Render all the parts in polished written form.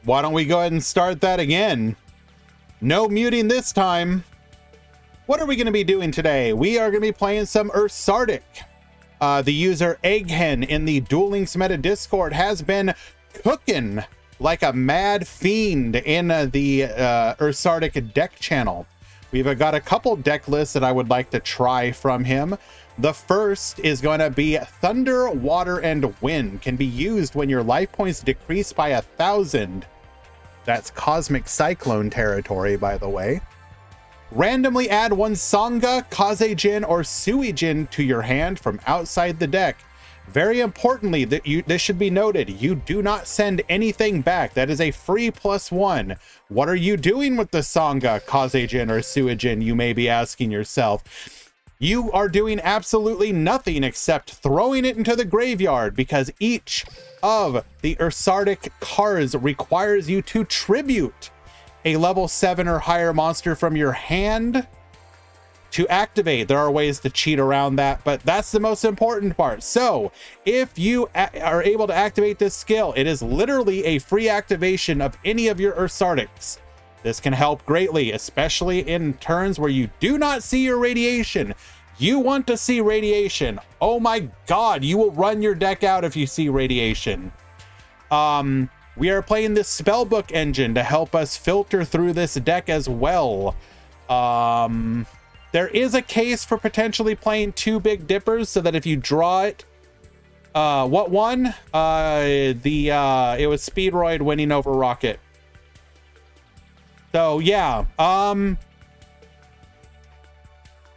Why don't we go ahead and start that again? No muting this time. What are we going to be doing today? We are going to be playing some Ursarctic. The user Egghen in the Duel Links Meta Discord has been cooking like a mad fiend in the Ursarctic deck channel. We've got a couple deck lists that I would like to try from him. The first is going to be Thunder, Water, and Wind. Can be used when your life points decrease by 1,000. That's Cosmic Cyclone territory, by the way. Randomly add one Sangha, Kazejin, or Suijin to your hand from outside the deck. Very importantly, this should be noted, you do not send anything back. That is a free +1. What are you doing with the Sangha, Kazejin, or Suijin, you may be asking yourself. You are doing absolutely nothing except throwing it into the graveyard, because each of the Ursarctic cards requires you to tribute a level 7 or higher monster from your hand to activate. There are ways to cheat around that, but that's the most important part. So if you are able to activate this skill, it is literally a free activation of any of your Ursarctics. This can help greatly, especially in turns where you do not see your radiation. You want to see radiation. Oh my God, you will run your deck out if you see radiation. We are playing this spellbook engine to help us filter through this deck as well. There is a case for potentially playing 2 Big Dippers so that if you draw it, what won? It was Speedroid winning over Rocket. So yeah,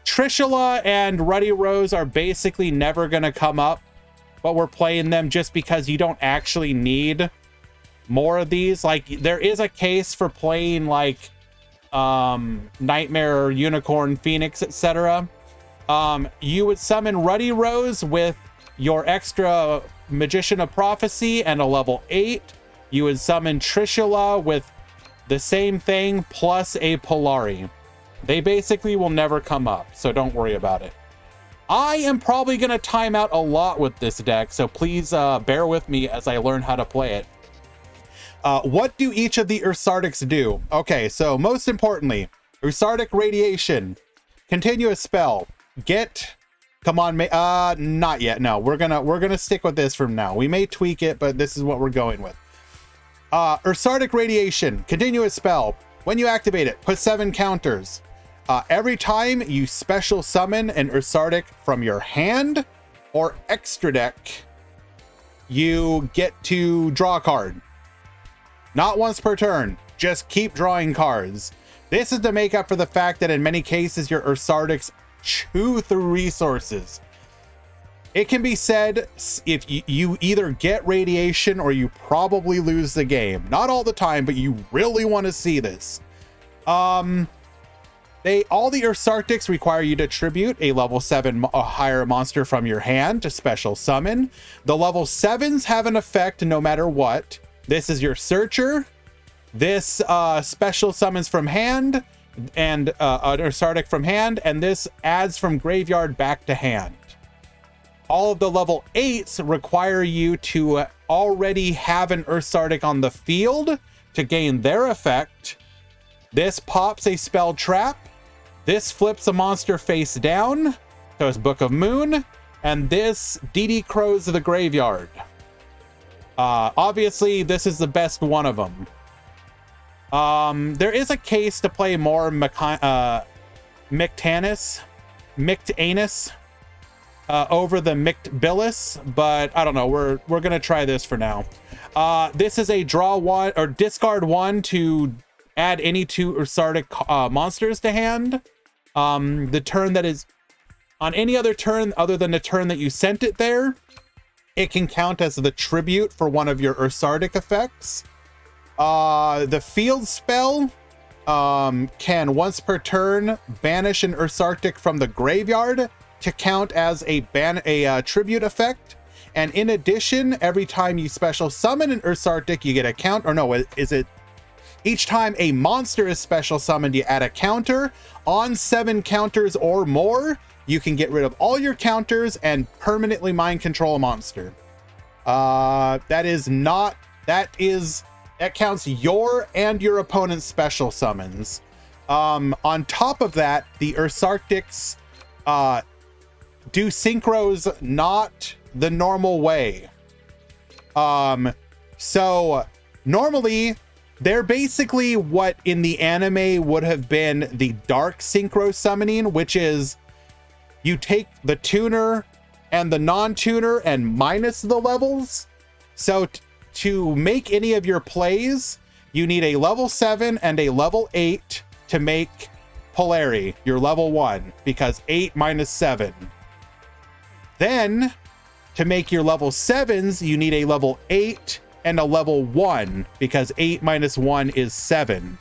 Trishula and Ruddy Rose are basically never gonna come up, but we're playing them just because you don't actually need more of these. Like, there is a case for playing like Nightmare, Unicorn, Phoenix, etc. You would summon Ruddy Rose with your extra Magician of Prophecy and a level 8. You would summon Trishula with the same thing plus a Polari. They basically will never come up, so don't worry about it. I am probably going to time out a lot with this deck, so please bear with me as I learn how to play it. What do each of the Ursarctics do? Okay, so most importantly, Ursarctic Radiation, continuous spell, get, come on, not yet. No, we're gonna stick with this from now. We may tweak it, but this is what we're going with. Ursarctic Radiation, continuous spell. When you activate it, put 7 counters. Every time you special summon an Ursarctic from your hand or extra deck, you get to draw a card. Not once per turn, just keep drawing cards. This is to make up for the fact that in many cases your Ursarctics chew through resources. It can be said, if you either get radiation or you probably lose the game. Not all the time, but you really want to see this. All the Ursarctics require you to tribute a level 7 or higher monster from your hand to special summon. The level 7s have an effect no matter what. This is your Searcher. This special summons from hand and an Ursarctic from hand, and this adds from graveyard back to hand. All of the level 8s require you to already have an Ursarctic on the field to gain their effect. This pops a spell trap. This flips a monster face down, so it's Book of Moon, and this DD Crows the graveyard. Obviously, this is the best one of them. There is a case to play more Mictanus over the Mictbillis, but I don't know. We're gonna try this for now. This is a draw 1 or discard 1 to add any 2 Ursarctic monsters to hand. The turn that is on any other turn other than the turn that you sent it there, it can count as the tribute for one of your Ursarctic effects. The field spell can once per turn banish an Ursarctic from the graveyard to count as a tribute effect. And in addition, every time you special summon an Ursarctic, you get a count, or no, is it each time a monster is special summoned, you add a counter. On 7 counters or more, you can get rid of all your counters and permanently mind control a monster. That is That counts your and your opponent's special summons. On top of that, the Ursarctics do synchros not the normal way. So normally they're basically what in the anime would have been the dark synchro summoning, which is you take the tuner and the non-tuner and minus the levels. So to make any of your plays, you need a level 7 and a level 8 to make Polari, your level 1, because 8 minus 7. Then, to make your level 7s, you need a level 8 and a level 1, because 8 minus 1 is 7.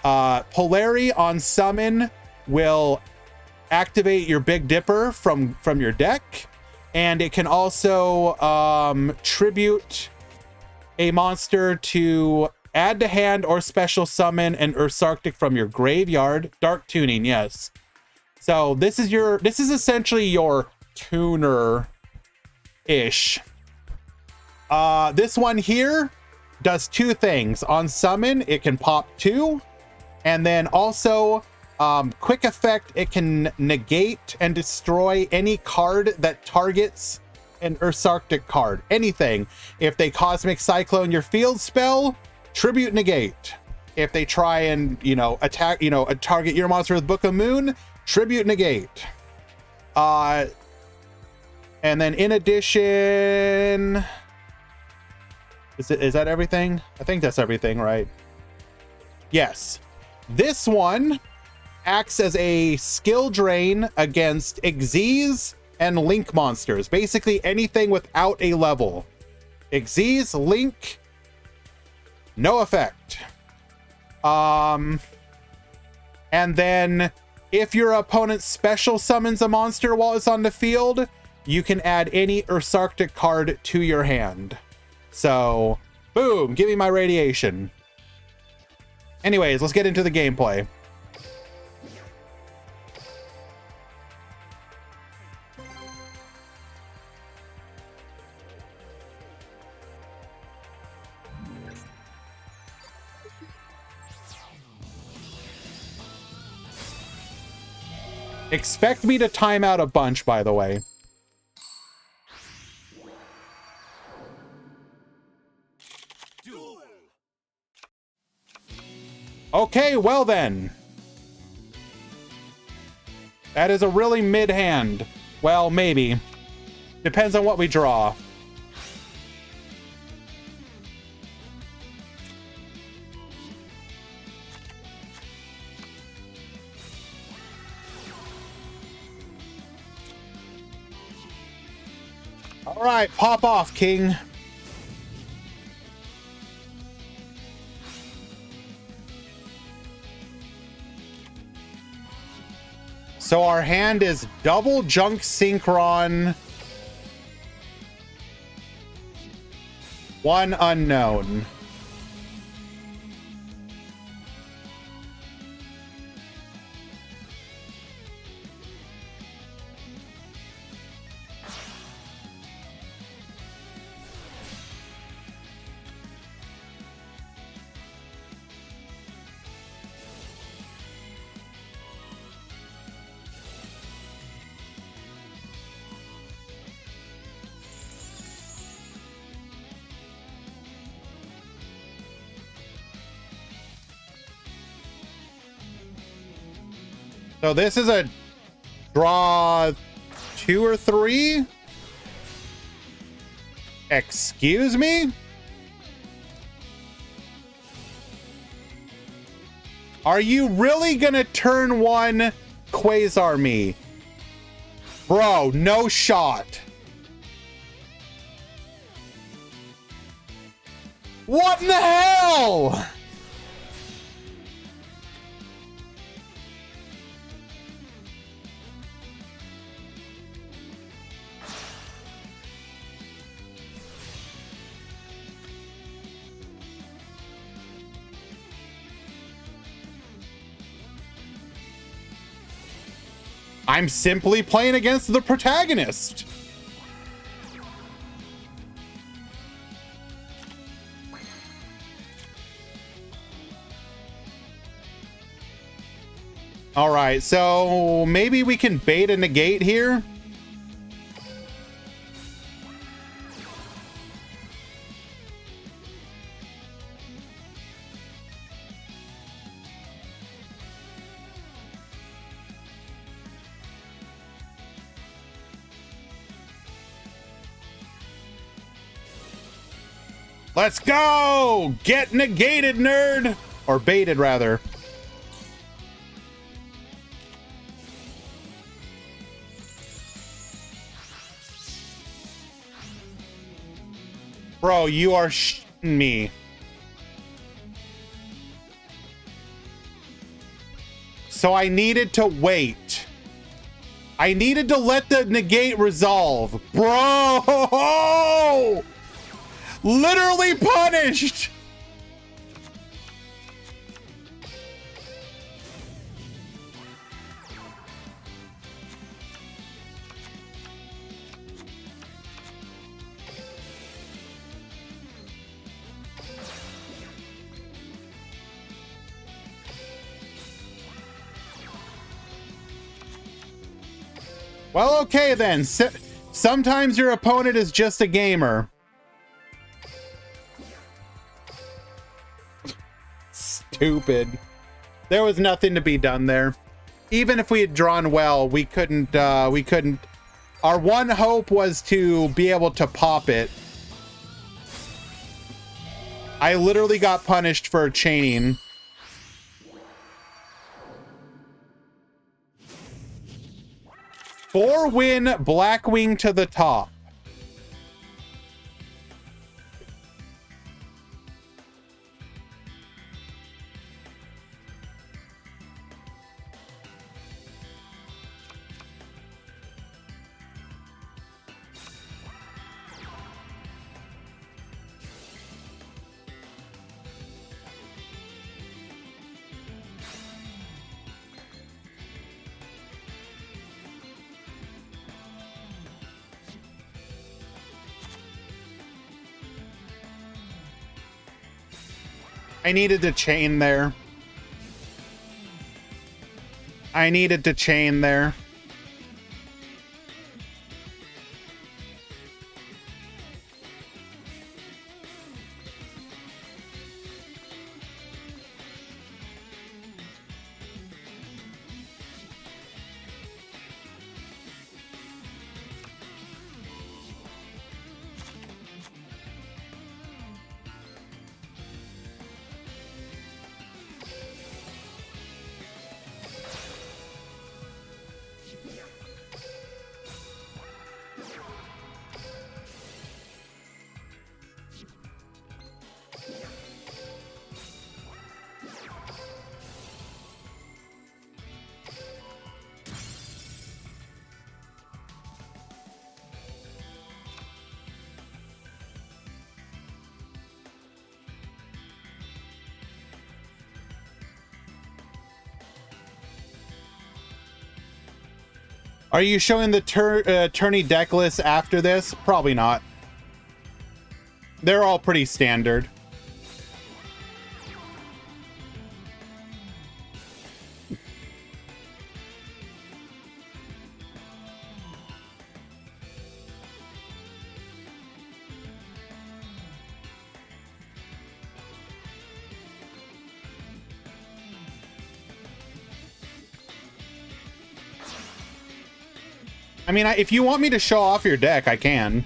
Polari on summon will activate your Big Dipper from your deck, and it can also tribute a monster to add to hand or special summon an Ursarctic from your graveyard. Dark tuning, yes. So this is essentially your tuner-ish. This one here does 2 things. On summon, it can pop 2, and then also quick effect, it can negate and destroy any card that targets an Ursarctic card. Anything. If they Cosmic Cyclone your field spell, tribute negate. If they try and, attack, target your monster with Book of Moon, tribute negate. And then in addition, is that everything? I think that's everything, right? Yes. This one acts as a skill drain against Xyz and Link monsters. Basically anything without a level. Xyz, Link, no effect. And then if your opponent special summons a monster while it's on the field, you can add any Ursarctic card to your hand. So, boom, give me my radiation. Anyways, let's get into the gameplay. Expect me to time out a bunch, by the way. Okay, well then. That is a really mid hand. Well, maybe. Depends on what we draw. All right, pop off, King. So our hand is double junk Synchron, 1 unknown. So this is a draw 2 or 3. Excuse me? Are you really gonna turn 1 Quasar me? Bro, no shot. What in the hell? I'm simply playing against the protagonist. All right, so maybe we can bait a negate here. Let's go! Get negated, nerd! Or baited, rather. Bro, you are shitting me. So I needed to wait. I needed to let the negate resolve. Bro! Literally punished! Well, okay then. Sometimes your opponent is just a gamer. Stupid. There was nothing to be done there. Even if we had drawn well, we couldn't. Our one hope was to be able to pop it. I literally got punished for chaining. Four-win Blackwing to the top. I needed to chain there. I needed to chain there. Are you showing the tourney deck list after this? Probably not. They're all pretty standard. I mean, if you want me to show off your deck, I can.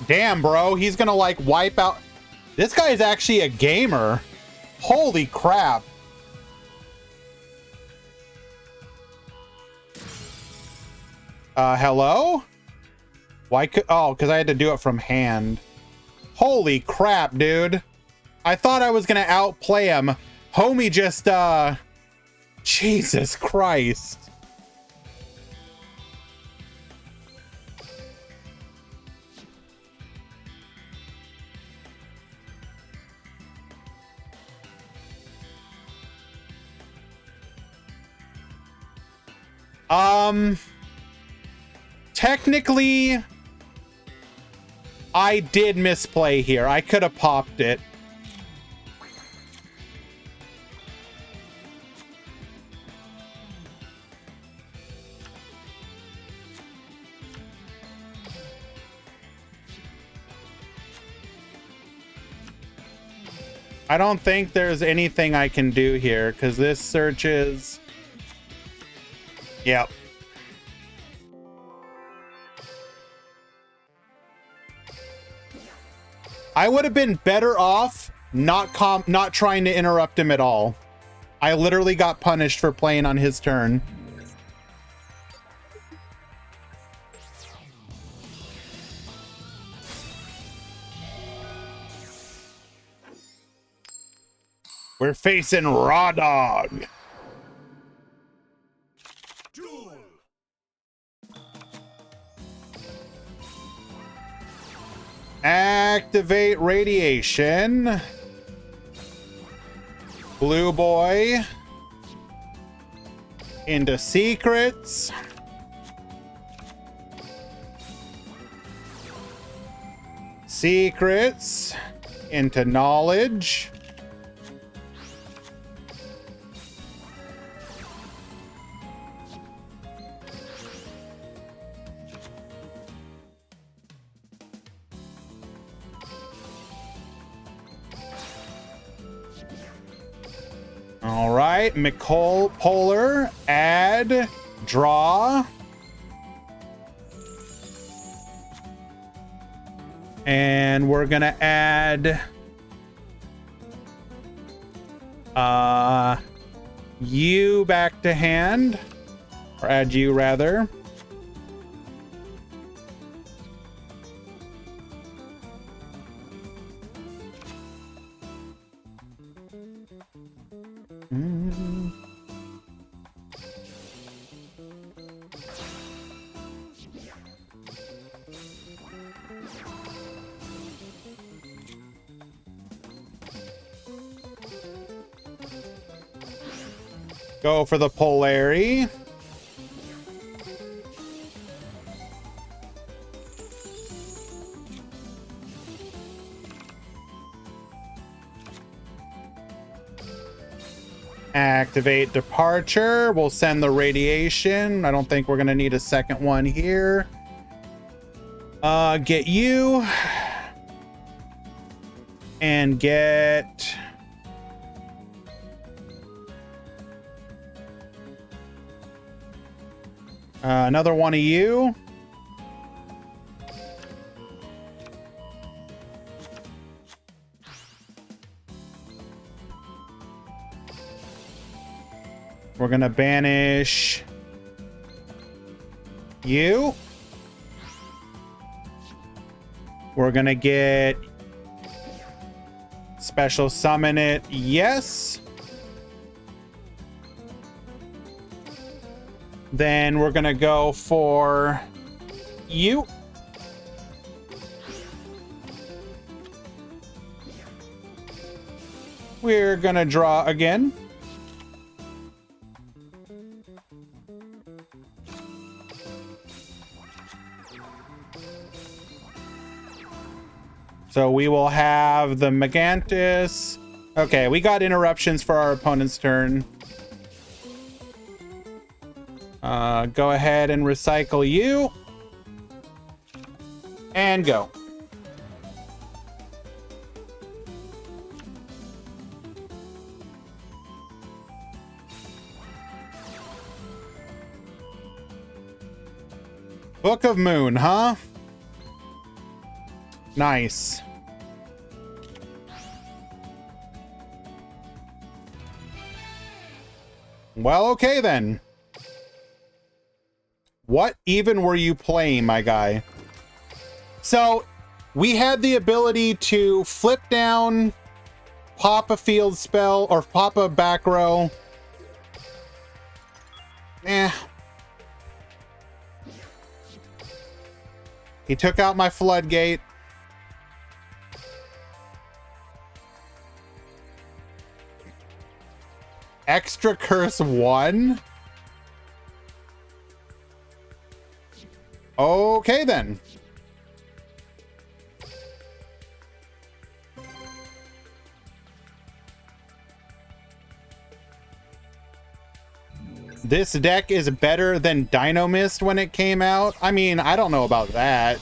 Damn, bro, he's gonna like wipe out. This guy is actually a gamer. Holy crap. Hello? Why could, oh, because I had to do it from hand. Holy crap, dude. I thought I was gonna outplay him. Homie just, Jesus Christ. Technically, I did misplay here. I could have popped it. I don't think there's anything I can do here because this searches. Yep. I would have been better off not trying to interrupt him at all. I literally got punished for playing on his turn. We're facing Raw Dog. Duel. Activate radiation. Blue boy. Into secrets. Secrets. Into knowledge. All right, McCall Polar, add, draw. And we're gonna add you back to hand, or add you rather. Go for the Polari. Activate departure. We'll send the radiation. I don't think we're gonna need a second one here. Get you. And get... another one of you. We're gonna banish you. We're gonna get special summon it. Yes. Then we're gonna go for you. We're gonna draw again. So we will have the Megantis. Okay, we got interruptions for our opponent's turn. Go ahead and recycle you. And go. Book of Moon, huh? Nice. Well, okay then. What even were you playing, my guy? So, we had the ability to flip down, pop a field spell, or pop a back row. He took out my floodgate. Extra curse 1? Okay, then. This deck is better than Dino Mist when it came out. I mean, I don't know about that.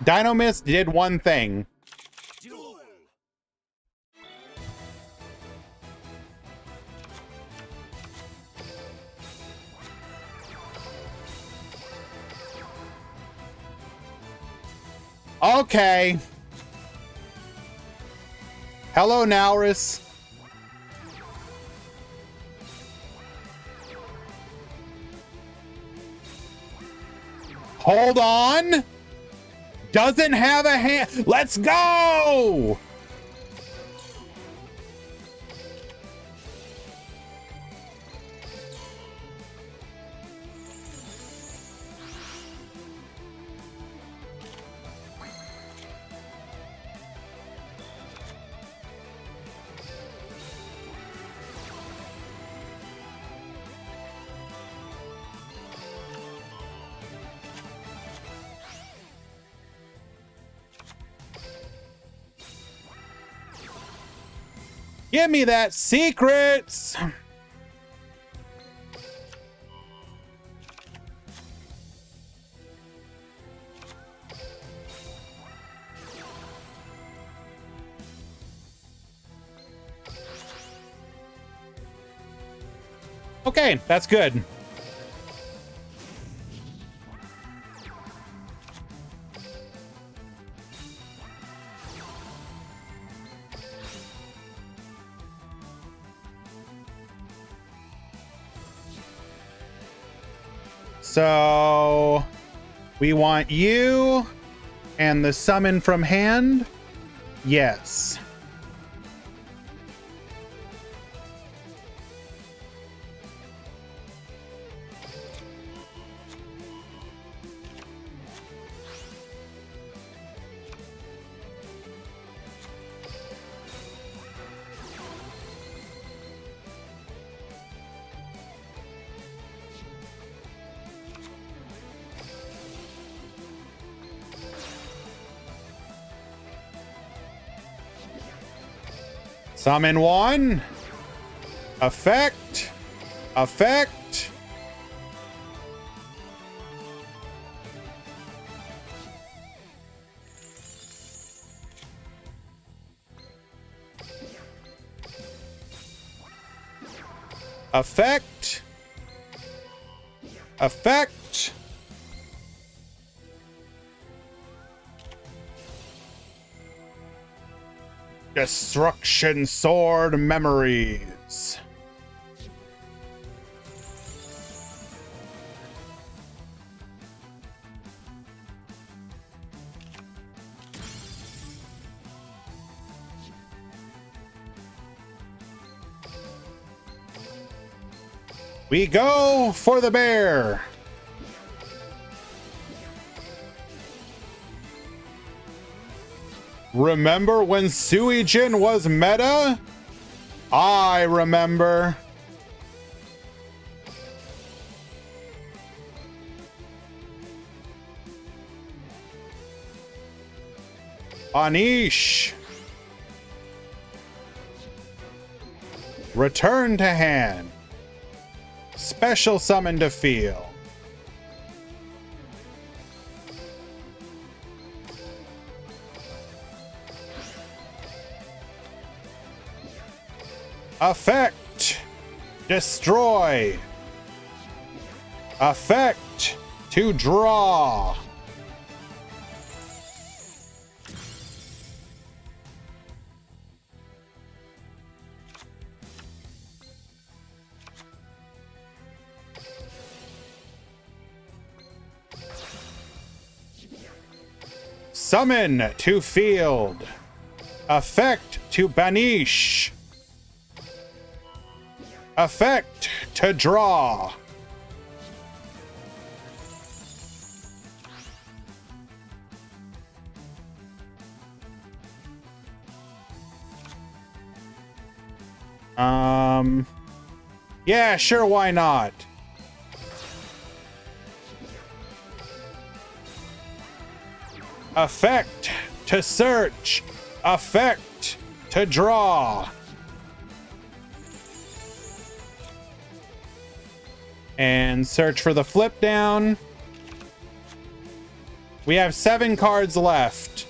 Dino Mist did one thing. Duel. Okay. Hello, Naurus. Hold on. Doesn't have a hand. Let's go. Give me that secrets. Okay, that's good. So we want you and the summon from hand. Yes. Summon one. Effect. Effect. Effect. Effect. Destruction Sword Memories. We go for the bear. Remember when Suijin was meta? I remember. Anish. Return to hand. Special summon to field. Effect. Destroy. Effect. To draw. Summon to field. Effect to banish. Effect to draw. Yeah, sure, why not? Effect to search. Effect to draw. And search for the flip down. We have 7 cards left.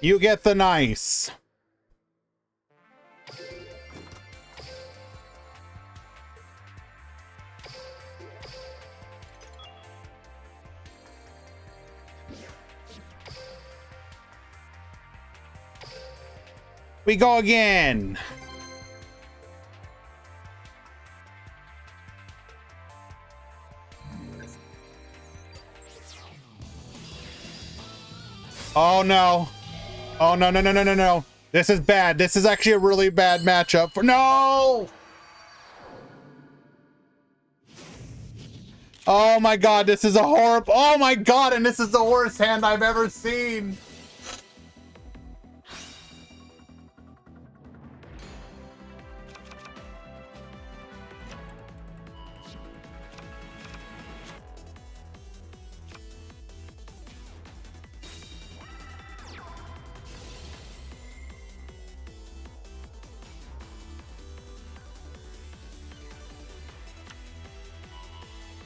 You get the nice. We go again. Oh no. Oh no, no, no, no, no, no. This is bad. This is actually a really bad matchup for no. Oh my god, this is a horrible. Oh my god, and this is the worst hand I've ever seen.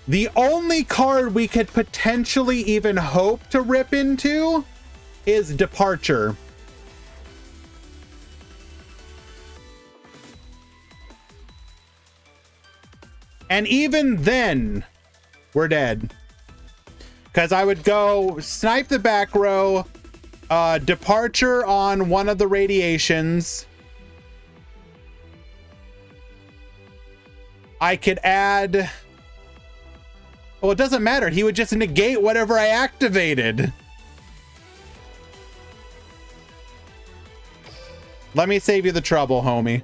The only card we could potentially even hope to rip into is Departure. And even then, we're dead. Because I would go snipe the back row, Departure on one of the radiations. I could add... Well, it doesn't matter. He would just negate whatever I activated. Let me save you the trouble, homie.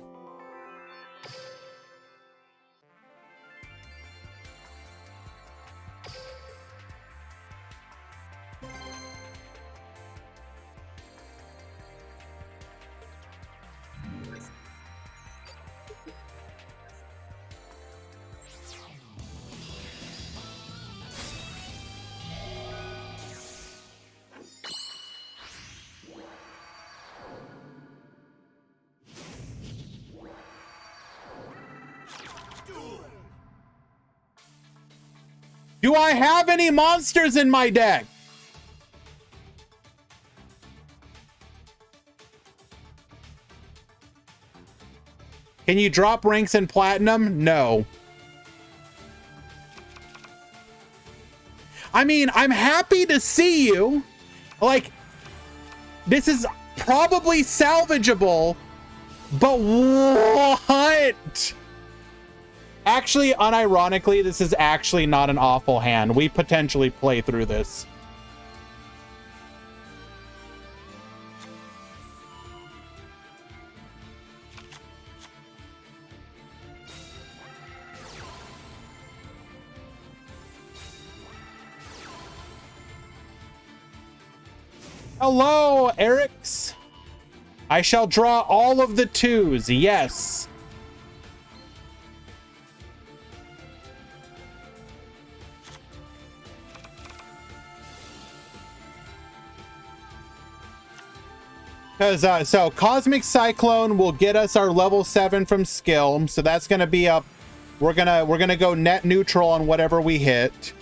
Do I have any monsters in my deck? Can you drop ranks in platinum? No. I mean, I'm happy to see you. Like, this is probably salvageable, but what? Actually, unironically, this is actually not an awful hand. We potentially play through this. Hello, Eric's. I shall draw all of the 2s. Yes. Because so Cosmic Cyclone will get us our level 7 from skill, so that's gonna be up. We're gonna go net neutral on whatever we hit.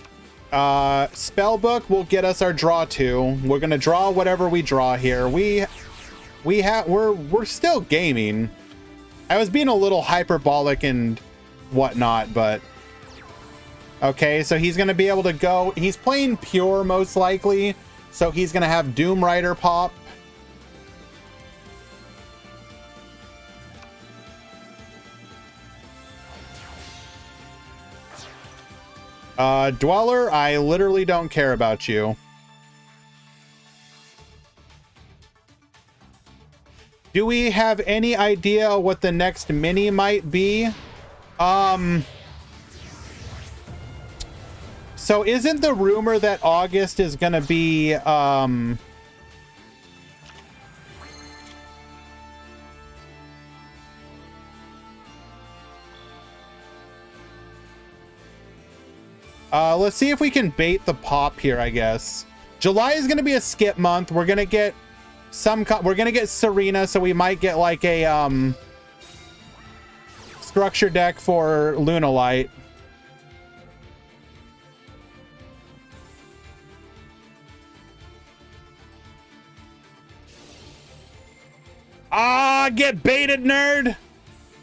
Spellbook will get us our draw 2. We're gonna draw whatever we draw here. We're still gaming. I was being a little hyperbolic and whatnot, but okay. So he's gonna be able to go. He's playing pure most likely, so he's gonna have Doom Rider pop. Dweller, I literally don't care about you. Do we have any idea what the next mini might be? So isn't the rumor that August is gonna be let's see if we can bait the pop here, I guess. July is going to be a skip month. We're going to get we're going to get Serena, so we might get like a structure deck for Lunalight. Ah, get baited, nerd.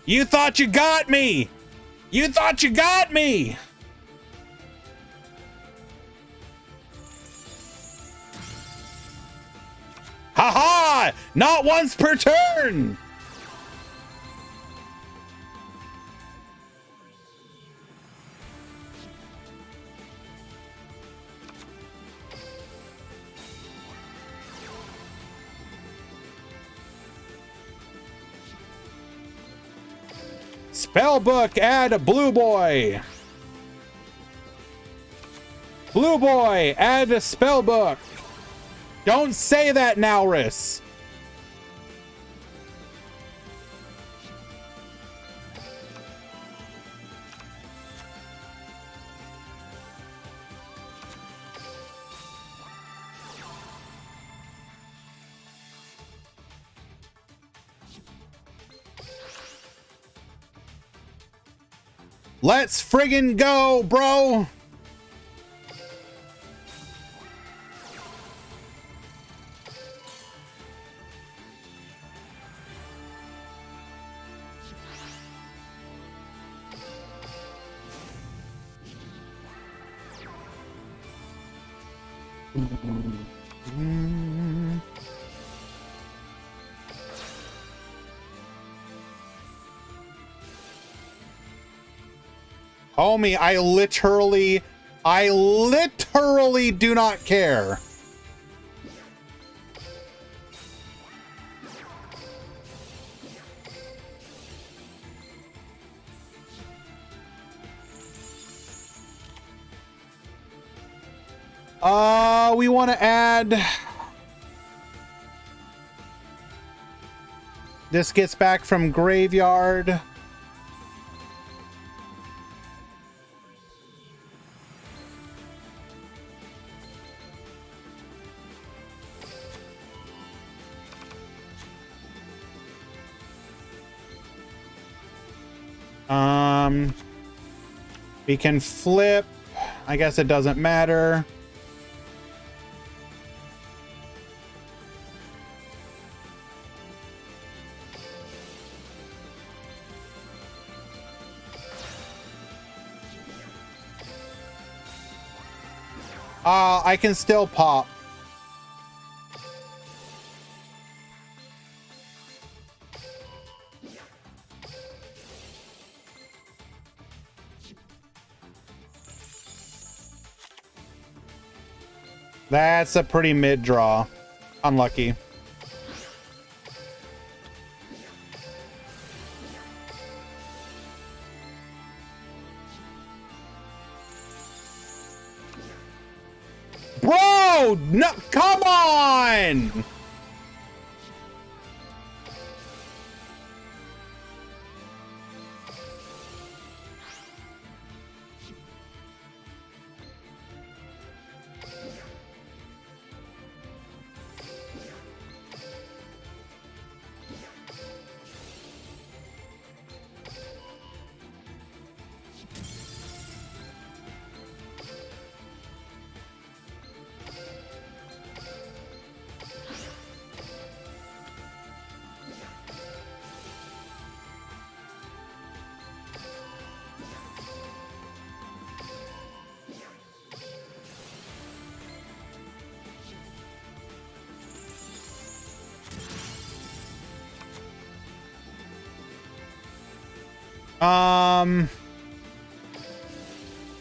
You thought you got me. You thought you got me. Haha! Not once per turn! Spellbook, add a Blue Boy. Blue Boy, add a Spellbook. Don't say that, Naurus. Let's friggin' go, bro. Homie, I literally do not care. We want to add... This gets back from graveyard. We can flip. I guess it doesn't matter. I can still pop. That's a pretty mid draw. Unlucky. Bro, no, come on.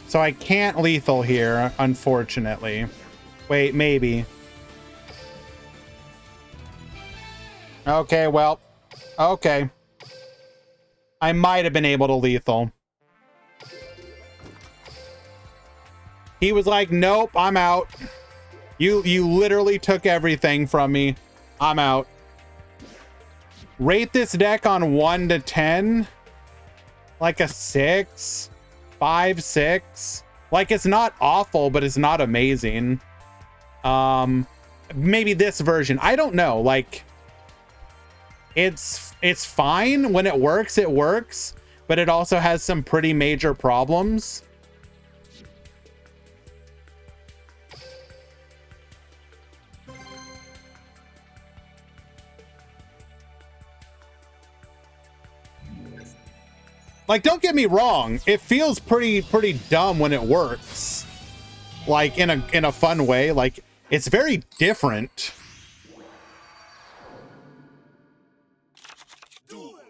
So I can't lethal here, unfortunately. Wait, maybe. Okay, well, okay. I might have been able to lethal. He was like, nope, I'm out. You literally took everything from me. I'm out. Rate this deck on 1 to 10. Like a 6, 5, 6. Like, it's not awful, but it's not amazing. Maybe this version. I don't know. Like, it's fine. When it works, but it also has some pretty major problems. Like, don't get me wrong, it feels pretty dumb when it works. Like, in a fun way. Like, it's very different. Duel.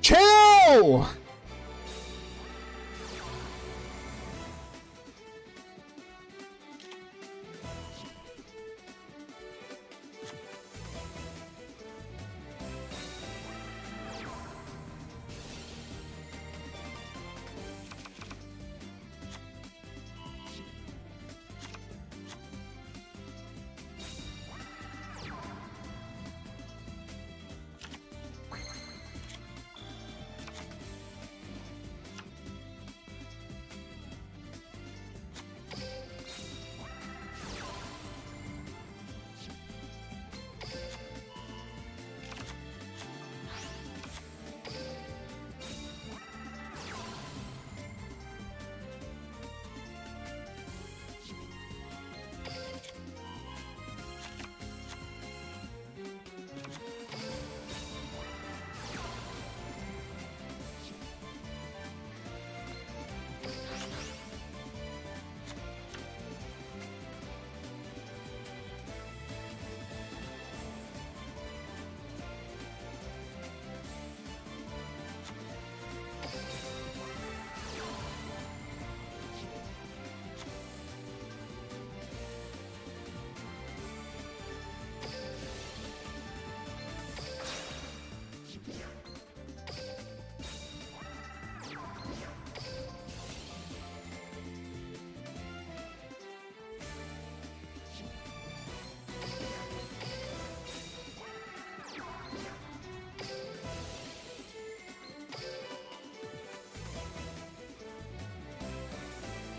Chill!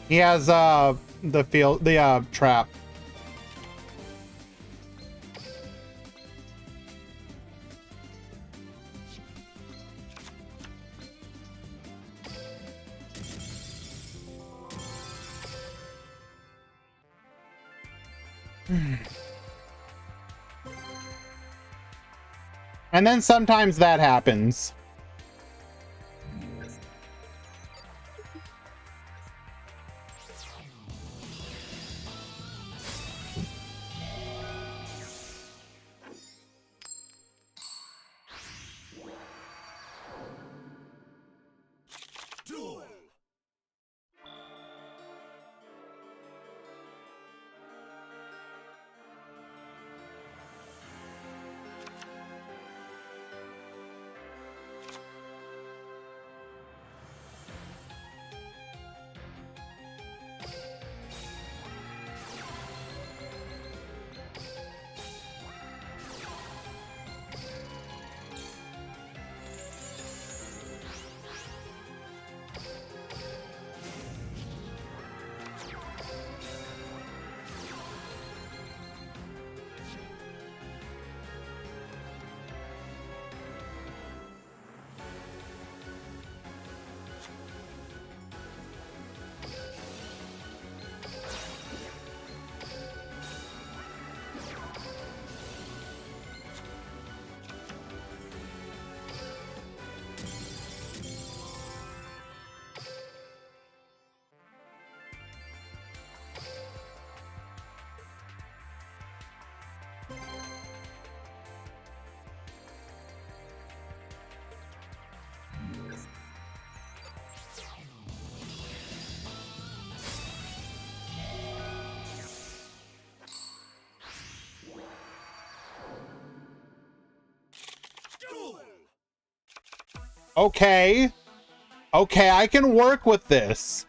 He has the trap. And then sometimes that happens. Duel. Okay. Okay, I can work with this.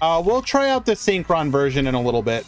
We'll try out the Synchron version in a little bit.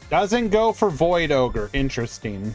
Doesn't go for Void Ogre. Interesting.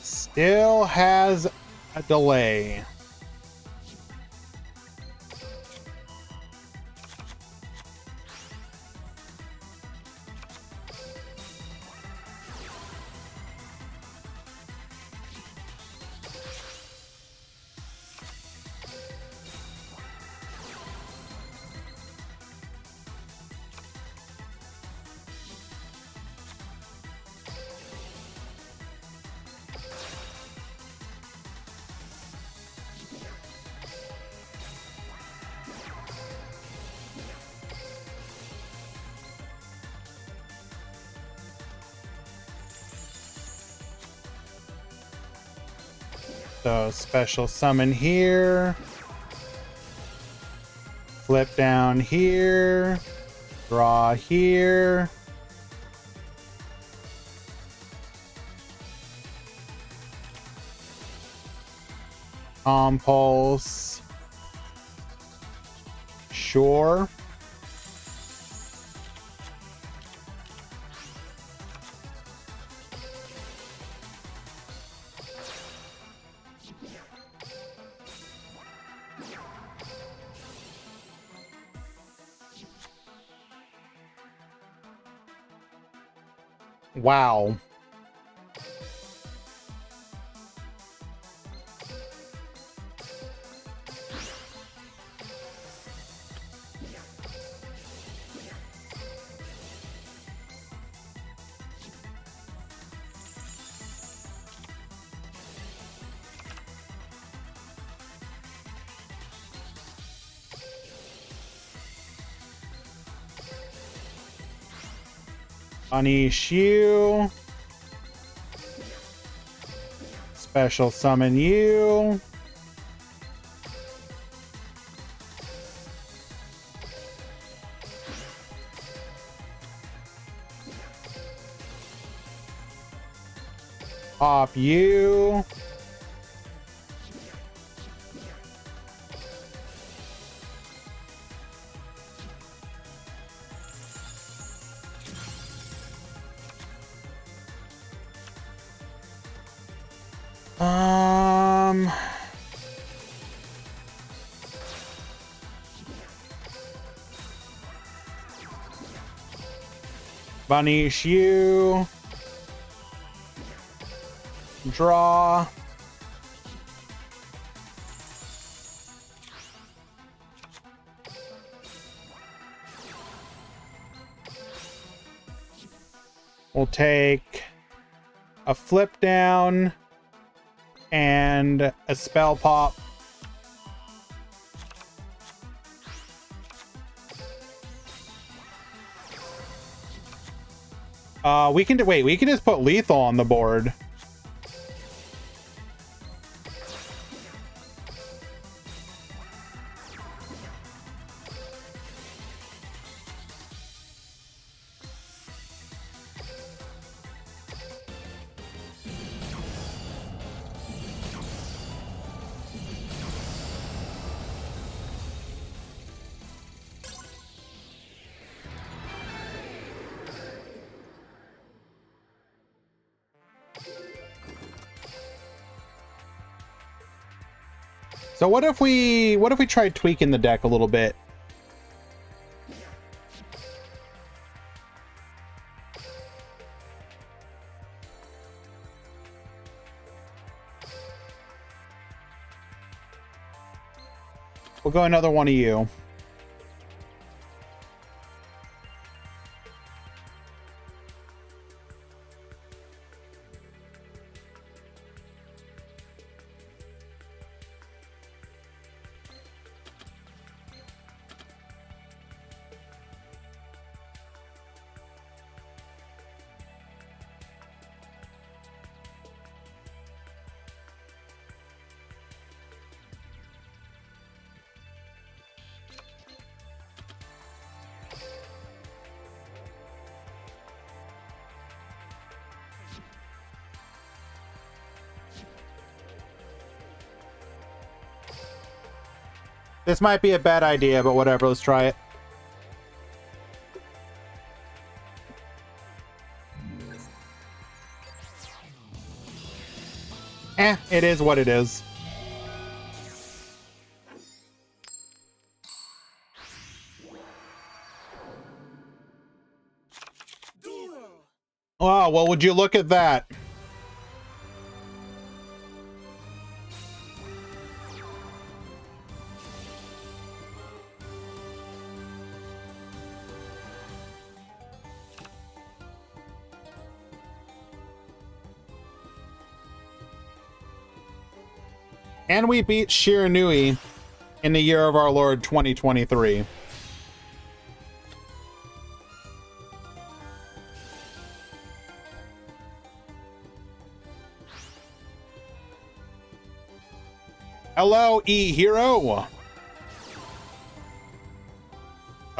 Still has a delay. So special summon here, flip down here, draw here. Compulse. Sure. Wow. Punish you. Special summon you. Pop you. Punish you. Draw. We'll take a flip down and a spell pop. We can just put lethal on the board. So what if we try tweaking the deck a little bit? We'll go another one of you. This might be a bad idea, but whatever, let's try it. It is what it is. Oh, well, would you look at that? And we beat Shiranui in the year of our Lord 2023. Hello, E-Hero.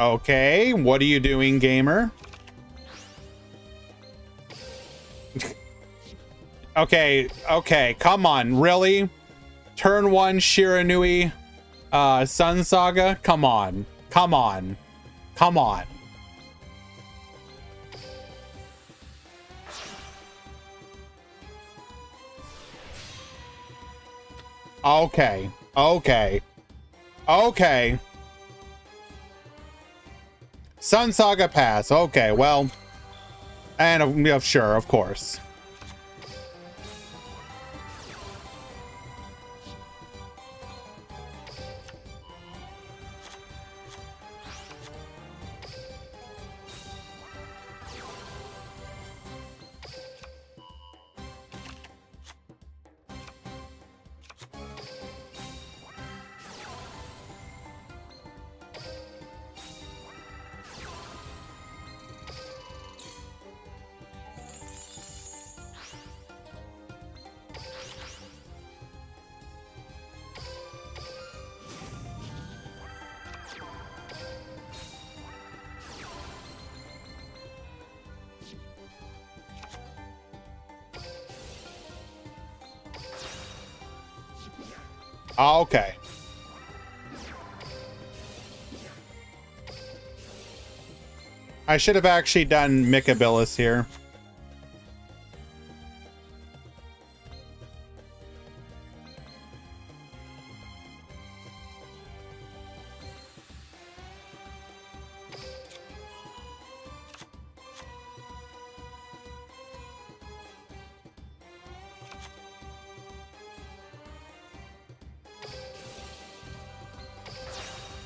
Okay, what are you doing, gamer? Okay, come on, really? Turn 1 Shiranui Sun Saga? Come on. Okay. Sun Saga pass. Okay, well. And yeah, sure, of course. Okay. I should have actually done Mikabilis here.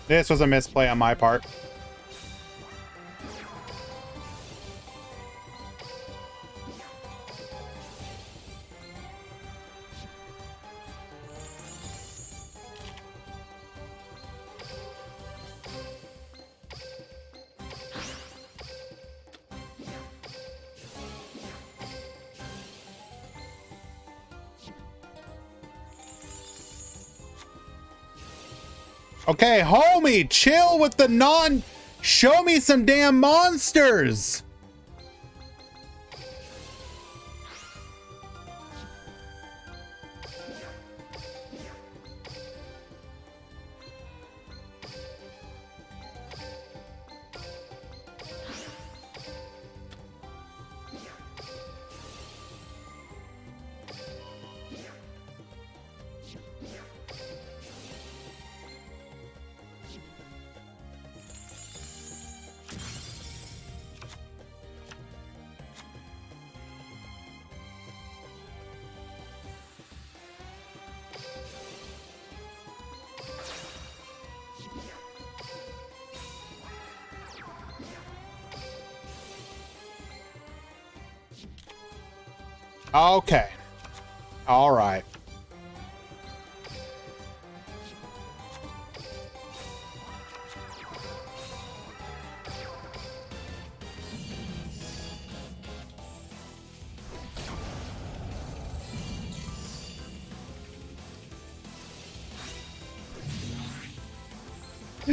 This was a misplay on my part. Okay, homie, chill with the show me some damn monsters. Okay. All right.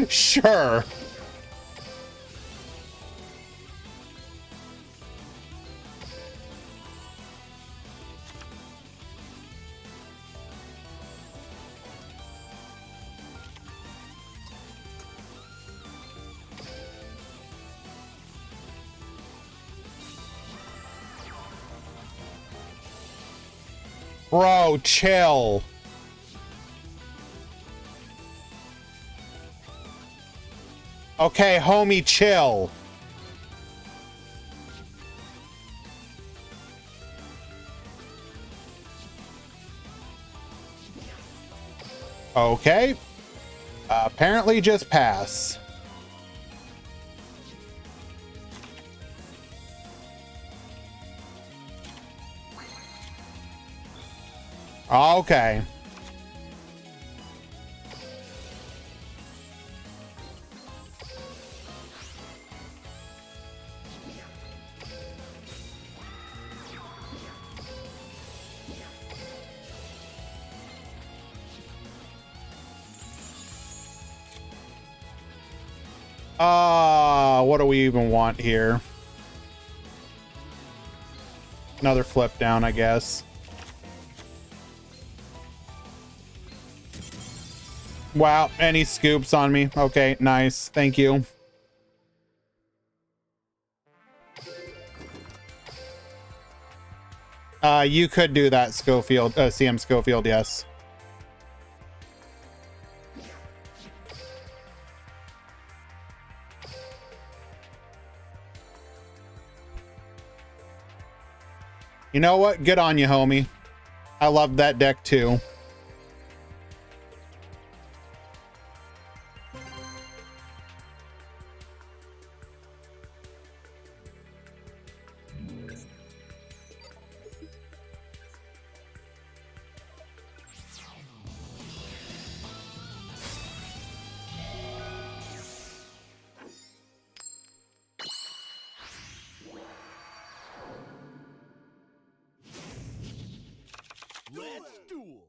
Sure. Bro, chill. Okay, homie, chill. Okay. Apparently just pass. Okay. What do we even want here? Another flip down, I guess. Wow, any scoops on me? Okay, nice. Thank you. You could do that, Schofield, CM Schofield, yes. You know what? Good on you, homie. I love that deck too. Let's duel.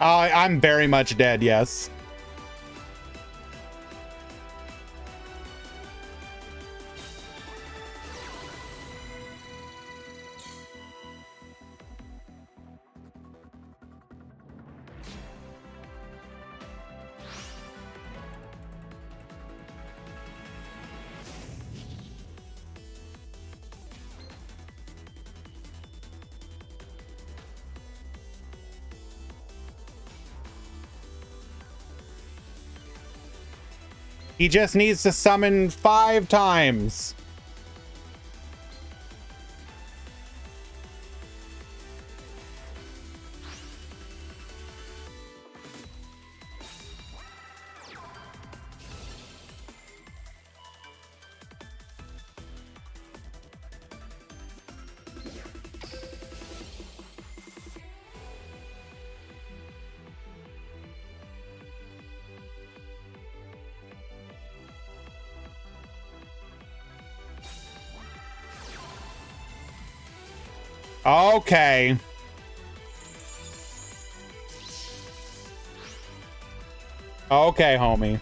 I'm very much dead, yes. He just needs to summon 5 times. Okay. Okay, homie.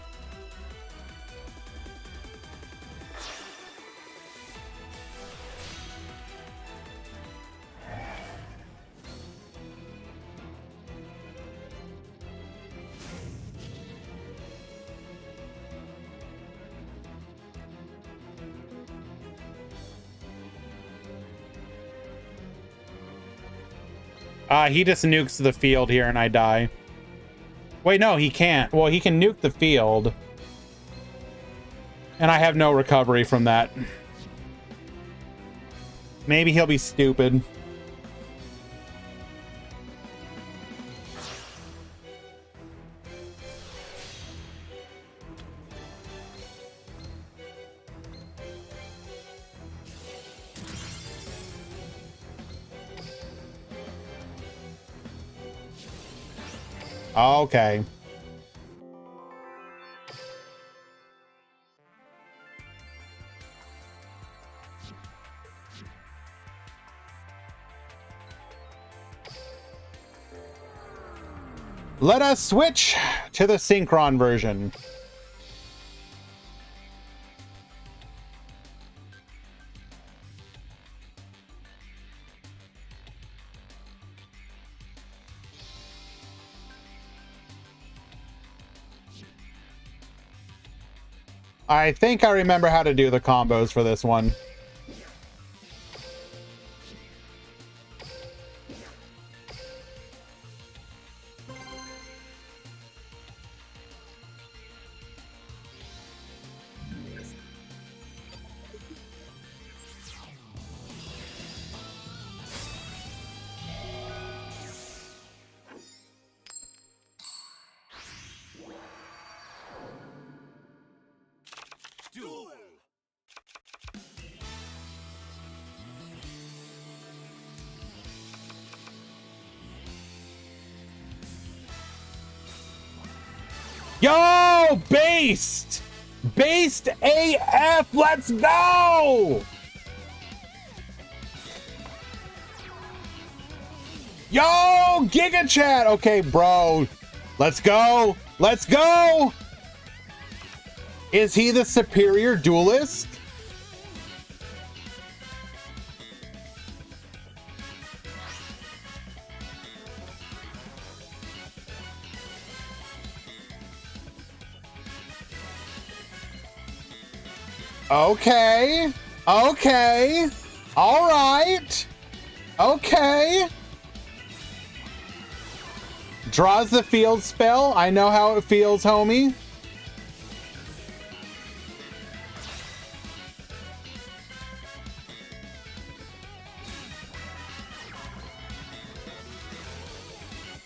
He just nukes the field here and I die. Wait, no, he can't. Well, he can nuke the field. And I have no recovery from that. Maybe he'll be stupid. Okay. Let us switch to the Synchron version. I think I remember how to do the combos for this one. Duel. Yo, based! Based AF, let's go! Yo, Giga Chat! Okay, bro. Let's go! Let's go! Is he the superior duelist? Okay. Okay. All right. Okay. Draws the field spell. I know how it feels, homie.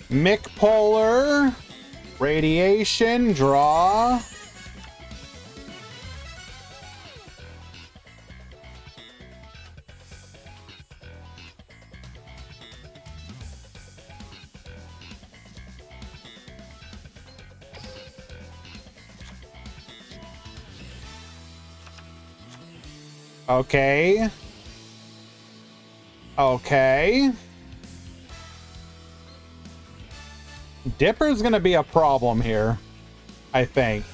Mick Polar. Radiation. Draw. Okay. Okay. Dipper's gonna be a problem here, I think.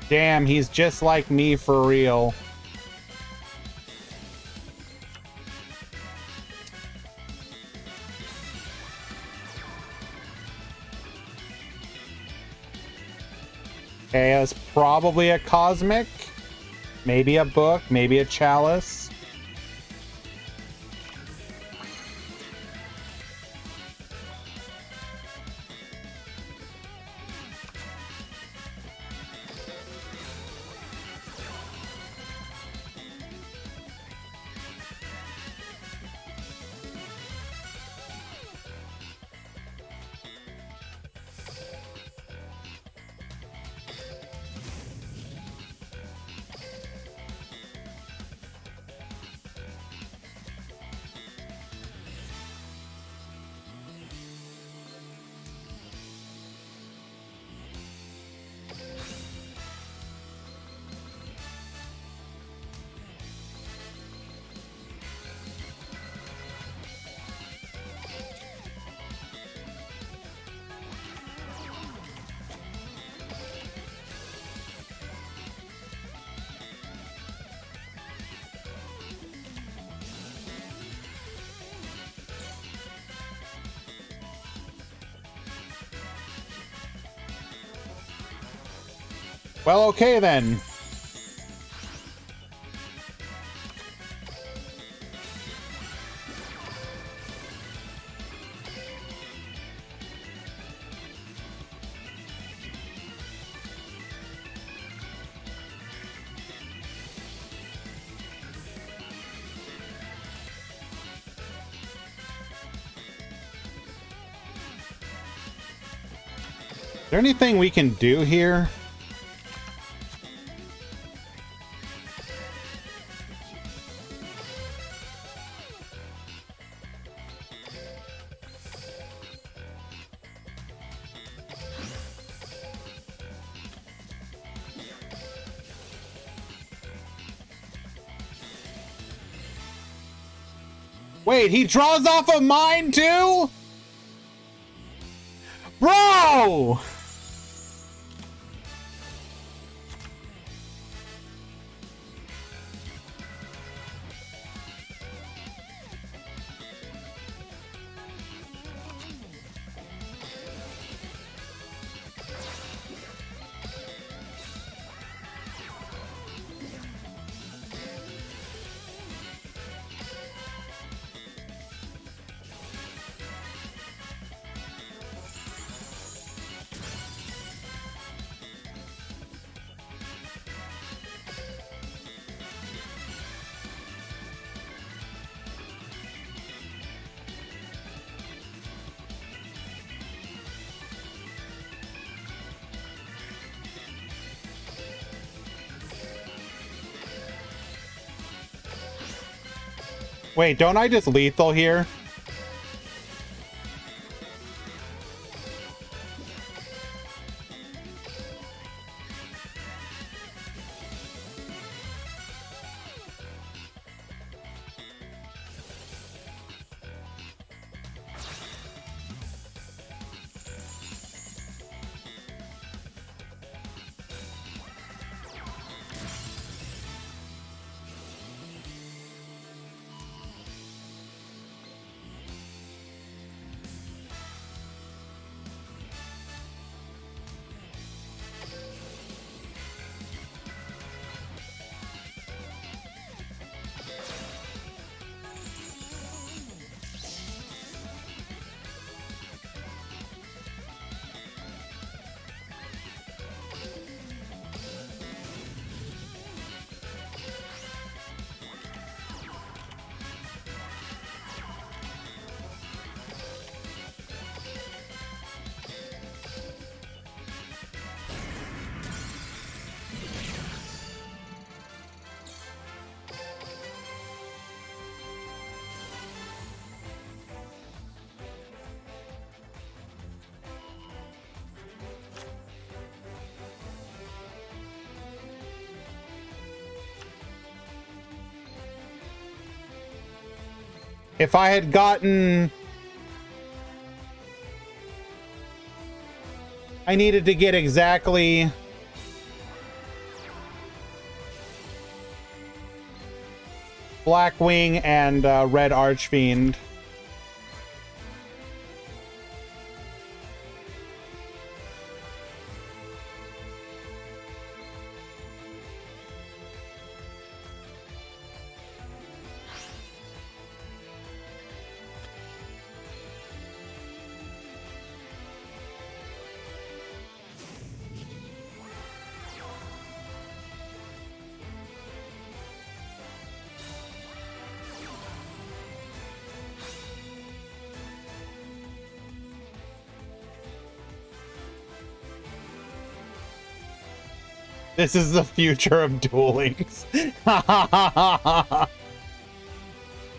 Damn, he's just like me for real. Okay, that's probably a cosmic. Maybe a book, maybe a chalice. Well, okay then. Is there anything we can do here? Wait, he draws off of mine too? Bro! Wait, don't I just lethal here? If I had gotten... I needed to get exactly... Blackwing and Red Archfiend. This is the future of dueling.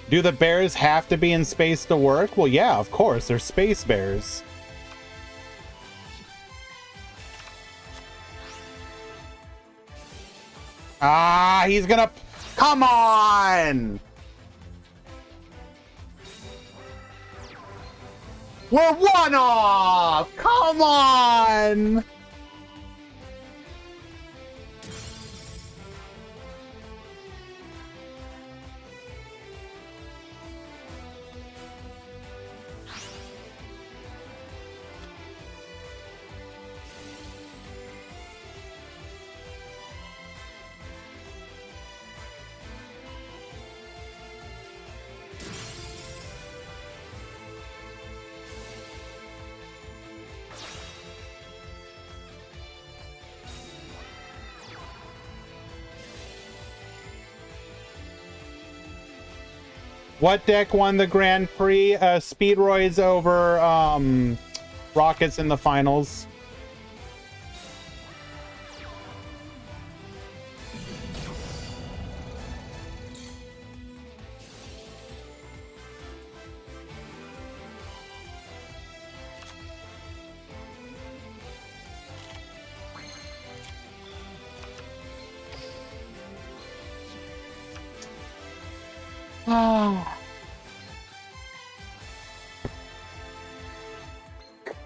Do the bears have to be in space to work? Well, yeah, of course. They're space bears. Ah, he's gonna... Come on! We're one off! Come on! What deck won the Grand Prix? Speedroids over Rockets in the finals. Oh.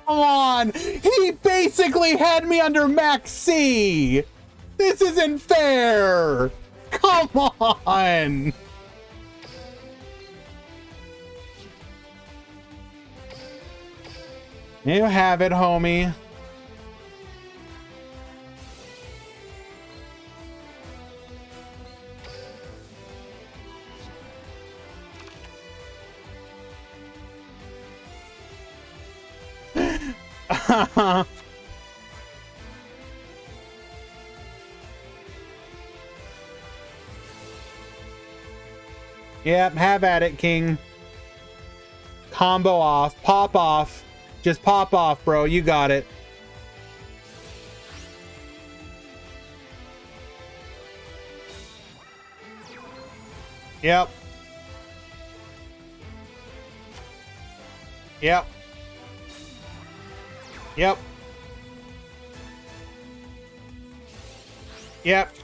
Come on! He basically had me under Max C! This isn't fair! Come on! You have it, homie. Yep, have at it, King. Combo off. Pop off. Just pop off, bro. You got it. Yep. Yep. Yep. Yep.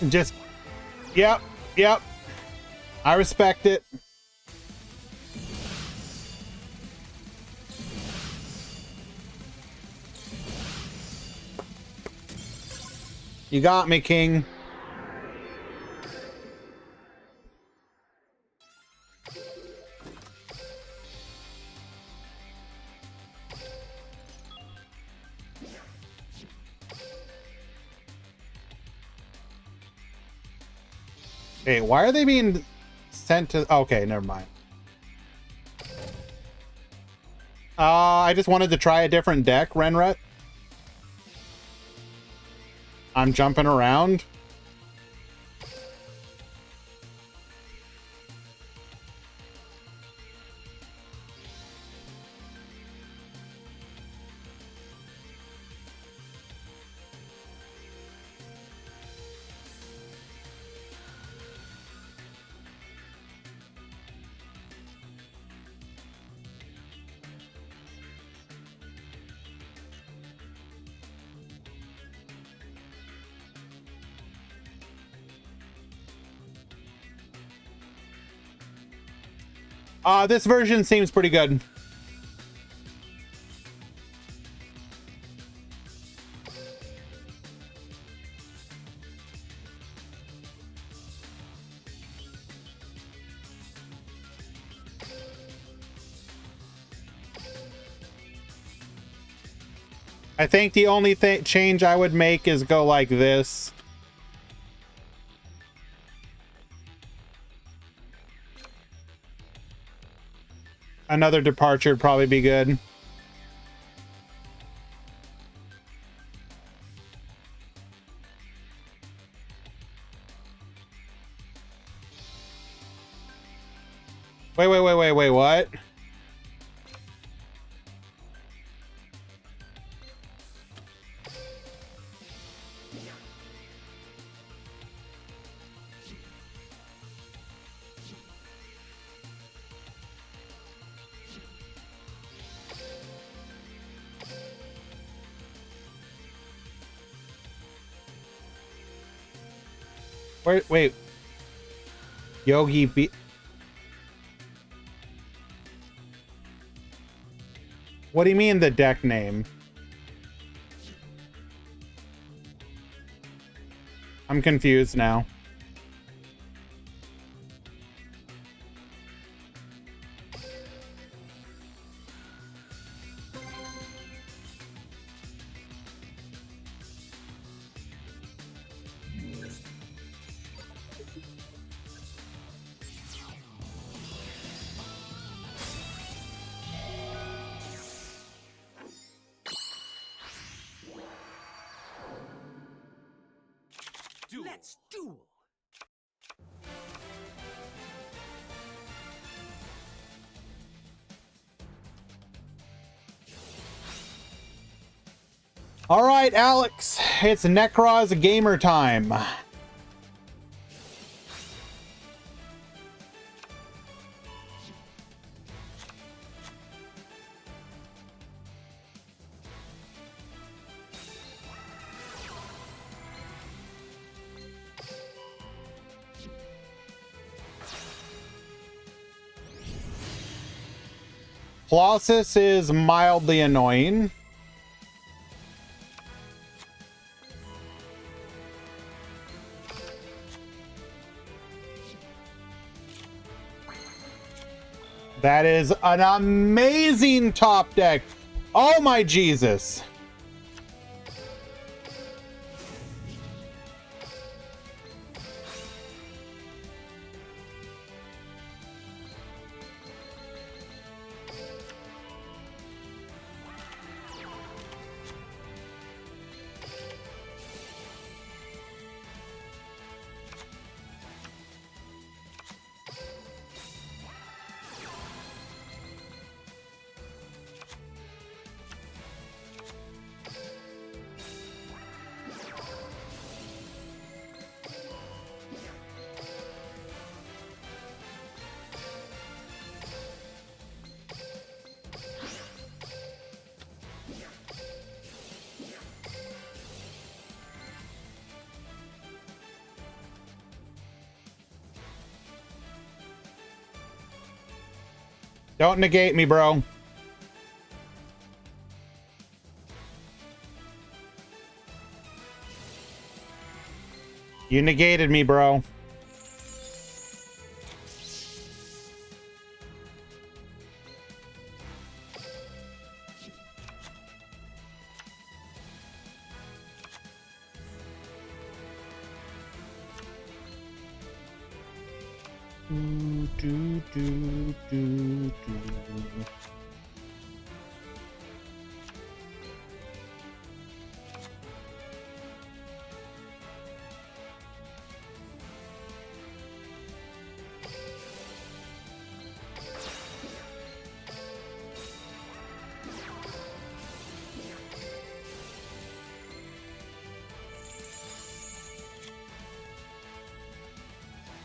Just, yep. Yep. I respect it. You got me, King. Hey, why are they being sent to... Okay, never mind. I just wanted to try a different deck, Renrut. I'm jumping around. This version seems pretty good. I think the only change I would make is go like this. Another departure would probably be good. Wait, what? Wait. Yogi B. What do you mean the deck name? I'm confused now. Let's duel. All right, Alex, it's Necroz gamer time. Colossus is mildly annoying. That is an amazing top deck. Oh my Jesus. Don't negate me, bro. You negated me, bro. Do.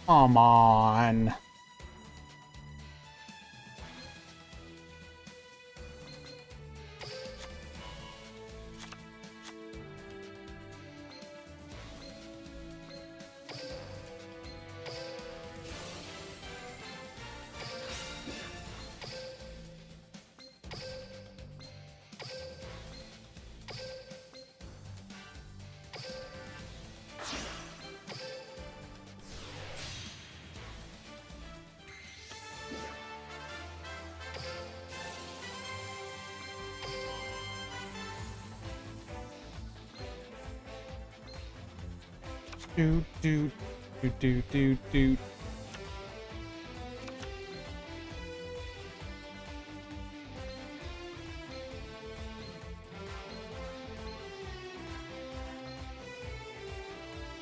Come on. Do.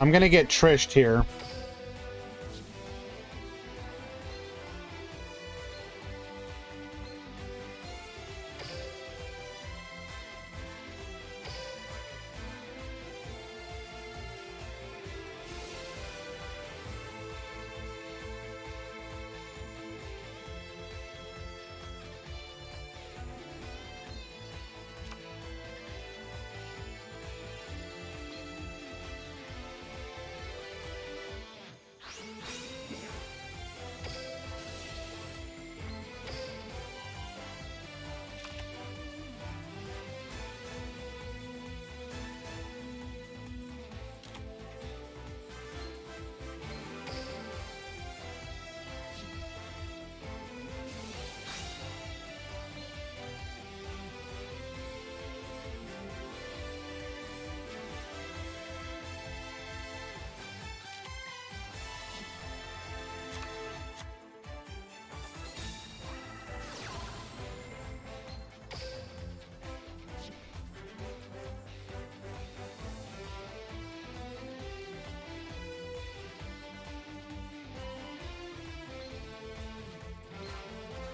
I'm gonna get Trished here.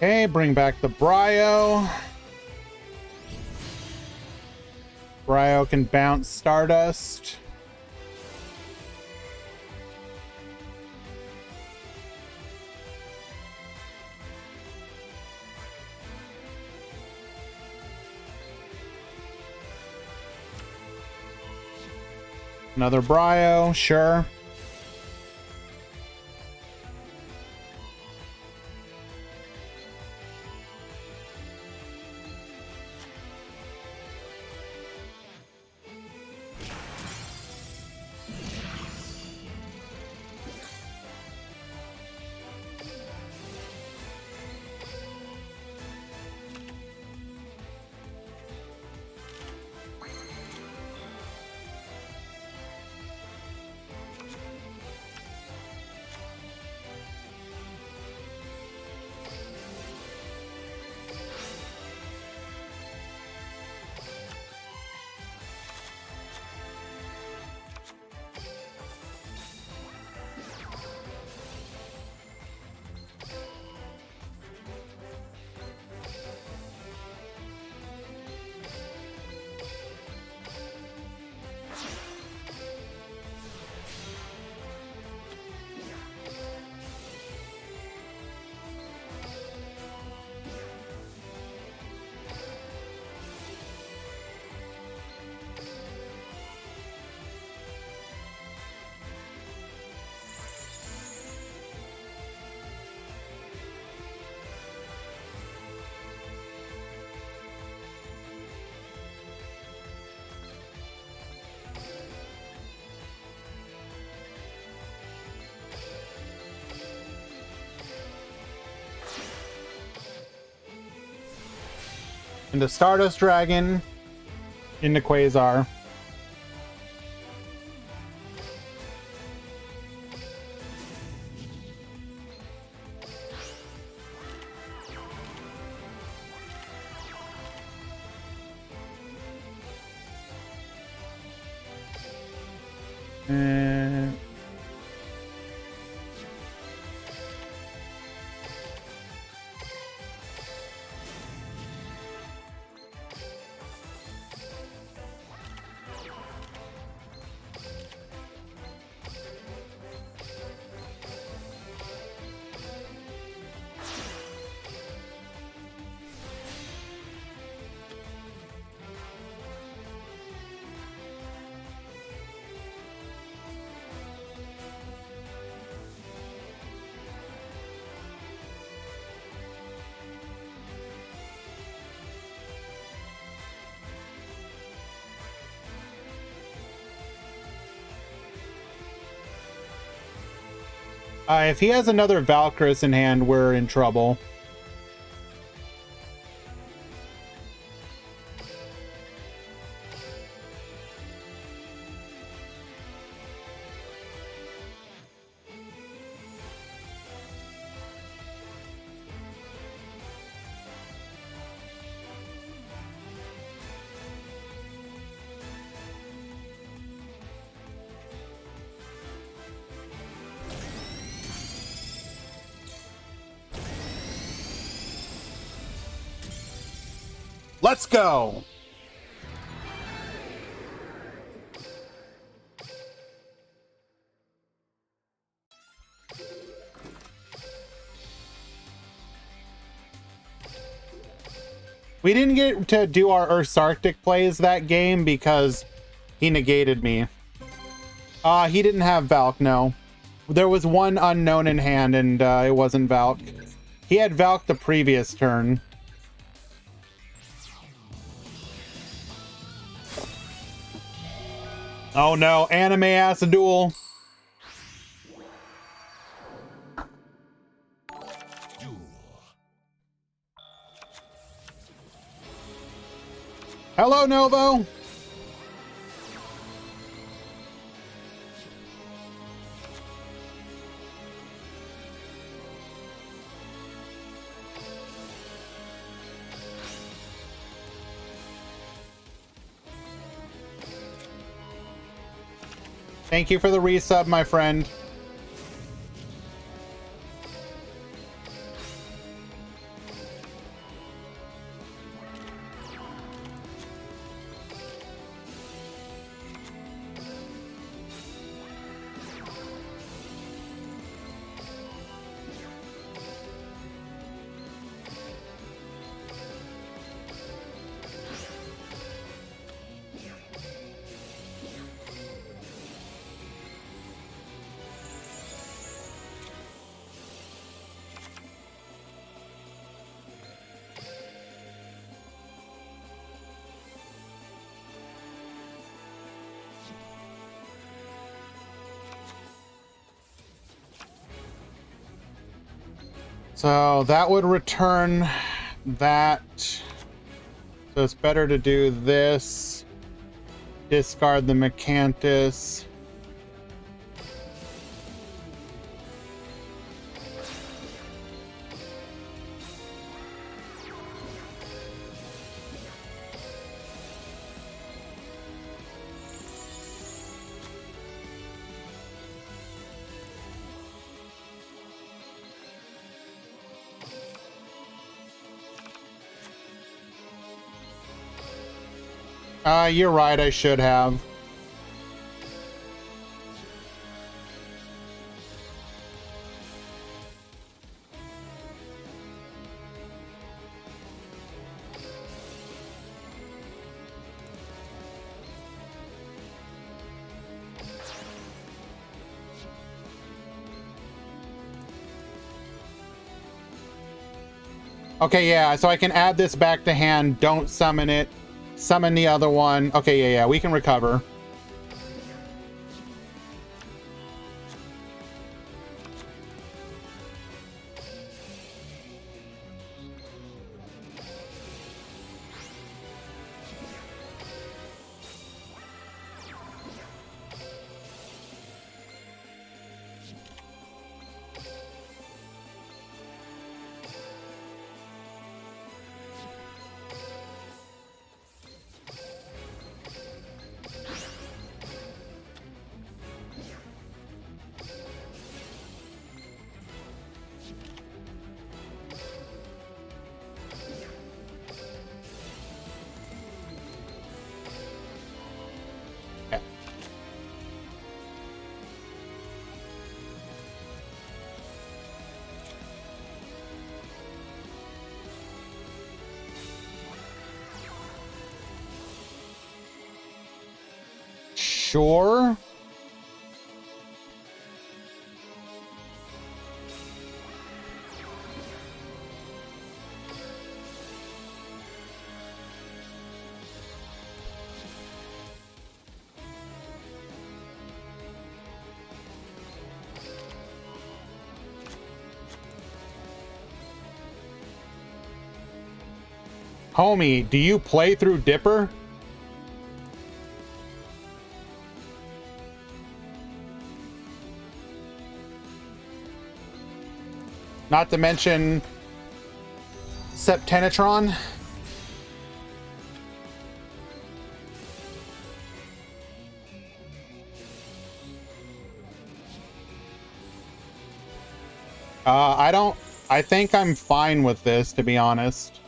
Okay, bring back the Bryo. Bryo can bounce Stardust. Another Bryo, sure. Into Stardust Dragon. Into Quasar. If he has another Valkyris in hand, we're in trouble. Let's go. We didn't get to do our Ursarctic plays that game because he negated me. He didn't have Valk, no. There was one unknown in hand and it wasn't Valk. He had Valk the previous turn. Oh no, anime ass duel. Hello, Novo. Thank you for the resub, my friend. So that would return that. So it's better to do this. Discard the Mecanthus. You're right, I should have. Okay, yeah, so I can add this back to hand, don't summon it, summon the other one. Okay, yeah, we can recover. Sure. Homie, do you play through Dipper? Not to mention Septenatron. I think I'm fine with this, to be honest.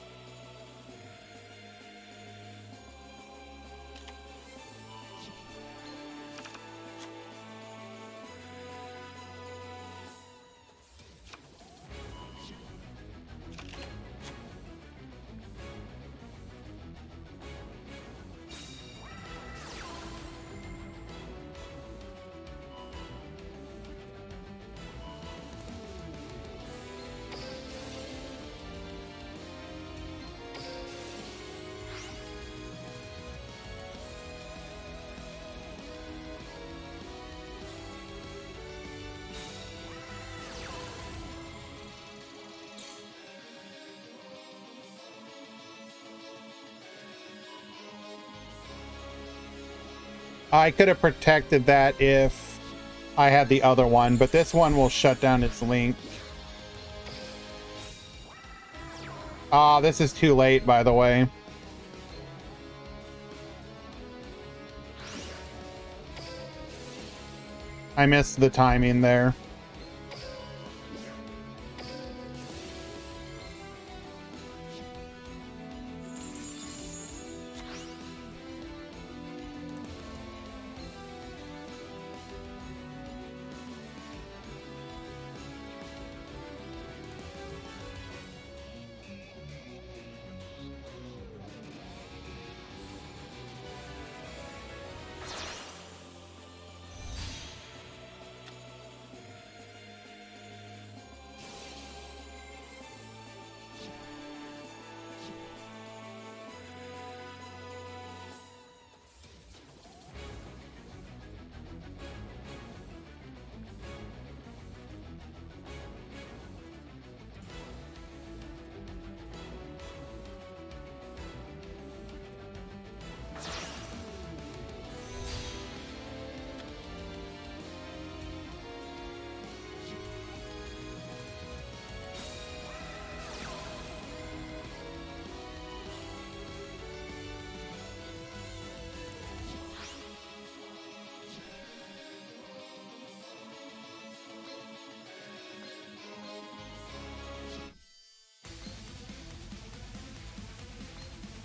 I could have protected that if I had the other one, but this one will shut down its link. Ah, this is too late, by the way. I missed the timing there.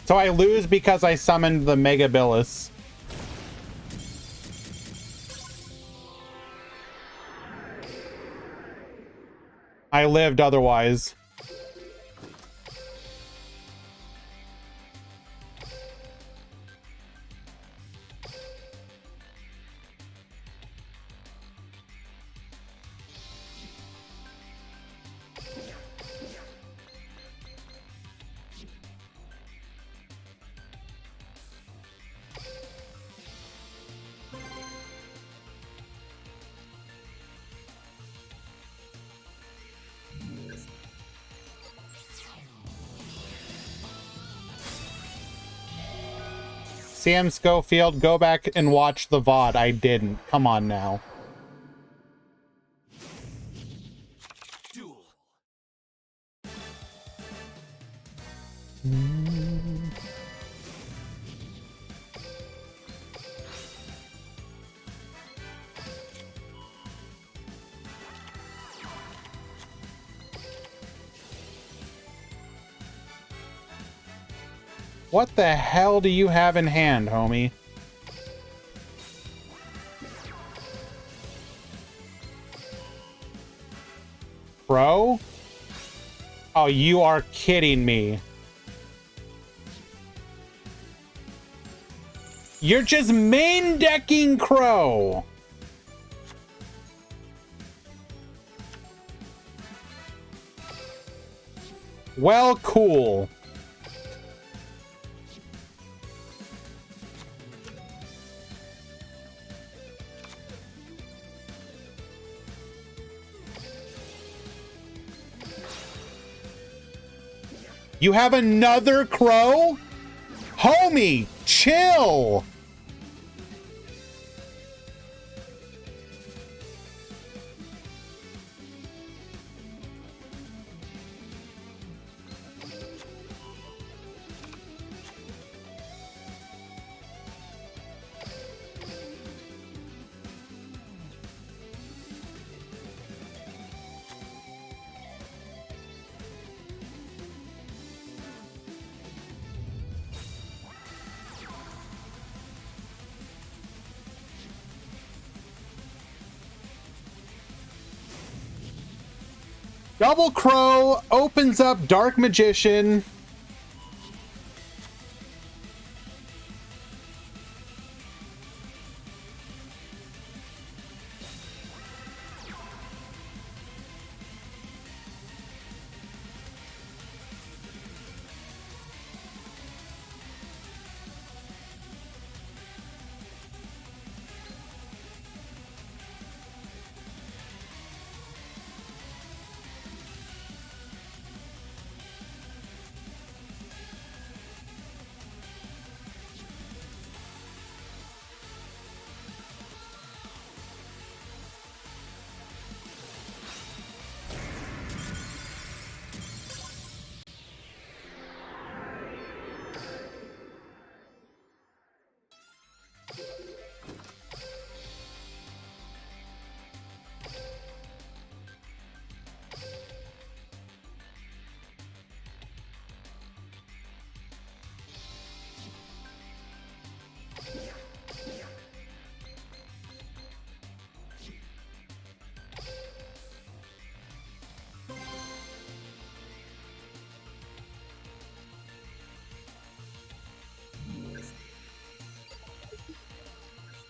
So I lose because I summoned the Megabilis. I lived otherwise. Sam Schofield, go back and watch the VOD. I didn't. Come on now. Duel. What the hell do you have in hand, homie? Bro? Oh, you are kidding me. You're just main decking Crow. Well, cool. You have another Crow? Homie, chill. Double Crow opens up Dark Magician.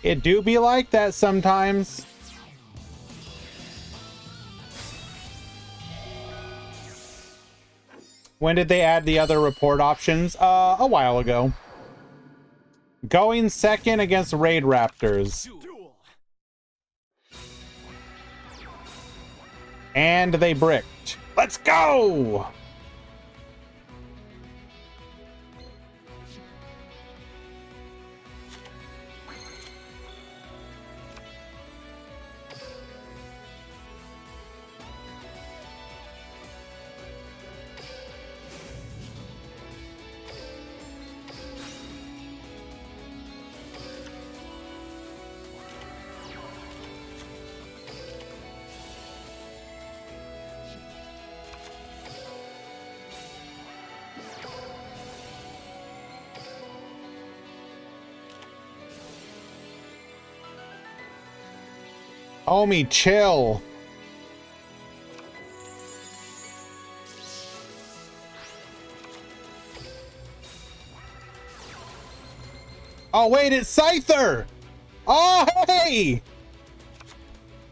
It do be like that sometimes. When did they add the other report options? A while ago. Going second against Raid Raptors. Duel. And they bricked. Let's go! Homie, chill. Oh, wait, it's Scyther! Oh, hey!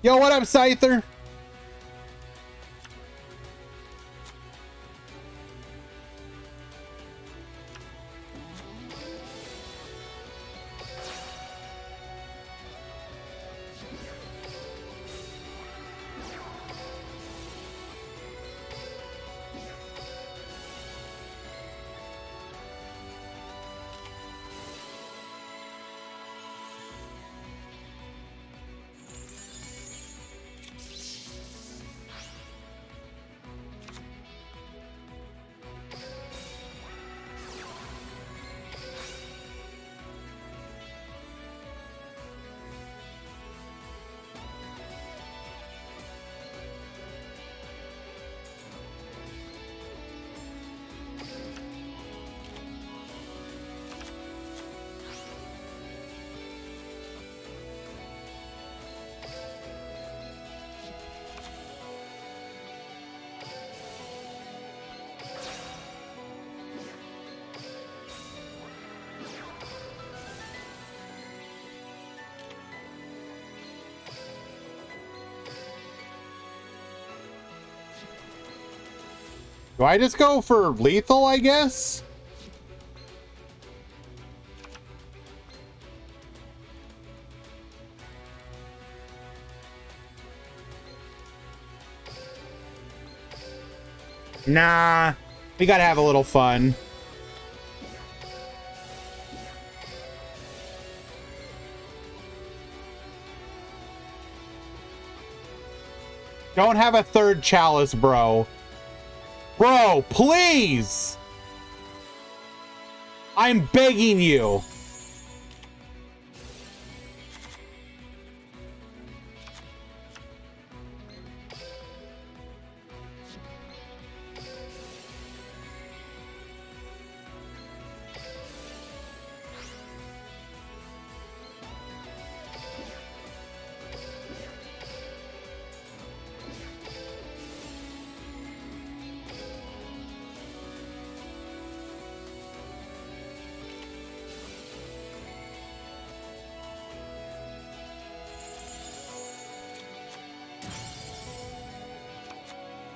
Yo, what up, Scyther? Do I just go for lethal, I guess? Nah, we gotta have a little fun. Don't have a third chalice, bro. Bro, please! I'm begging you.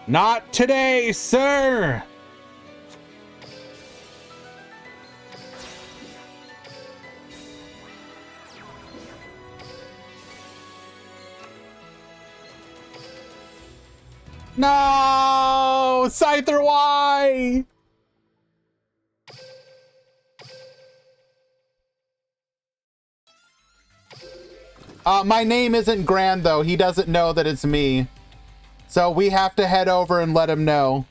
Not today, sir! No! Scyther, why? My name isn't Grand, though. He doesn't know that it's me. So we have to head over and let him know.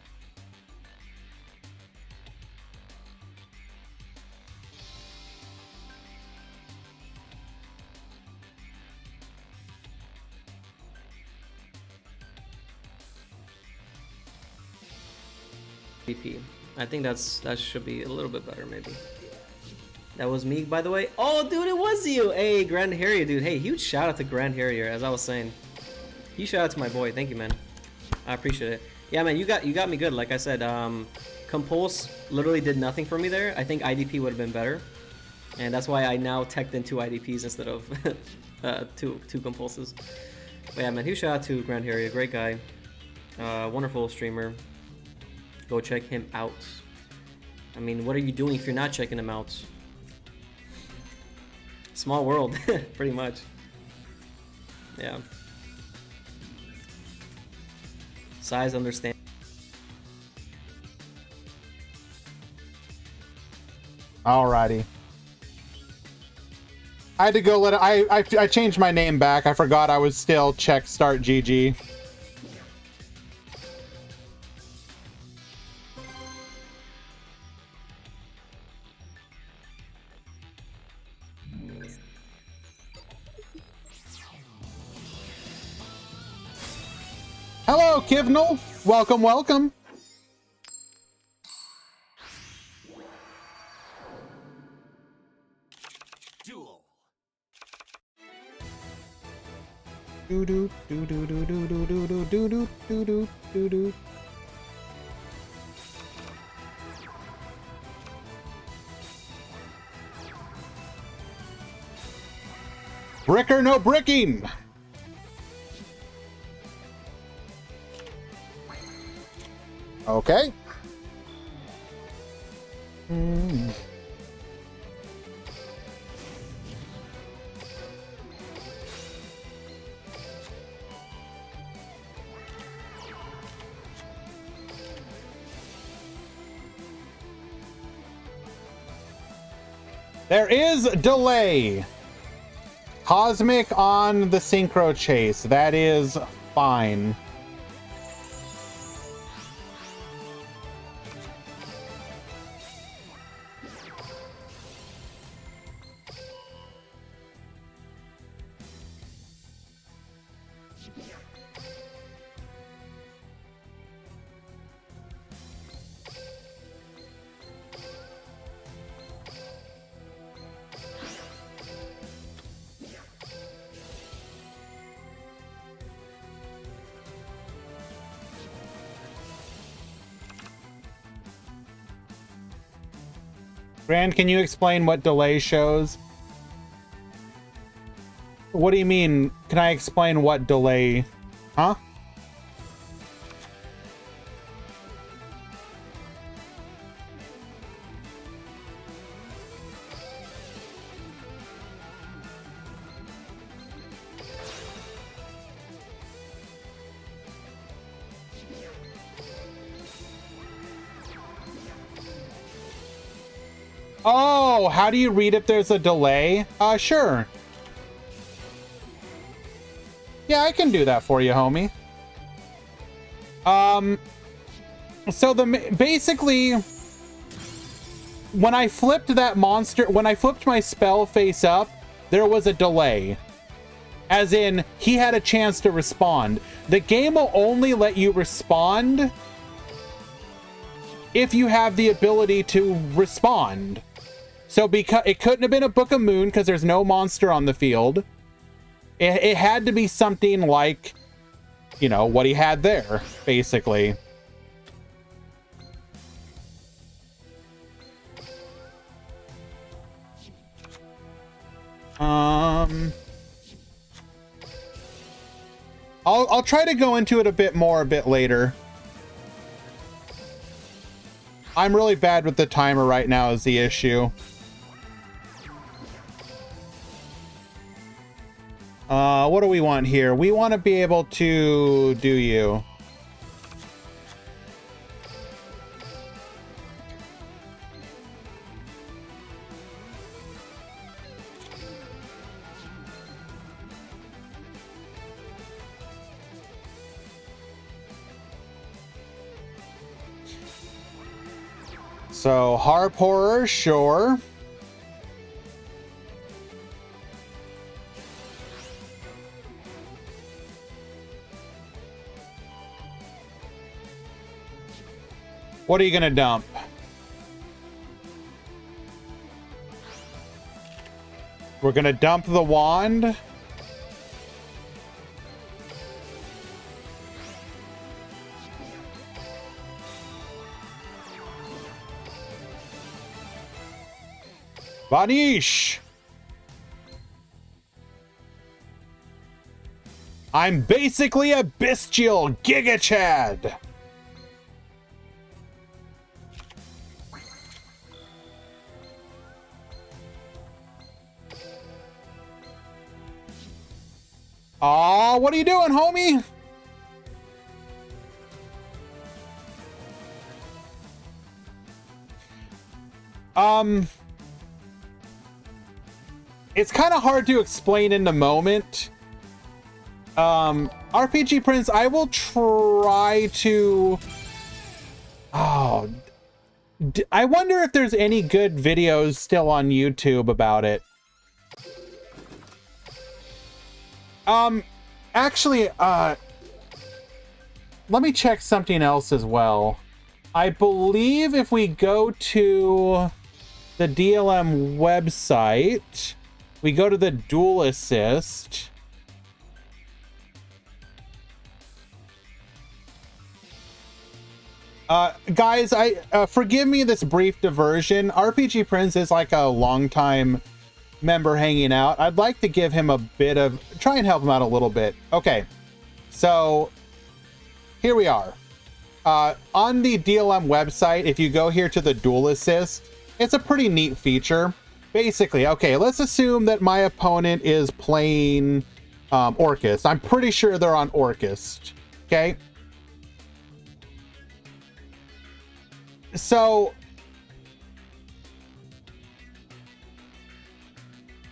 VP. I think that should be a little bit better, maybe. That was me, by the way. Oh, dude, it was you. Hey, Grand Harrier, dude. Hey, huge shout out to Grand Harrier, as I was saying. Huge shout out to my boy. Thank you, man. I appreciate it. Yeah, man, you got me good. Like I said, Compulse literally did nothing for me there. I think IDP would have been better, and that's why I now teched in 2 IDPs instead of two Compulses. But yeah, man, huge shout out to Grand Harrier. Great guy. Wonderful streamer. Go check him out. I mean, what are you doing if you're not checking him out? Small world, pretty much. Yeah. Size, understand. Alrighty. I had to go let it, I changed my name back. I forgot I was still check start GG. Hello, Kivnal. Welcome, welcome. Duel. do do do do do do do do do do do do do. Brick or no bricking? Okay. There is delay. Cosmic on the synchro chase. That is fine. Grand, can you explain what delay shows? What do you mean? Can I explain what delay? Huh? Oh, how do you read if there's a delay? Sure. Yeah, I can do that for you, homie. So basically, when I flipped that monster, when I flipped my spell face up, there was a delay. As in, he had a chance to respond. The game will only let you respond if you have the ability to respond. So because it couldn't have been a Book of Moon because there's no monster on the field. It had to be something like, you know, what he had there, basically. I'll try to go into it a bit more a bit later. I'm really bad with the timer right now is the issue. What do we want here? We want to be able to do you. So, Harp Horror, sure. What are you gonna dump? We're gonna dump the wand. Vanish! I'm basically a bestial Giga Chad. Aw, what are you doing, homie? It's kind of hard to explain in the moment. RPG Prince, I will try to... Oh, I wonder if there's any good videos still on YouTube about it. Actually, let me check something else as well. I believe if we go to the DLM website, we go to the Duel Assist. Guys, I forgive me this brief diversion. RPG Prince is like a longtime member hanging out. I'd like to give him a bit of, try and help him out a little bit. Okay, so here we are. On the DLM website, if you go here to the Duel Assist, it's a pretty neat feature. Basically, okay, let's assume that my opponent is playing Orcust. I'm pretty sure they're on Orcust, okay? So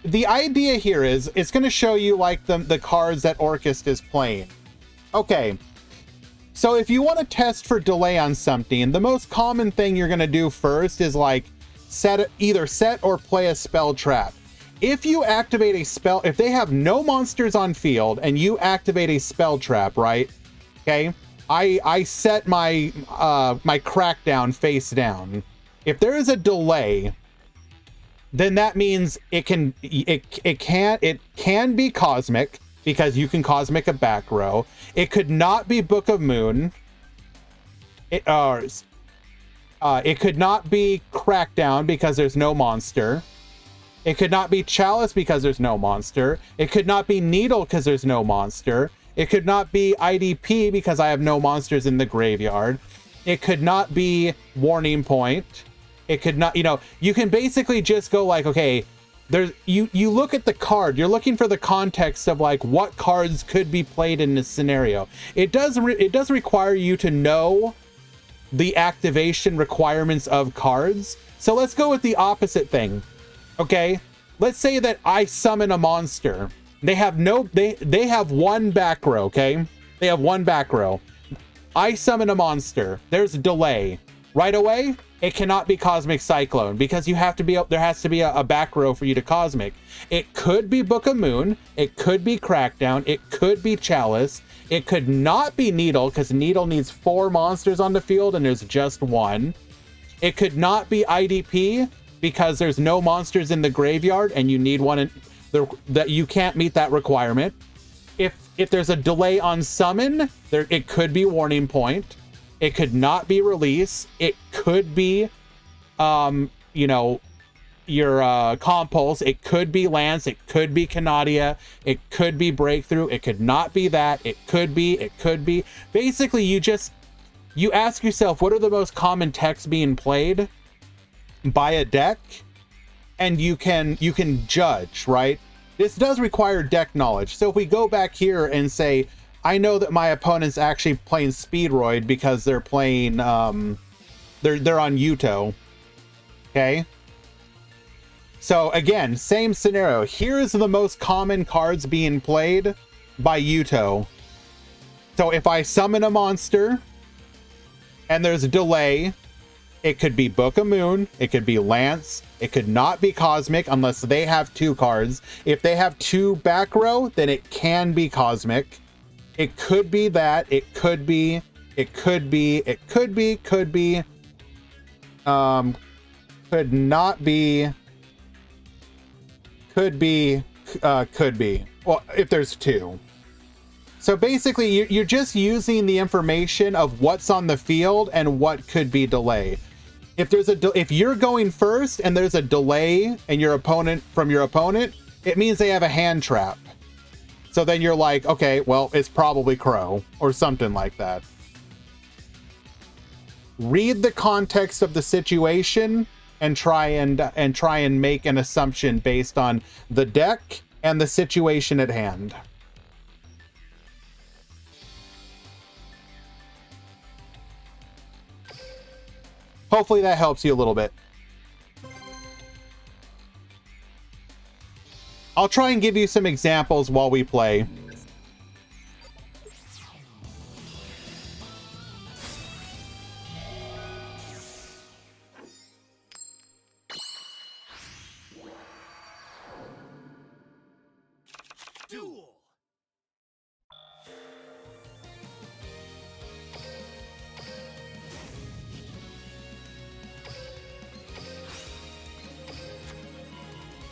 the idea here is it's going to show you like the cards that Orcust is playing. Okay, so if you want to test for delay on something, the most common thing you're going to do first is like either set or play a spell trap. If you activate a spell, if they have no monsters on field and you activate a spell trap, right? Okay, I set my my crackdown face down. If there is a delay, then that means it can be cosmic, because you can cosmic a back row. It could not be Book of Moon. It could not be Crackdown because there's no monster. It could not be Chalice because there's no monster. It could not be Needle because there's no monster. It could not be IDP because I have no monsters in the graveyard. It could not be Warning Point. It could not, you can basically just go like, okay, there's you look at the card, you're looking for the context of like what cards could be played in this scenario. It does require you to know the activation requirements of cards. So let's go with the opposite thing. Okay, let's say that I summon a monster. They have they have one back row. Okay, they have one back row. I summon a monster. There's a delay. Right away, it cannot be Cosmic Cyclone because you have to be, there has to be a back row for you to Cosmic. It could be Book of Moon. It could be Crackdown. It could be Chalice. It could not be Needle because Needle needs 4 monsters on the field and there's just 1. It could not be IDP because there's no monsters in the graveyard and you need one that you can't meet that requirement. If there's a delay on summon, it could be Warning Point. It could not be Release. It could be, your Compulse. It could be Lance. It could be Canadia. It could be Breakthrough. It could not be that. It could be. Basically, you ask yourself, what are the most common techs being played by a deck? And you can judge, right? This does require deck knowledge. So if we go back here and say, I know that my opponent's actually playing Speedroid because they're playing, they're on Yuto. Okay. So again, same scenario. Here's the most common cards being played by Yuto. So if I summon a monster and there's a delay, it could be Book of Moon. It could be Lance. It could not be Cosmic unless they have 2 cards. If they have 2 back row, then it can be Cosmic. It could be that. It could be. Could not be. Could be. Well, if there's 2. So basically, you're just using the information of what's on the field and what could be delay. If you're going first and there's a delay and your opponent, it means they have a hand trap. So then you're like, okay, well, it's probably Crow or something like that. Read the context of the situation and try and make an assumption based on the deck and the situation at hand. Hopefully that helps you a little bit. I'll try and give you some examples while we play. Duel.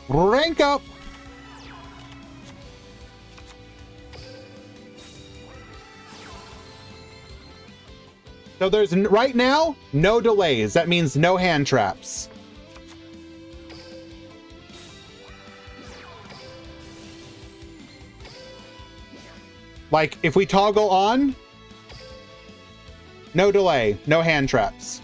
Rank up. So there's right now no delays. That means no hand traps. Like if we toggle on, no delay, no hand traps.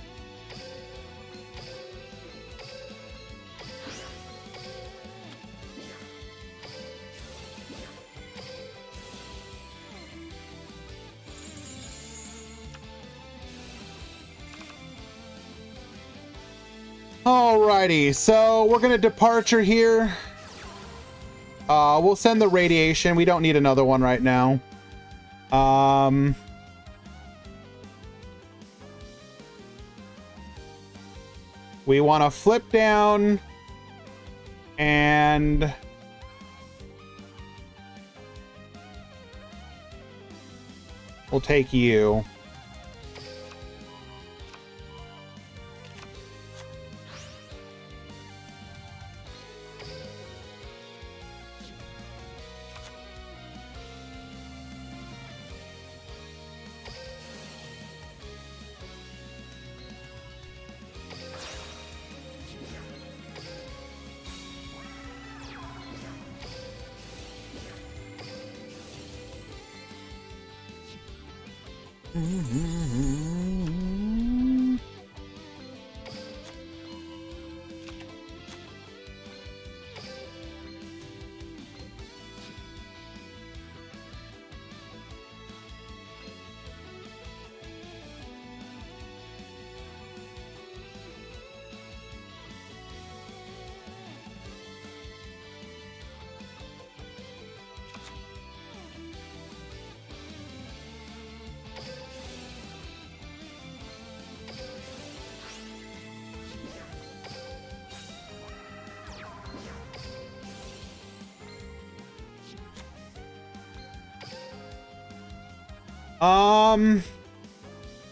Alrighty, so we're gonna departure here. We'll send the radiation. We don't need another one right now. We want to flip down and we'll take you.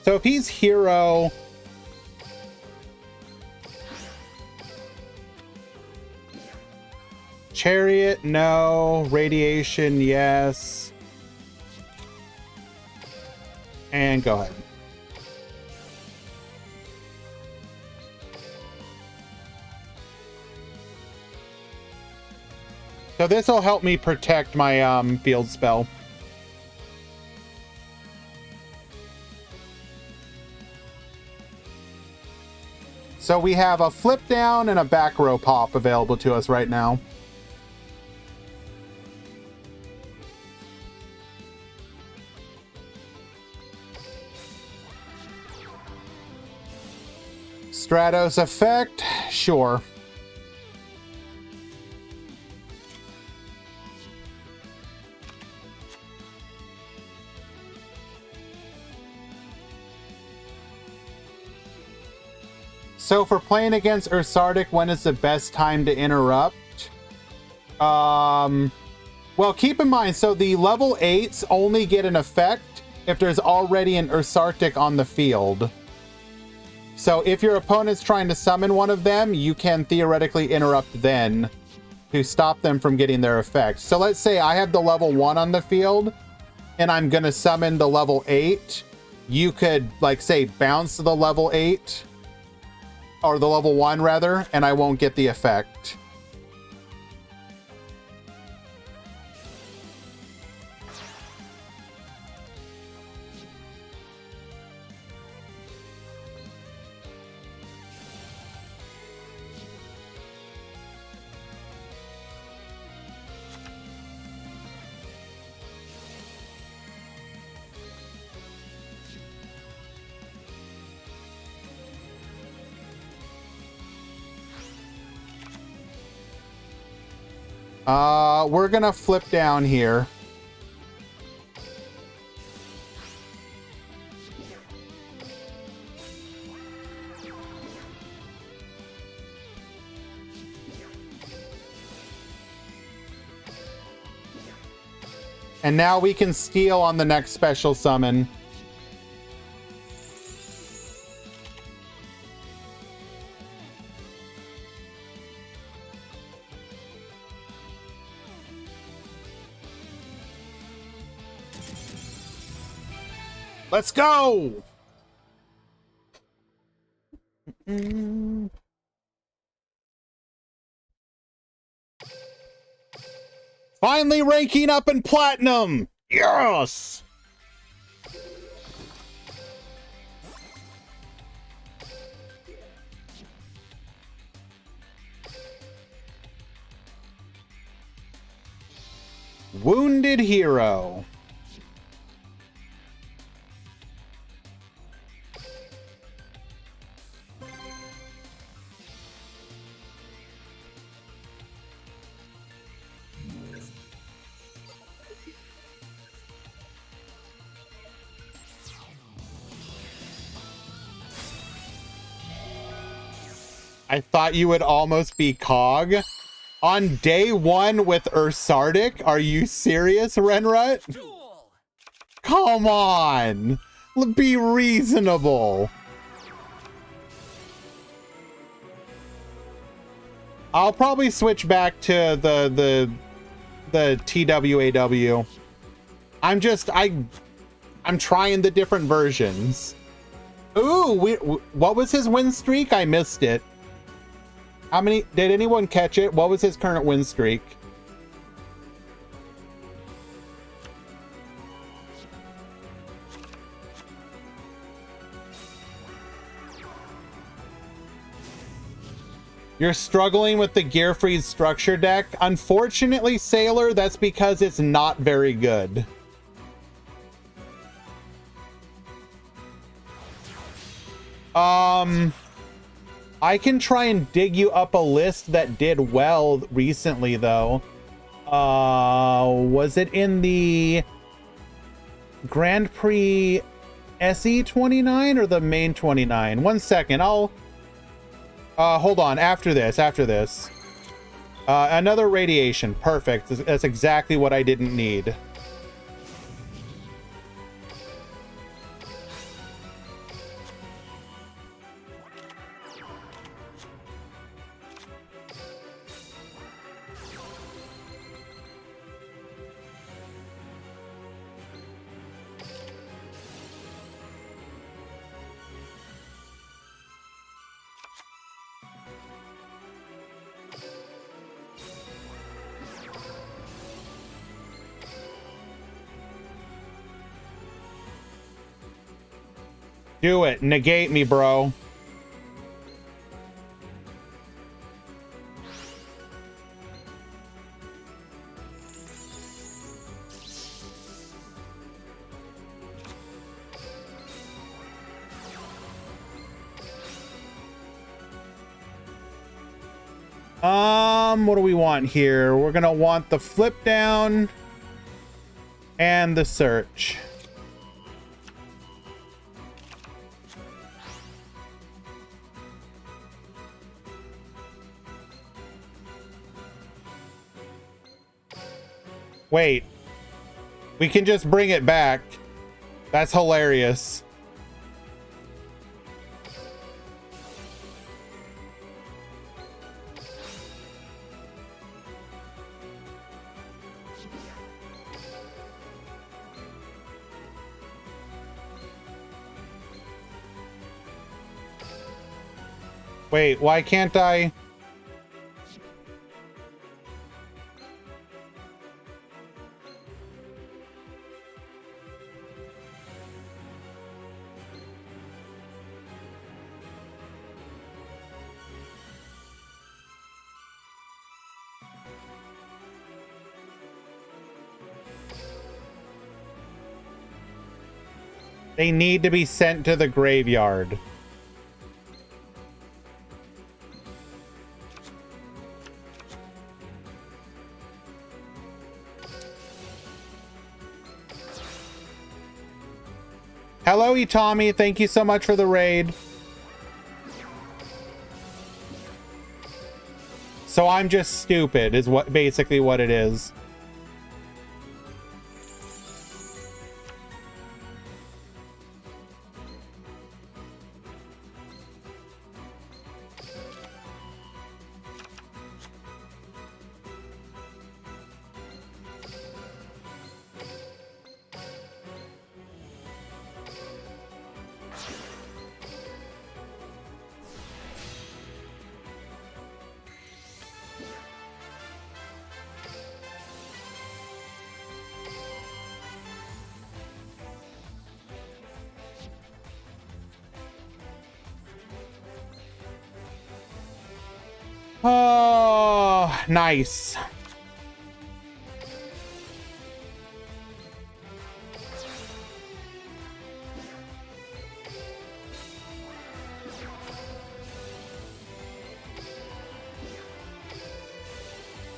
So if he's hero, chariot, no. Radiation, yes. And go ahead. So this will help me protect my field spell. So we have a flip down and a back row pop available to us right now. Stratos effect, sure. So for playing against Ursarctic, when is the best time to interrupt? Well, keep in mind, so the level 8s only get an effect if there's already an Ursarctic on the field. So if your opponent's trying to summon one of them, you can theoretically interrupt then to stop them from getting their effect. So let's say I have the level 1 on the field and I'm going to summon the level 8. You could, like, say, bounce to the level 8. Or the level 1 rather, and I won't get the effect. We're gonna flip down here. And now we can steal on the next special summon. Let's go! Finally ranking up in platinum! Yes! Wounded Hero. I thought you would almost be Cog. On day one with Ursarctic? Are you serious, Renrut? Duel. Come on! Be reasonable. I'll probably switch back to the TWAW. I'm trying the different versions. Ooh, what was his win streak? I missed it. How many? Did anyone catch it? What was his current win streak? You're struggling with the Gear Freeze structure deck. Unfortunately, Sailor, that's because it's not very good. I can try and dig you up a list that did well recently, though. Was it in the Grand Prix SE 29 or the main 29? 1 second, I'll hold on. After this. Another radiation. Perfect. That's exactly what I didn't need. Do it. Negate me, bro. What do we want here? We're gonna want the flip down and the search. Wait, we can just bring it back. That's hilarious. Wait, why can't I? They need to be sent to the graveyard. Hello, Itami. Thank you so much for the raid. So I'm just stupid is what basically what it is. Oh, nice.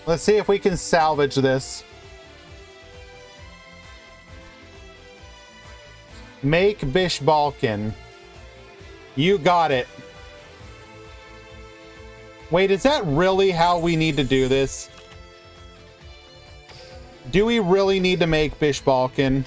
Let's see if we can salvage this. Make Bish Balkan. You got it. Wait, is that really how we need to do this? Do we really need to make Bish Balkan?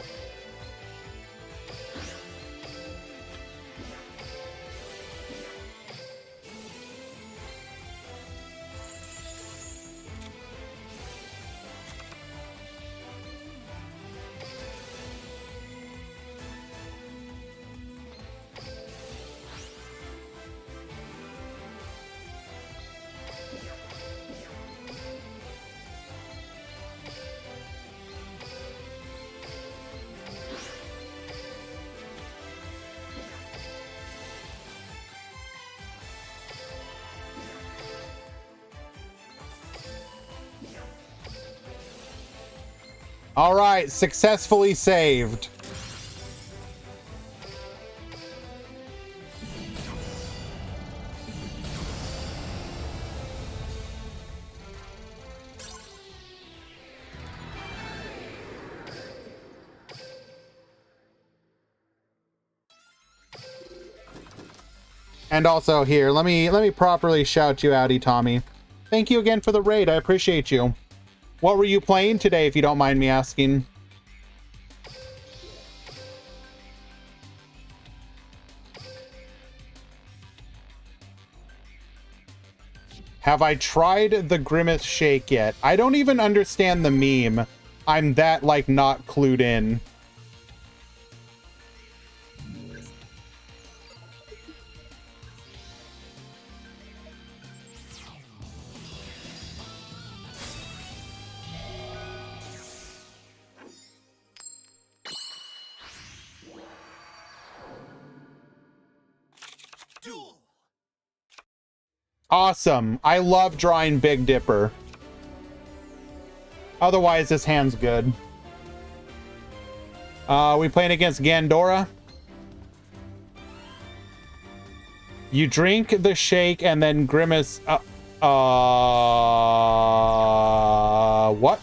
All right, successfully saved. And also here, let me properly shout you out, Itami. Thank you again for the raid. I appreciate you. What were you playing today, if you don't mind me asking? Have I tried the Grimace Shake yet? I don't even understand the meme. I'm that, like, not clued in. Duel. Awesome. I love drawing Big Dipper. Otherwise, this hand's good. We playing against Gandora? You drink the shake and then Grimace... what?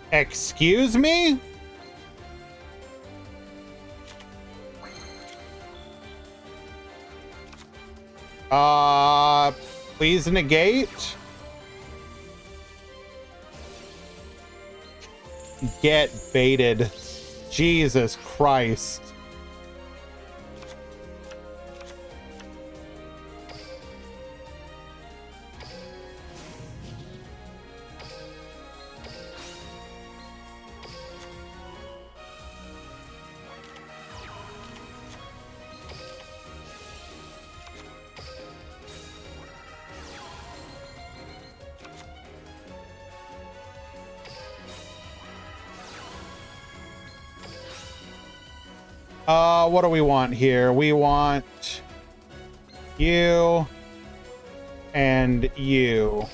Excuse me? Please negate. Get baited. Jesus Christ. What do we want here? We want you and you.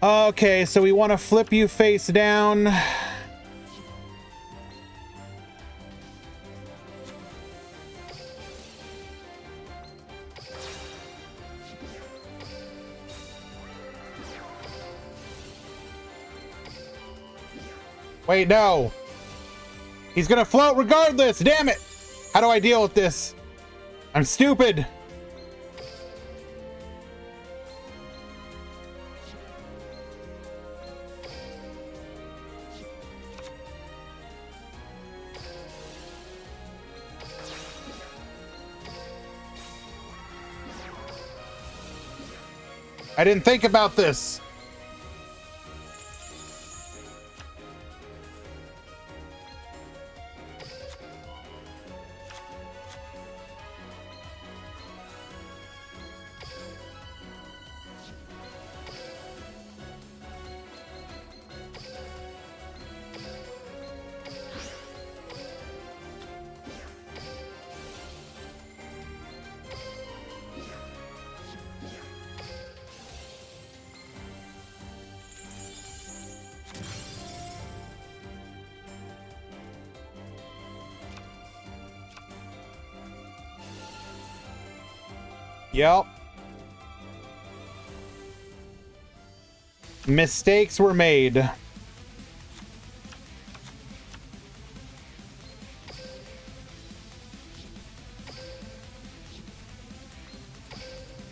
Okay, so we want to flip you face down. Wait, no. He's gonna float regardless, damn it! How do I deal with this? I'm stupid. I didn't think about this. Yep. Mistakes were made.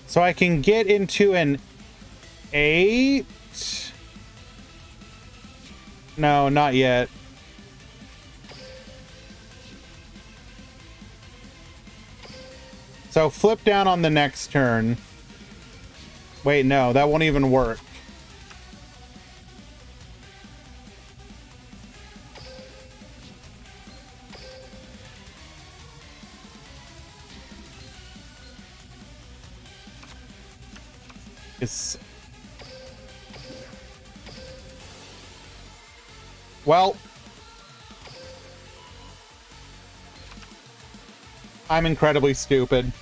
So I can get into an 8? No, not yet. So flip down on the next turn. Wait, no, that won't even work. It's... Well... I'm incredibly stupid.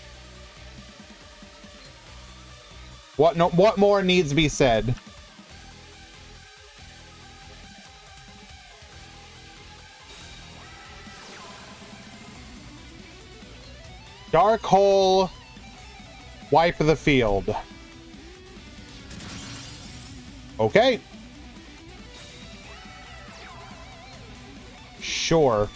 What more needs to be said? Dark Hole, wipe the field. Okay. Sure.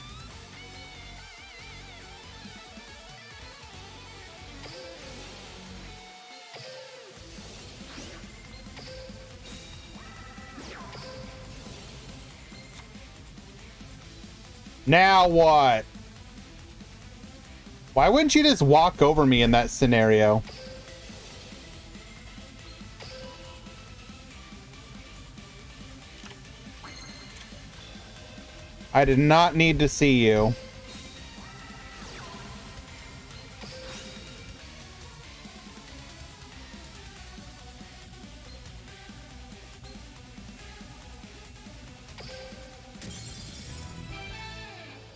Now what? Why wouldn't you just walk over me in that scenario? I did not need to see you.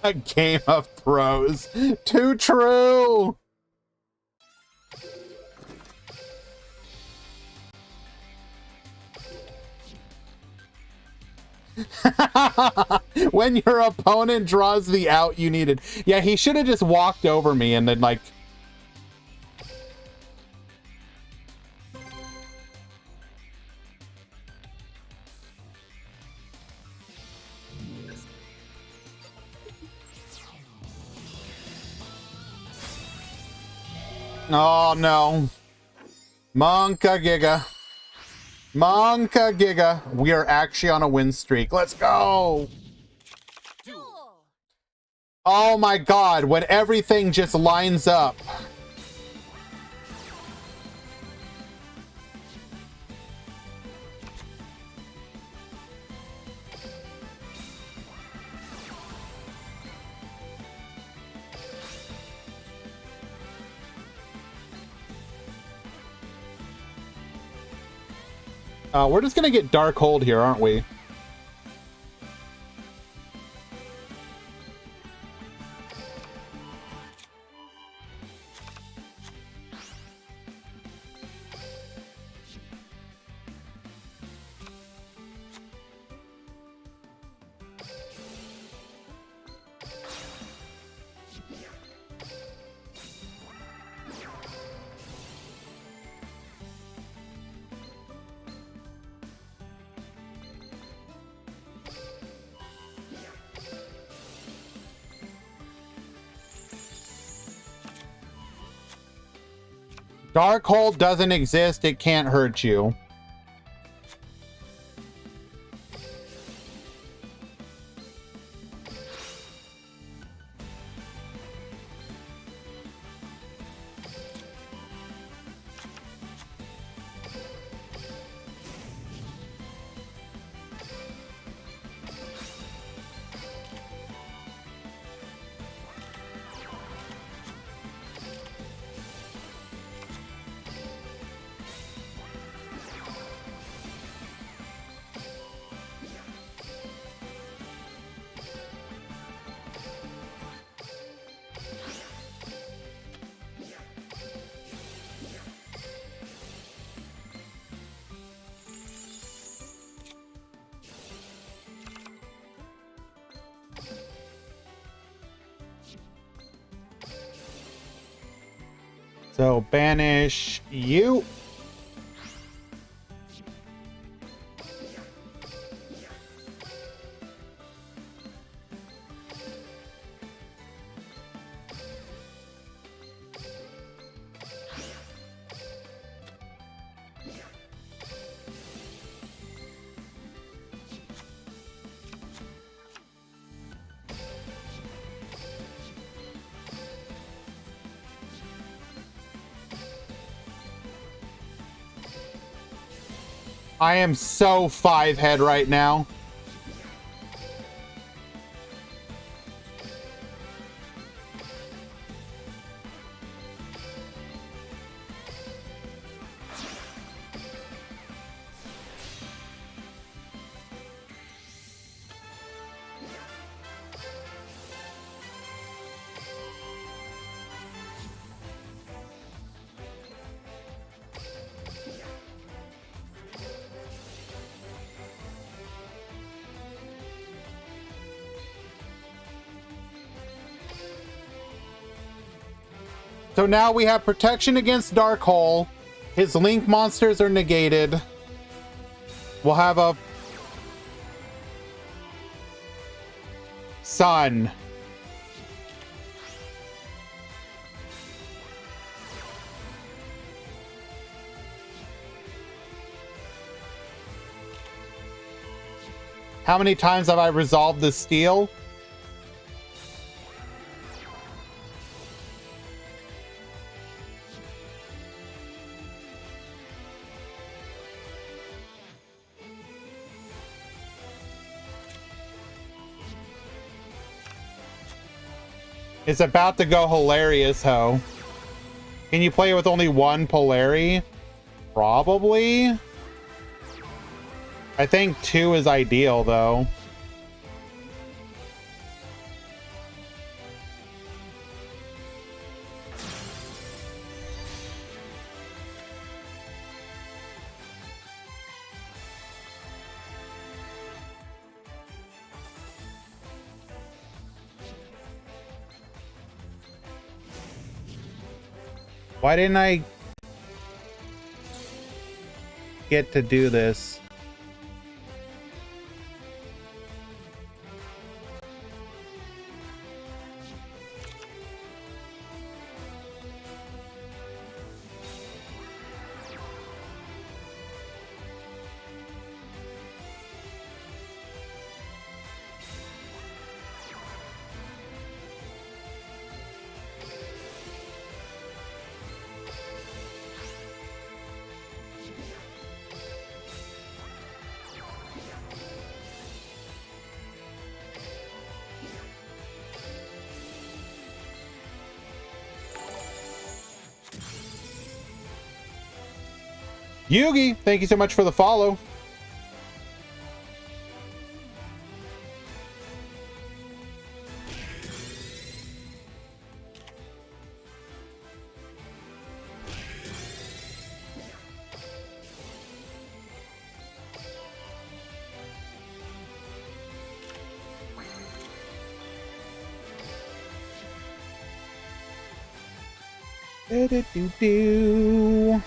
A game of throws. Too true. When your opponent draws the out you needed. Yeah, he should have just walked over me and then like... Oh no. Monka Giga. Monka Giga. We are actually on a win streak. Let's go. Duel. Oh my god, when everything just lines up. We're just gonna get Dark Hold here, aren't we? Dark Hold doesn't exist, it can't hurt you. So banish you. I am so 5-head right now. So now we have protection against Dark Hole. His Link monsters are negated. We'll have a Sun. How many times have I resolved the steel? It's about to go hilarious, ho. Can you play with only one Polari? Probably. I think 2 is ideal, though. Why didn't I get to do this? Yugi, thank you so much for the follow. Do-do-do-do.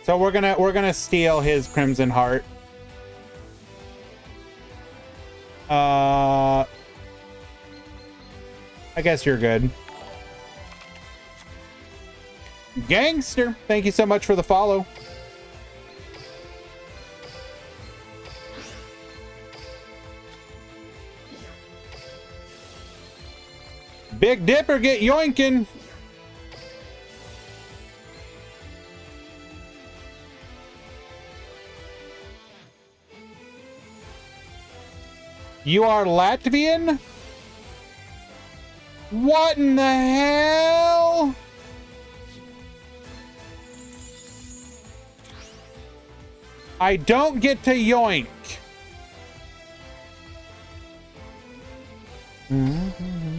So we're gonna steal his Crimson Heart. I guess you're good. Gangster, thank you so much for the follow. Big Dipper, get yoinking. You are Latvian? What in the hell? I don't get to yoink. Mm-hmm.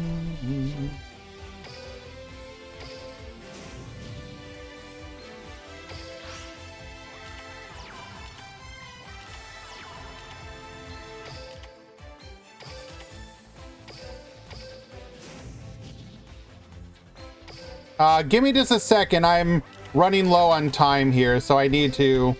Give me just a second. I'm running low on time here, so I need to...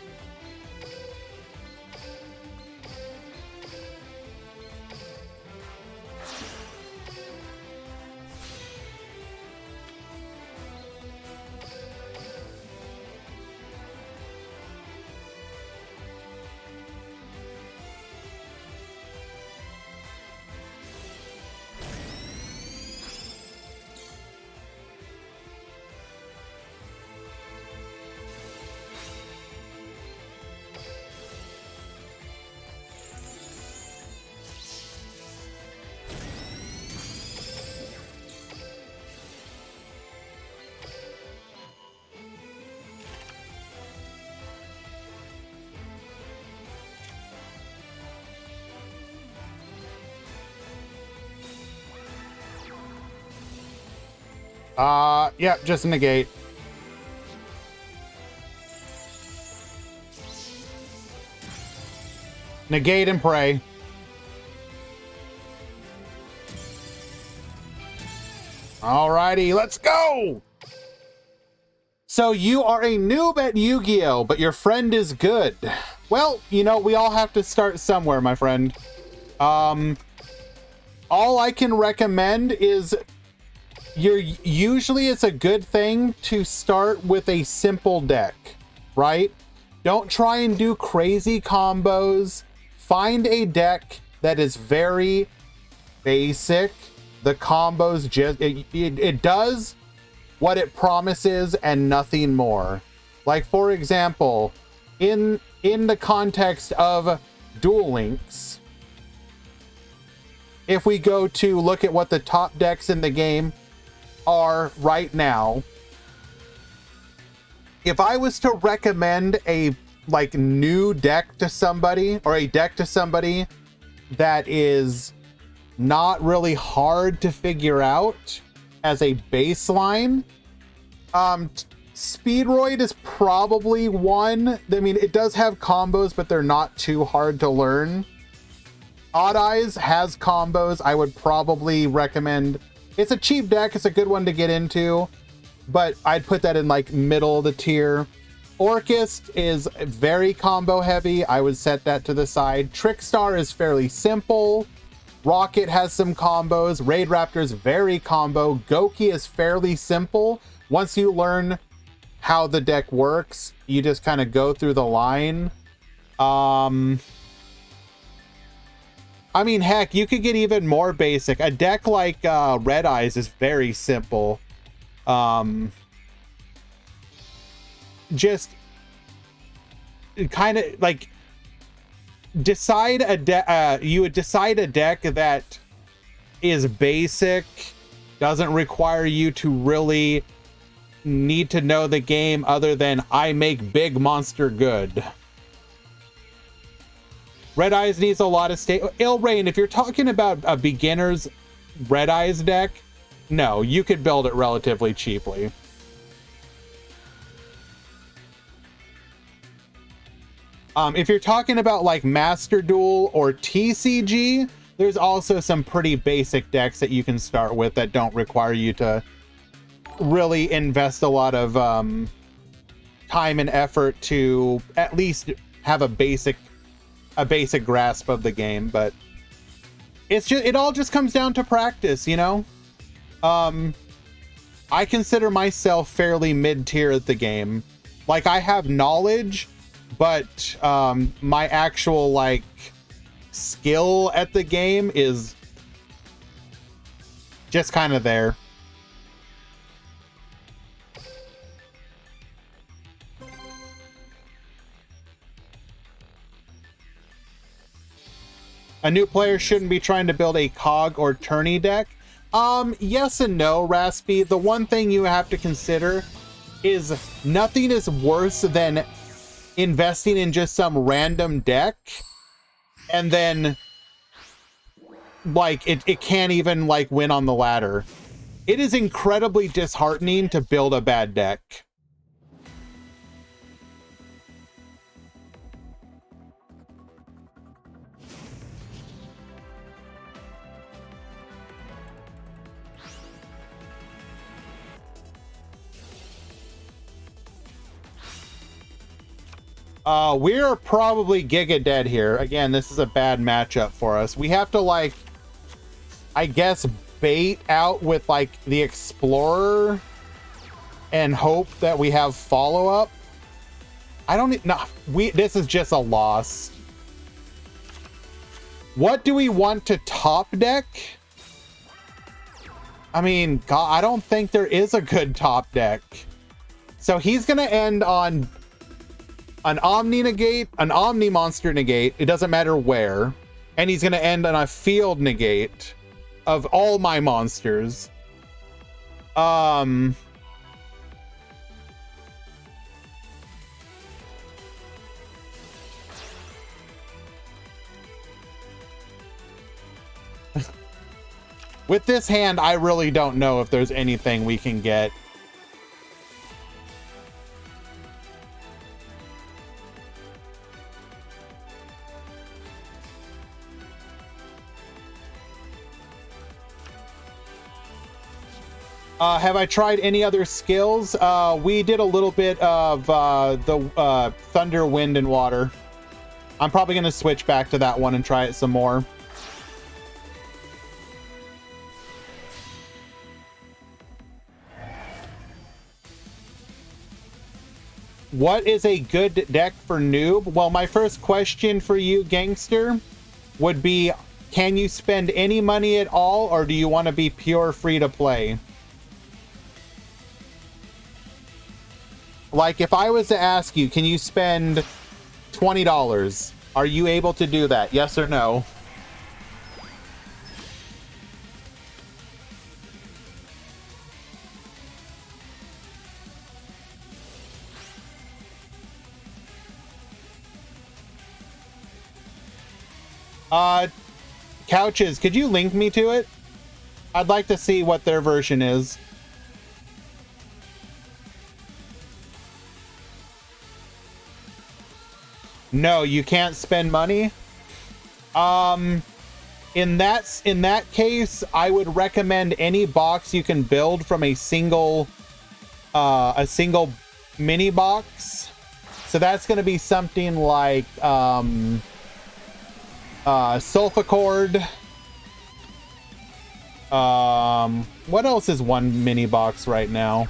Yeah, just negate. Negate and pray. Alrighty, let's go! So you are a noob at Yu-Gi-Oh, but your friend is good. Well, you know, we all have to start somewhere, my friend. All I can recommend is usually it's a good thing to start with a simple deck, right? Don't try and do crazy combos. Find a deck that is very basic. The combos just it does what it promises and nothing more. Like, for example, in the context of Duel Links, if we go to look at what the top decks in the game are right now, if I was to recommend a like new deck to somebody, or a deck to somebody that is not really hard to figure out as a baseline, Speedroid is probably one. I mean, it does have combos, but they're not too hard to learn. Odd Eyes has combos. I would probably recommend. It's a cheap deck. It's a good one to get into, but I'd put that in like middle of the tier. Orchist is very combo heavy. I would set that to the side. Trickstar is fairly simple. Rocket has some combos. Raid Raptor is very combo. Goki is fairly simple. Once you learn how the deck works, you just kind of go through the line. I mean, heck, you could get even more basic. A deck like Red Eyes is very simple. Just kind of like decide a deck. You would decide a deck that is basic, doesn't require you to really need to know the game other than I make big monster good. Red Eyes needs a lot of state. Ilrain, if you're talking about a beginner's Red Eyes deck, no, you could build it relatively cheaply. If you're talking about like Master Duel or TCG, there's also some pretty basic decks that you can start with that don't require you to really invest a lot of time and effort to at least have a basic grasp of the game. But it all just comes down to practice, you know. I consider myself fairly mid-tier at the game. Like, I have knowledge, but my actual like skill at the game is just kind of there. A new player shouldn't be trying to build a cog or tourney deck. Yes and no, Raspy. The one thing you have to consider is nothing is worse than investing in just some random deck and then like it can't even like win on the ladder. It is incredibly disheartening to build a bad deck. We're probably giga dead here. Again, this is a bad matchup for us. We have to, like, I guess, bait out with, like, the Explorer and hope that we have follow-up. I don't no, this is just a loss. What do we want to top deck? I mean, God, I don't think there is a good top deck. So he's gonna end on an Omni negate, an Omni monster negate, it doesn't matter where, and he's gonna end on a field negate of all my monsters. With this hand, I really don't know if there's anything we can get. Have I tried any other skills? We did a little bit of the Thunder, Wind, and Water. I'm probably going to switch back to that one and try it some more. What is a good deck for noob? Well, my first question for you, gangster, would be, can you spend any money at all, or do you want to be pure free to play? Like, if I was to ask you, can you spend $20? Are you able to do that? Yes or no? Couches, could you link me to it? I'd like to see what their version is. No, you can't spend money. In that case, I would recommend any box you can build from a single mini box. So that's going to be something like Sulfacord. What else is one mini box right now?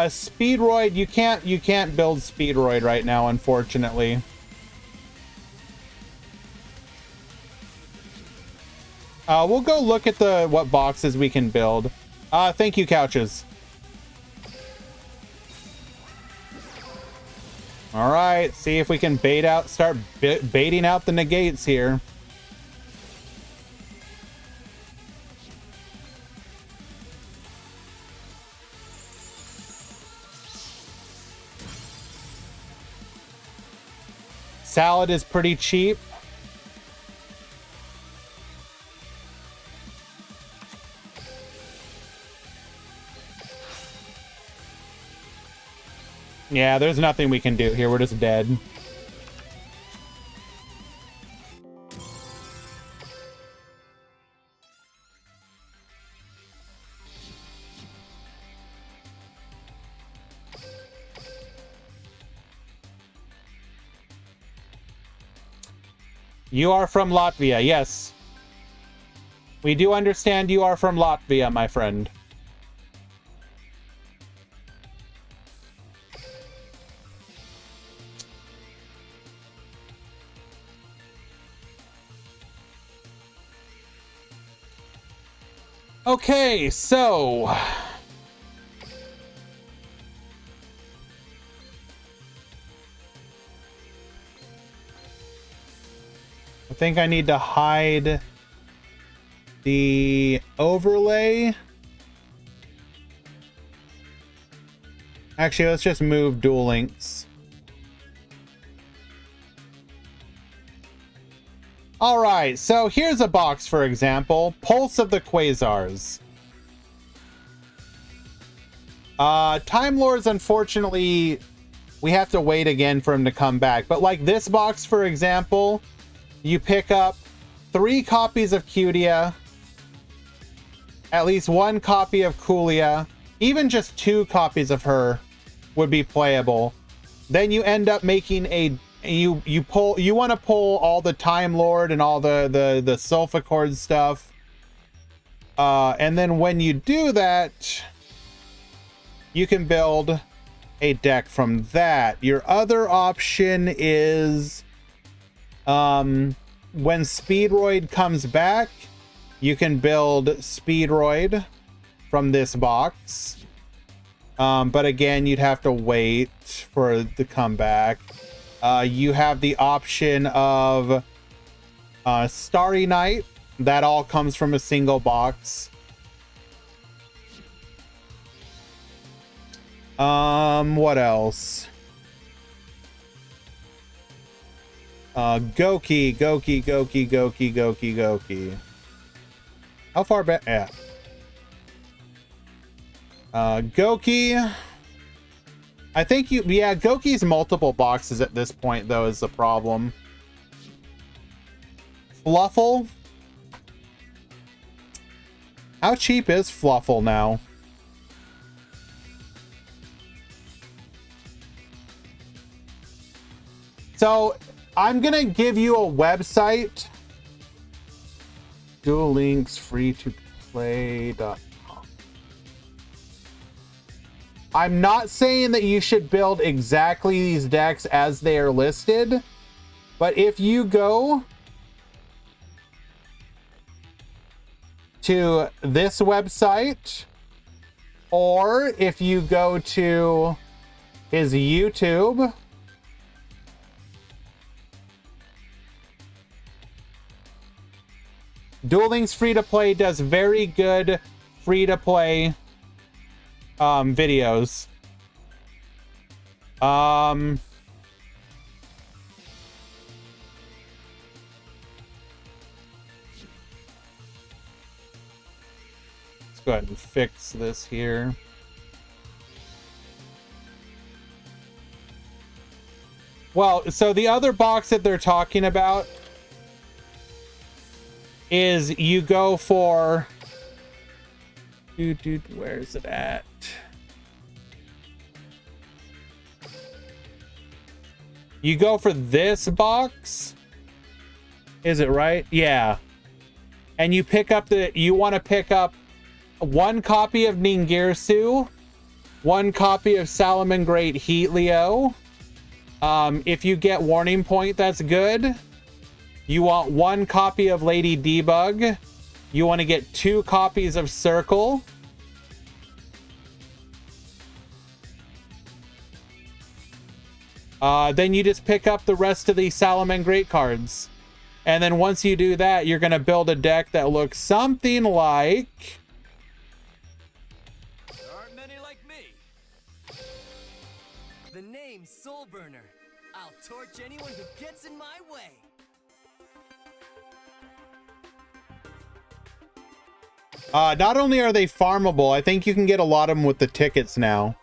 Speedroid, you can't build Speedroid right now, unfortunately. We'll go look at what boxes we can build. Thank you, Couches. All right, see if we can start baiting out the negates here. Salad is pretty cheap. Yeah, there's nothing we can do here. We're just dead. You are from Latvia, yes. We do understand you are from Latvia, my friend. Okay, so I think I need to hide the overlay. Actually, let's just move Duel Links. All right, so here's a box, for example. Pulse of the Quasars. Time Lords, unfortunately, we have to wait again for him to come back. But like this box, for example, you pick up 3 copies of Cutia, at least 1 copy of Coolia, even just 2 copies of her would be playable. Then you end up making a you want to pull all the Time Lord and all the Sulfur stuff. And then when you do that, you can build a deck from that. Your other option is when Speedroid comes back, you can build Speedroid from this box. But again, you'd have to wait for the comeback. You have the option of Starry Night. That all comes from a single box. What else? Goki. How far back? Yeah. Goki. I think yeah, Goki's multiple boxes at this point, though, is the problem. Fluffle. How cheap is Fluffle now? So I'm gonna give you a website. Duel Links free-to-play.com. I'm not saying that you should build exactly these decks as they are listed, but if you go to this website, or if you go to his YouTube, Duel Links free-to-play does very good free-to-play videos. Let's go ahead and fix this here. Well, so the other box that they're talking about is you go for dude, where is it at? You go for this box. Is it right? Yeah. And you pick up you want to pick up 1 copy of Ningirsu, 1 copy of Salamangreat Heatleo. If you get Warning Point, that's good. You want 1 copy of Lady Debug. You want to get 2 copies of Circle. Then you just pick up the rest of the Salamangreat cards. And then once you do that, you're going to build a deck that looks something like... There aren't many like me. The name's Soul Burner. I'll torch anyone who gets in my way. Not only are they farmable, I think you can get a lot of them with the tickets now.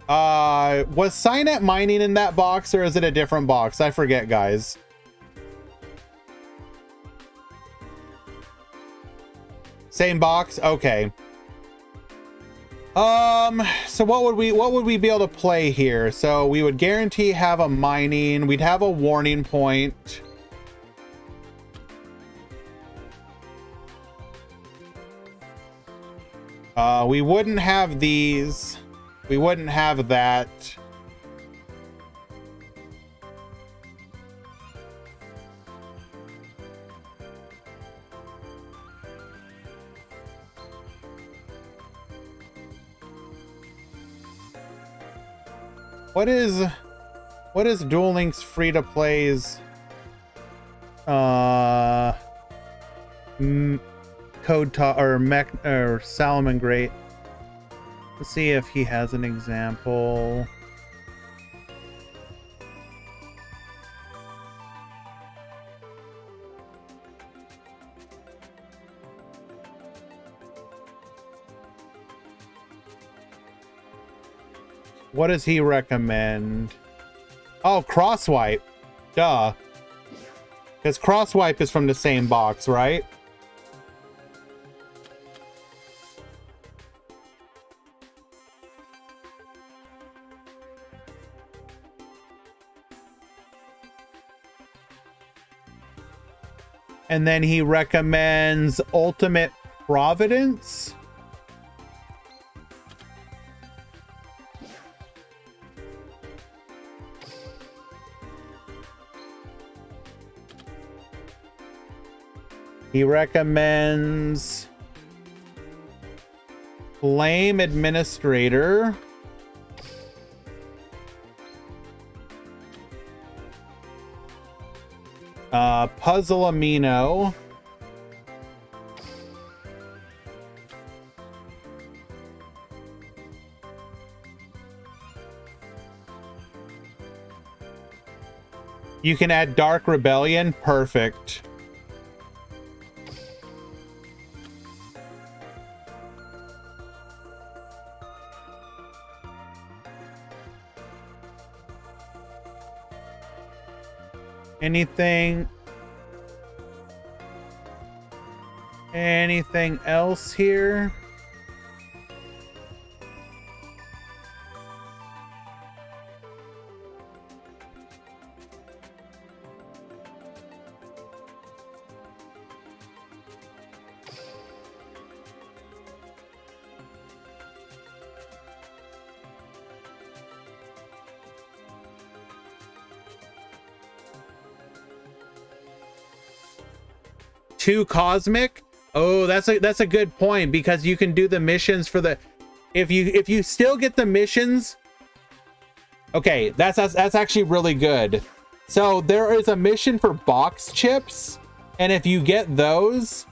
Was Cynet mining in that box, or is it a different box? I forget, guys. Same box? Okay. So what would we be able to play here? So we would guarantee have a mining, we'd have a Warning Point. We wouldn't have these. We wouldn't have that. What is Duel Links free to play's code or Salamangreat? Let's see if he has an example. What does he recommend? Oh, crosswipe. Duh. Because crosswipe is from the same box, right? And then he recommends Ultimate Providence. He recommends Flame Administrator. Puzzle Amino. You can add Dark Rebellion. Perfect. Anything else here? Two cosmic? Oh, that's a good point, because you can do the missions for the if you still get the missions. Okay, that's actually really good. So there is a mission for box chips, and if you get those,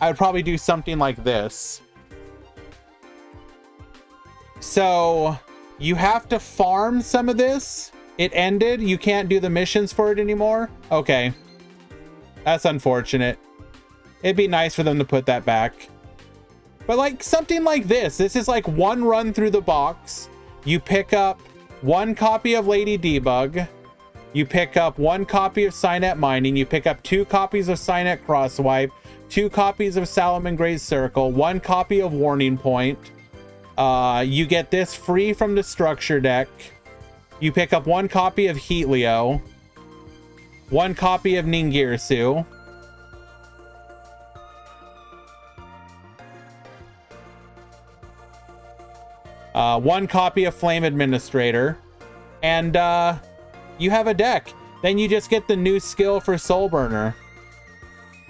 I would probably do something like this. So you have to farm some of this. It ended. You can't do the missions for it anymore. Okay. That's unfortunate. It'd be nice for them to put that back. But like something like this. This is like one run through the box. You pick up one copy of Lady Debug. You pick up one copy of Signet Mining. You pick up 2 copies of Signet Crosswipe. 2 copies of Salamangreat Circle. 1 copy of Warning Point. You get this free from the structure deck. You pick up 1 copy of Heatleo. 1 copy of Ningirsu. One copy of Flame Administrator, and you have a deck. Then you just get the new skill for Soul Burner.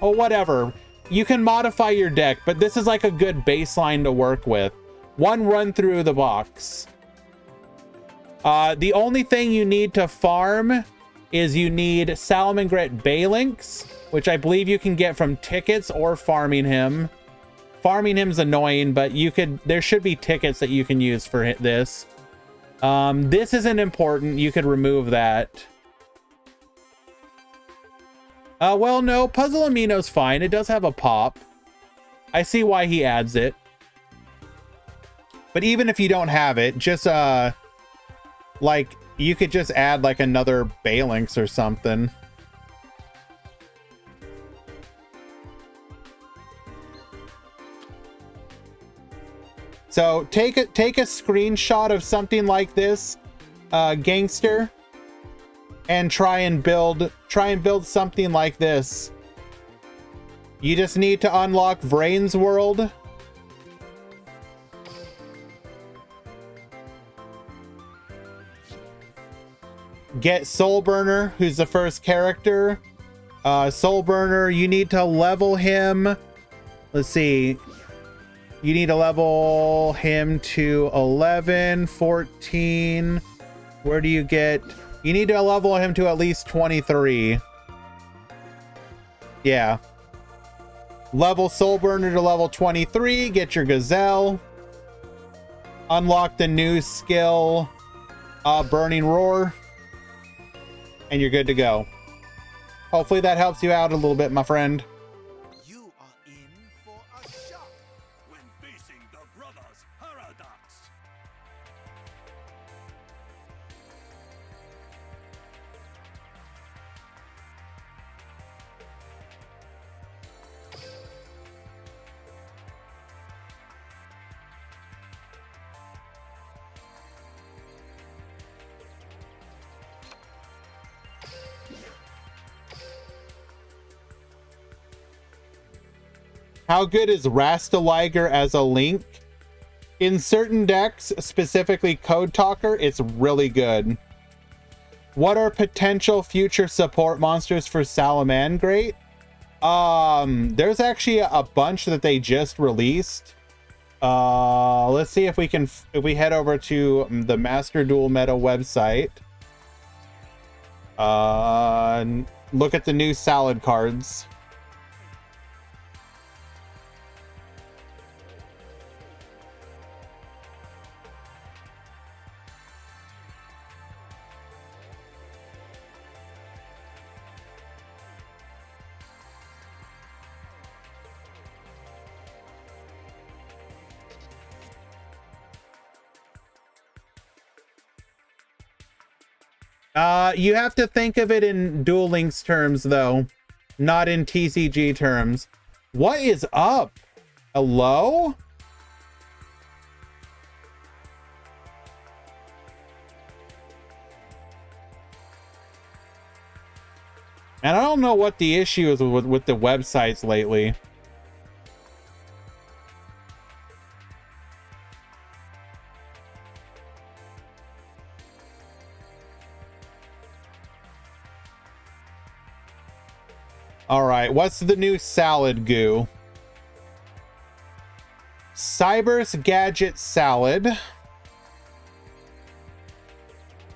Oh, whatever. You can modify your deck, but this is like a good baseline to work with. One run through the box. The only thing you need to farm is you need Salamangreat Balinks, which I believe you can get from tickets or farming him. Farming him's annoying, but there should be tickets that you can use for this. This isn't important. You could remove that. Well, no, Puzzle Amino's fine. It does have a pop. I see why he adds it. But even if you don't have it, just, like, you could just add, like, another Balinks or something. So take a screenshot of something like this, gangster, and try and build something like this. You just need to unlock Vrain's World. Get Soul Burner, who's the first character. Soul Burner, you need to level him. Let's see. You need to level him to 11, 14. Where do you get? You need to level him to at least 23. Yeah. Level Soul Burner to level 23. Get your Gazelle. Unlock the new skill, Burning Roar. And you're good to go. Hopefully that helps you out a little bit, my friend. You are in for a shock when facing the brothers Paradox. How good is Rastaliger as a link? In certain decks, specifically Code Talker, it's really good. What are potential future support monsters for Salamangreat? There's actually a bunch that they just released. Let's see if we can, if we head over to the Master Duel Meta website. Look at the new salad cards. You have to think of it in Duel Links terms, though, not in TCG terms. What is up? Hello? And I don't know what the issue is with the websites lately. All right, what's the new salad goo? Cyber's Gadget Salad.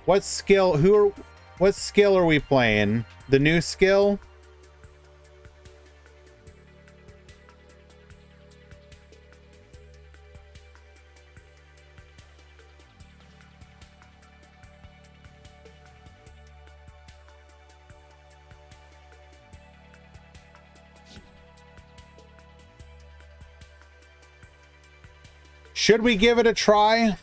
What skill? What skill are we playing? The new skill? Should we give it a try?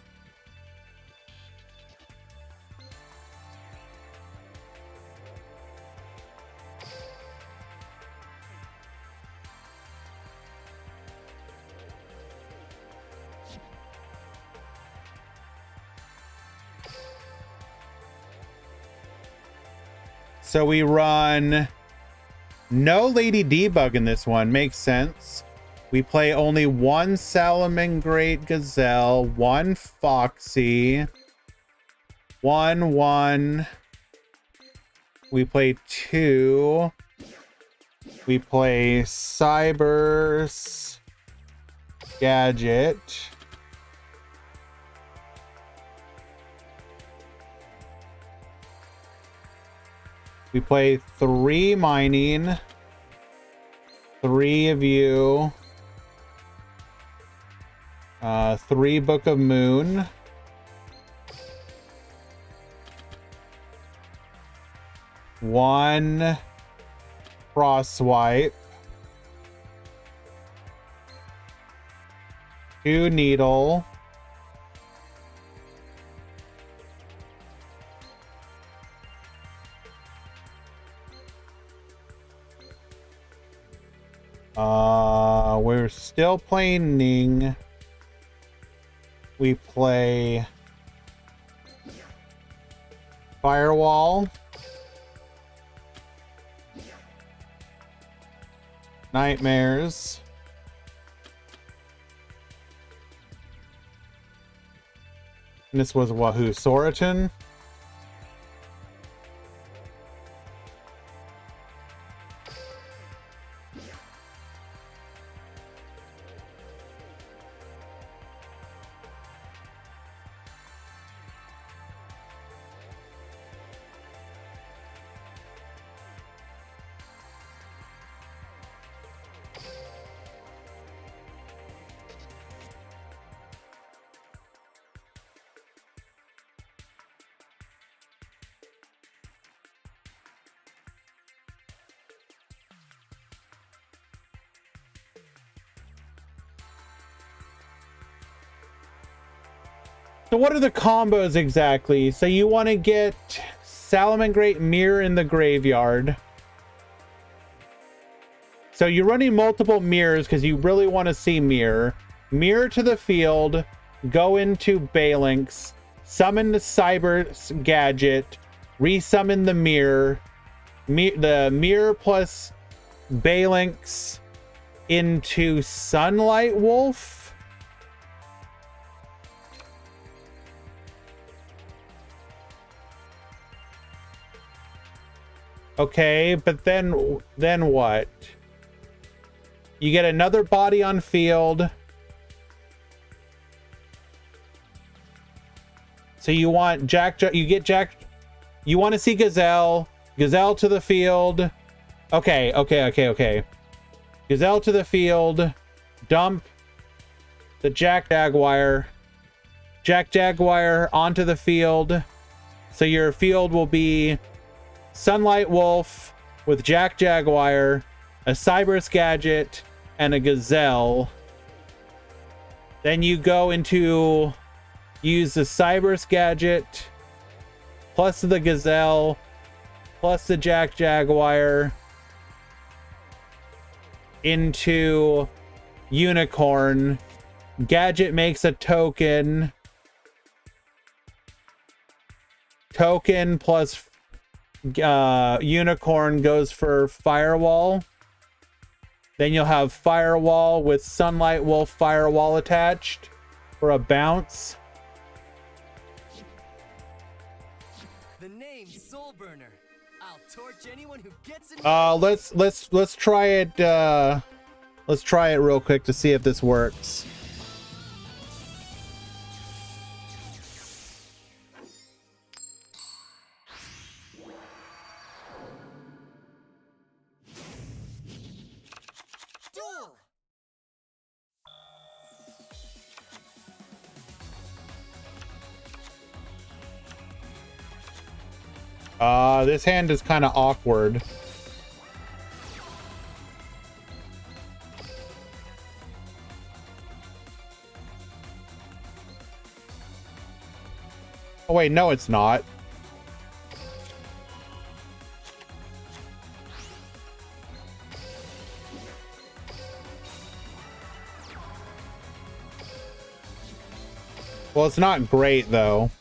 So we run no Lady Debug in this one. Makes sense. We play only one Salamangreat Gazelle, one Foxy, one. We play two. We play Cyber's Gadget. We play 3 mining. 3 of you. 3 Book of Moon. One cross swipe. 2 needle. We're still playing Ning. We play Firewall. Nightmares. And this was Wahoo Soriton. So what are the combos exactly? So you want to get Salamangreat Mirror in the graveyard. So you're running multiple mirrors because you really want to see Mirror. Mirror to the field, go into Balinx, summon the Cyber's Gadget, resummon the Mirror. The Mirror plus Balinx into Sunlight Wolf. Okay, but then what? You get another body on field. So you want you want to see Gazelle to the field. Okay. Gazelle to the field. Dump the Jaguar onto the field. So your field will be Sunlight Wolf with Jaguar, a Cyberus Gadget, and a Gazelle. Then you go into use the Cyberus Gadget plus the Gazelle plus the Jaguar into Unicorn. Gadget makes a token. Token plus Unicorn goes for Firewall. Then you'll have Firewall with Sunlight Wolf Firewall attached for a bounce. The name's Soul Burner. I'll torch anyone who gets in. Let's try it. Let's try it real quick to see if this works. Duel. This hand is kind of awkward. Oh wait, no, it's not. Well, it's not great though.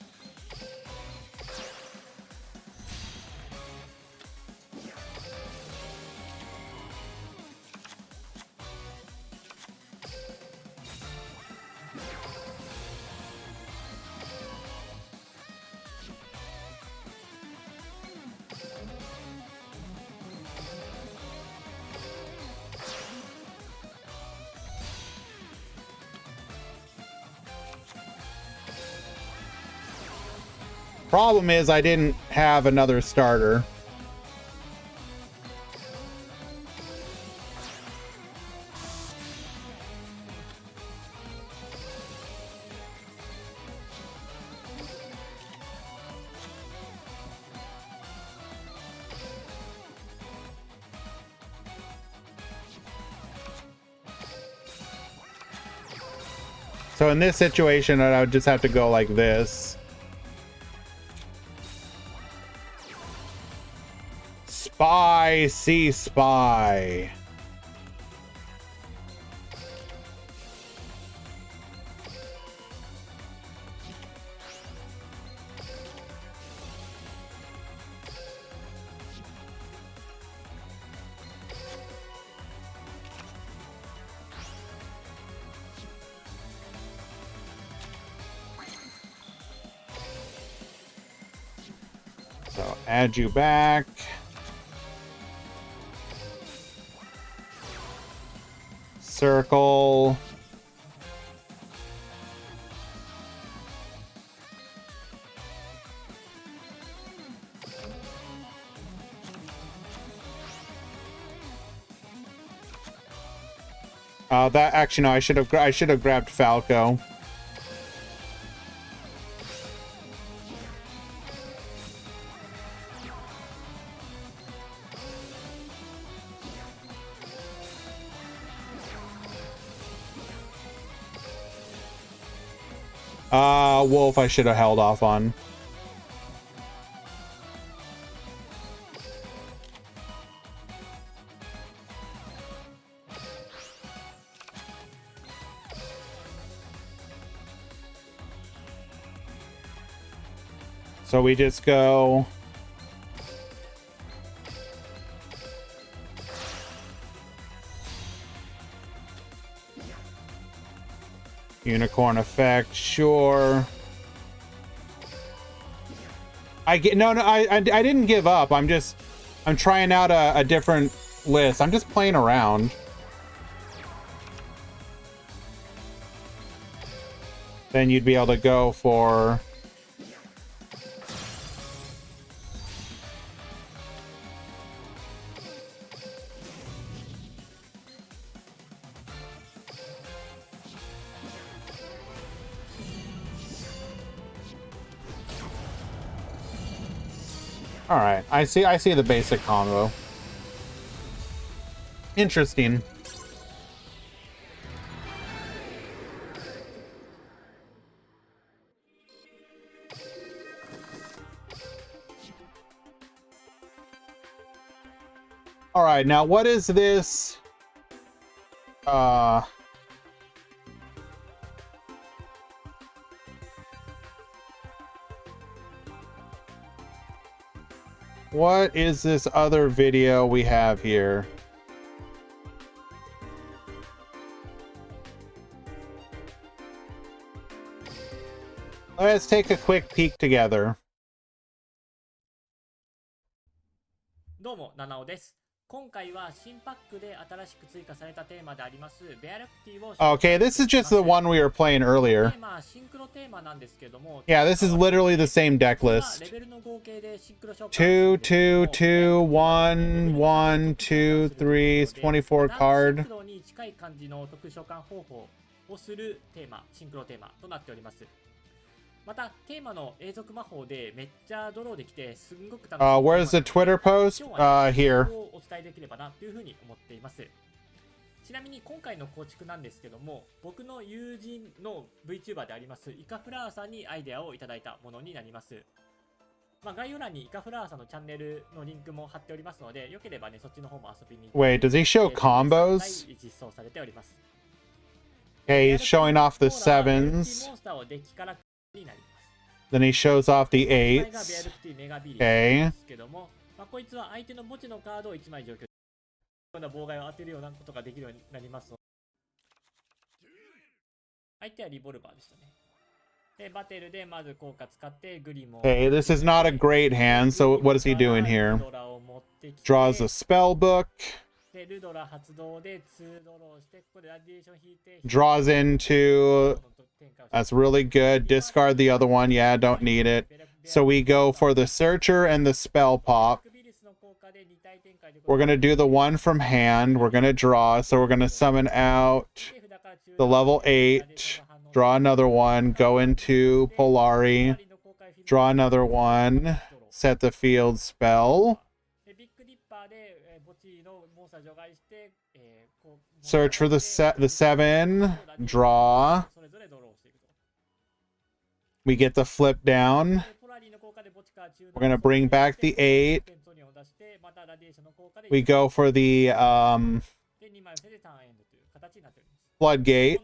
Problem is, I didn't have another starter. So in this situation, I would just have to go like this. Spy, see spy. So add you back. Circle. That actually no, I should have grabbed Falco. Wolf I should have held off on. So we just go Unicorn effect, sure. I didn't give up. I'm trying out a different list. I'm just playing around. Then you'd be able to go for... All right, I see the basic combo. Interesting. All right, now what is this? What is this other video we have here? Let's take a quick peek together. どうも、七尾です。今回は新パックで新しく追加されたテーマでありますベアラクティを Okay, this is just the one we were playing earlier. テーマはシンクロテーマなんですけども Yeah, this is literally the same deck レ list. ベルの合計でシンクロ召喚 2, 2, 2, 1, 1, 2, 3, 24 シン card. クロに近い感じの特殊召喚方法をするテーマ、シンクロテーマとなっております。またテーマの永続魔法でめっちゃドローできてすんごく楽しい Where's the Twitter post? 今日 Here. はお伝えできればなというふうに思っています。ちなみに今回の構築なんですけども、僕の友人の VTuber でありますイカフラーさんにアイデアをいただいたものになります。概要欄にイカフラーさんのチャンネルのリンクも貼っておりますので、よければねそっちの方も遊びに Wait, does he show combos? 実装されております。 Okay, he's showing off the sevens. モンスターをデッキからになります。 Then he shows off the これがベア eights. ルクティメガビリ Okay. ですけども、こいつは相手の墓地のカードを1枚除去、ような妨害を当てるようなことができるようになりますので、相手はリボルバーでしたね。で、バテルでまず効果使ってグリも。Okay, this is not a great hand, so what is he doing here? ルドラを持ってきて Draws a spell book. で、ルドラ発動で2ドローして、ここでラディエーション引いて、Draws into... That's really good. Discard the other one. Yeah, don't need it. So we go for the Searcher and the Spell Pop. We're going to do the one from hand. We're going to draw. So we're going to summon out the level 8. Draw another one. Go into Polari. Draw another one. Set the field spell. Search for the 7. Draw. We get the flip down. We're going to bring back the 8. We go for the Floodgate.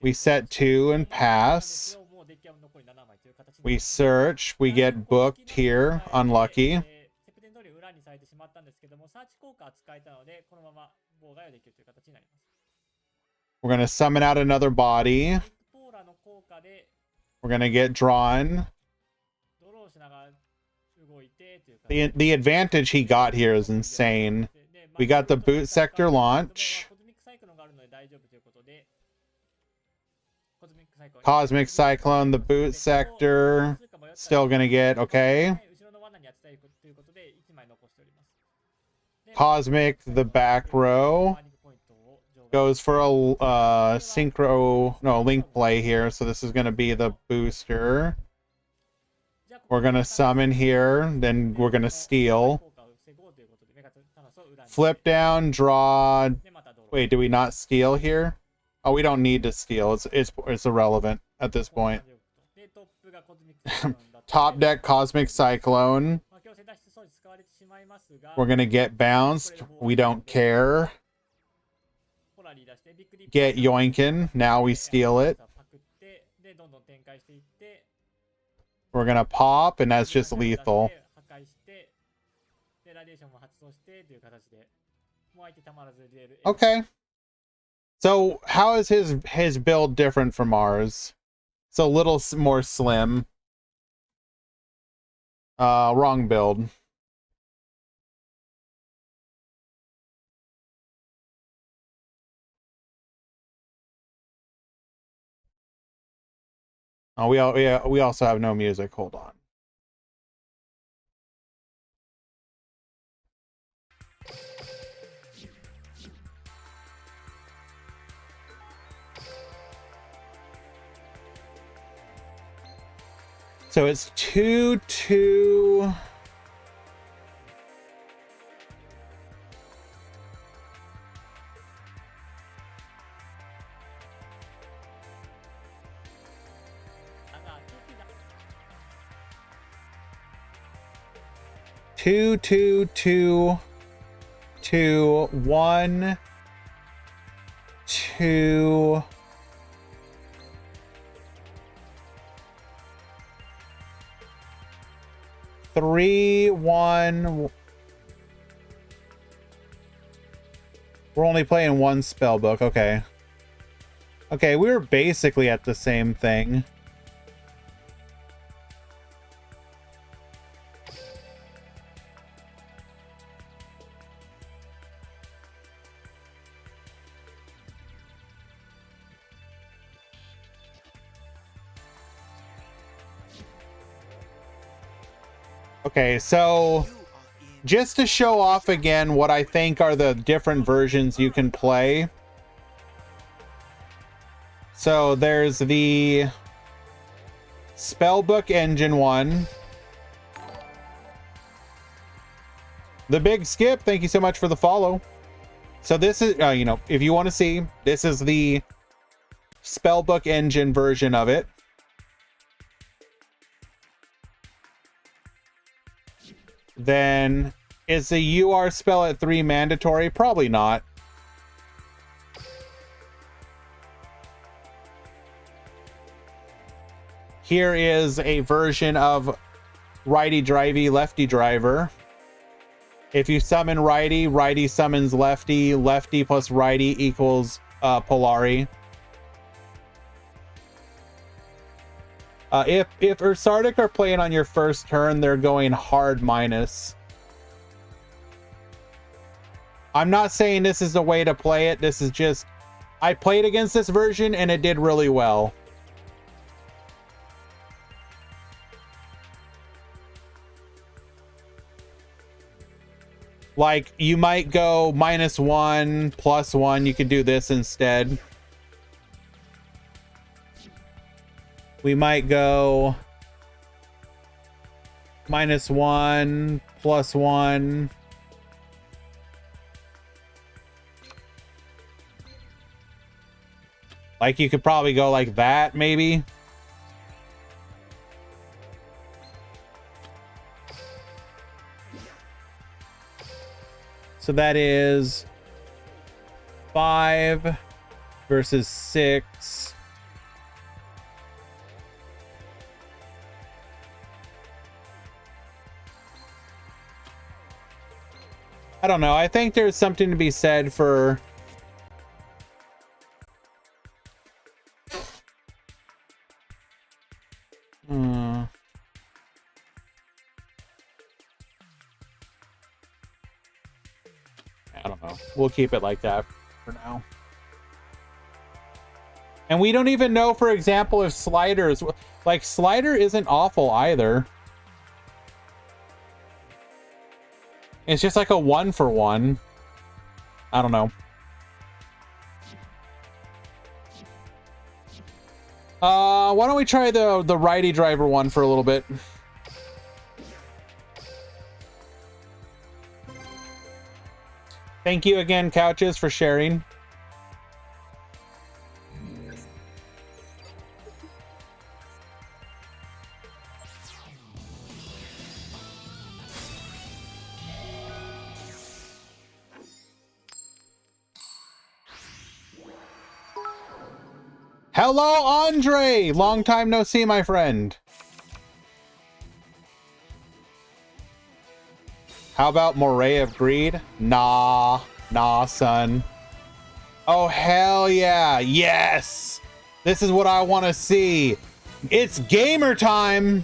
We set 2 and pass. We search. We get booked here. Unlucky. We're going to summon out another body. We're going to get drawn. The advantage he got here is insane. We got the boot sector launch. Cosmic Cyclone, the boot sector. Still going to get, okay. Cosmic, the back row. Goes for a link play here, so this is going to be the booster. We're going to summon here, then we're going to steal. Flip down, draw. Wait, do we not steal here? Oh, we don't need to steal. It's irrelevant at this point. Top deck Cosmic Cyclone. We're going to get bounced. We don't care. Get Yoinkin. Now we steal it. We're going to pop, and that's just lethal. Okay. So how is his build different from ours? It's a little more slim. Wrong build. Oh, we also have no music. Hold on. So it's 2-2. Two, two, two, two, one, two. Three, one. We're only playing one spell book. Okay. Okay, we were basically at the same thing. Okay, so just to show off again what I think are the different versions you can play. So there's the Spellbook Engine one. The Big Skip, thank you so much for the follow. So this is, you know, if you want to see, this is the Spellbook Engine version of it. Then is the UR spell at 3 mandatory? Probably not. Here is a version of righty drivey, lefty driver. If you summon righty, righty summons lefty, lefty plus righty equals Polari. If Ursarctic are playing on your first turn, they're going hard minus. I'm not saying this is the way to play it. This is just, I played against this version and it did really well. Like, you might go -1, +1. You could do this instead. We might go -1, +1. Like, you could probably go like that, maybe. So that is 5 versus 6. I don't know. I think there's something to be said for I don't know. We'll keep it like that for now. And we don't even know, for example, if Sliders, like, Slider isn't awful either. It's just like a 1-for-1. I don't know. Why don't we try the righty driver one for a little bit? Thank you again, Couches, for sharing. Hello, Andre! Long time no see, my friend. How about Moray of Greed? Nah, son. Oh, hell yeah. Yes. This is what I want to see. It's gamer time.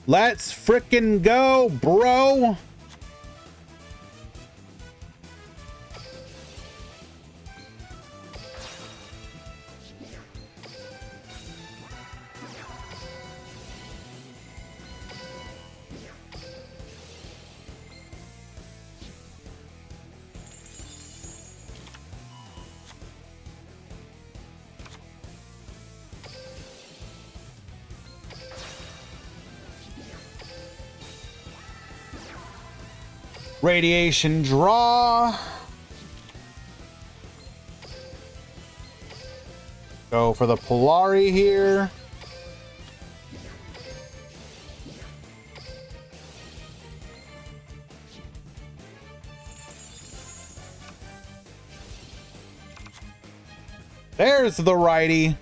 Let's frickin' go, bro. Radiation draw. Go for the Polari here. There's the righty.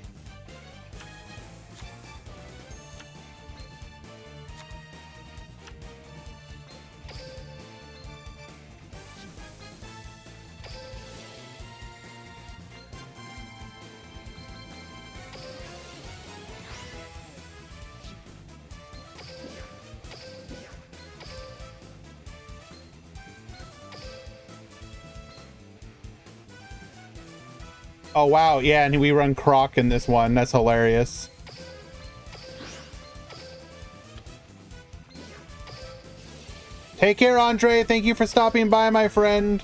Oh, wow. Yeah, and we run Croc in this one. That's hilarious. Take care, Andre. Thank you for stopping by, my friend.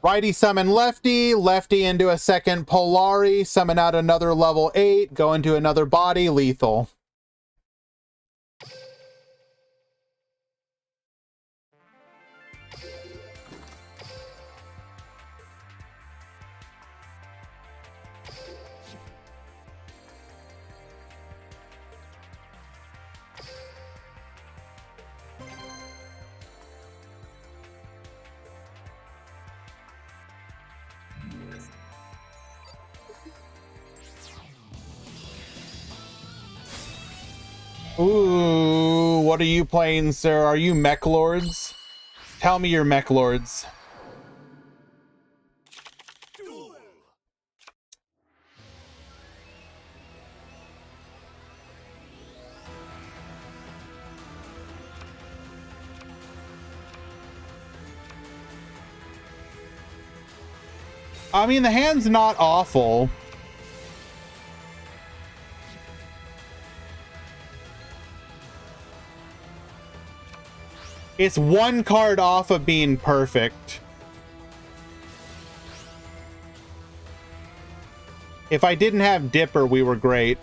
Righty summon lefty, lefty into a second Polari, summon out another level 8, go into another body, lethal. Ooh, what are you playing, sir? Are you Mech Lords? Tell me you're Mech Lords. Duel. I mean, the hand's not awful. It's one card off of being perfect. If I didn't have Dipper, we were great.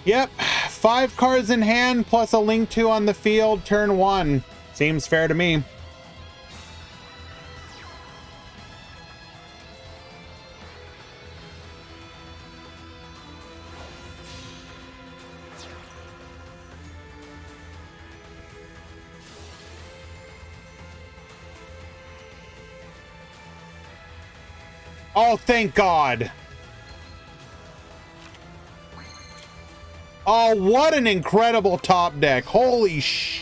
Yep, 5 cards in hand plus a Link 2 on the field, turn 1. Seems fair to me. Oh, thank God. Oh, what an incredible top deck. Holy sh...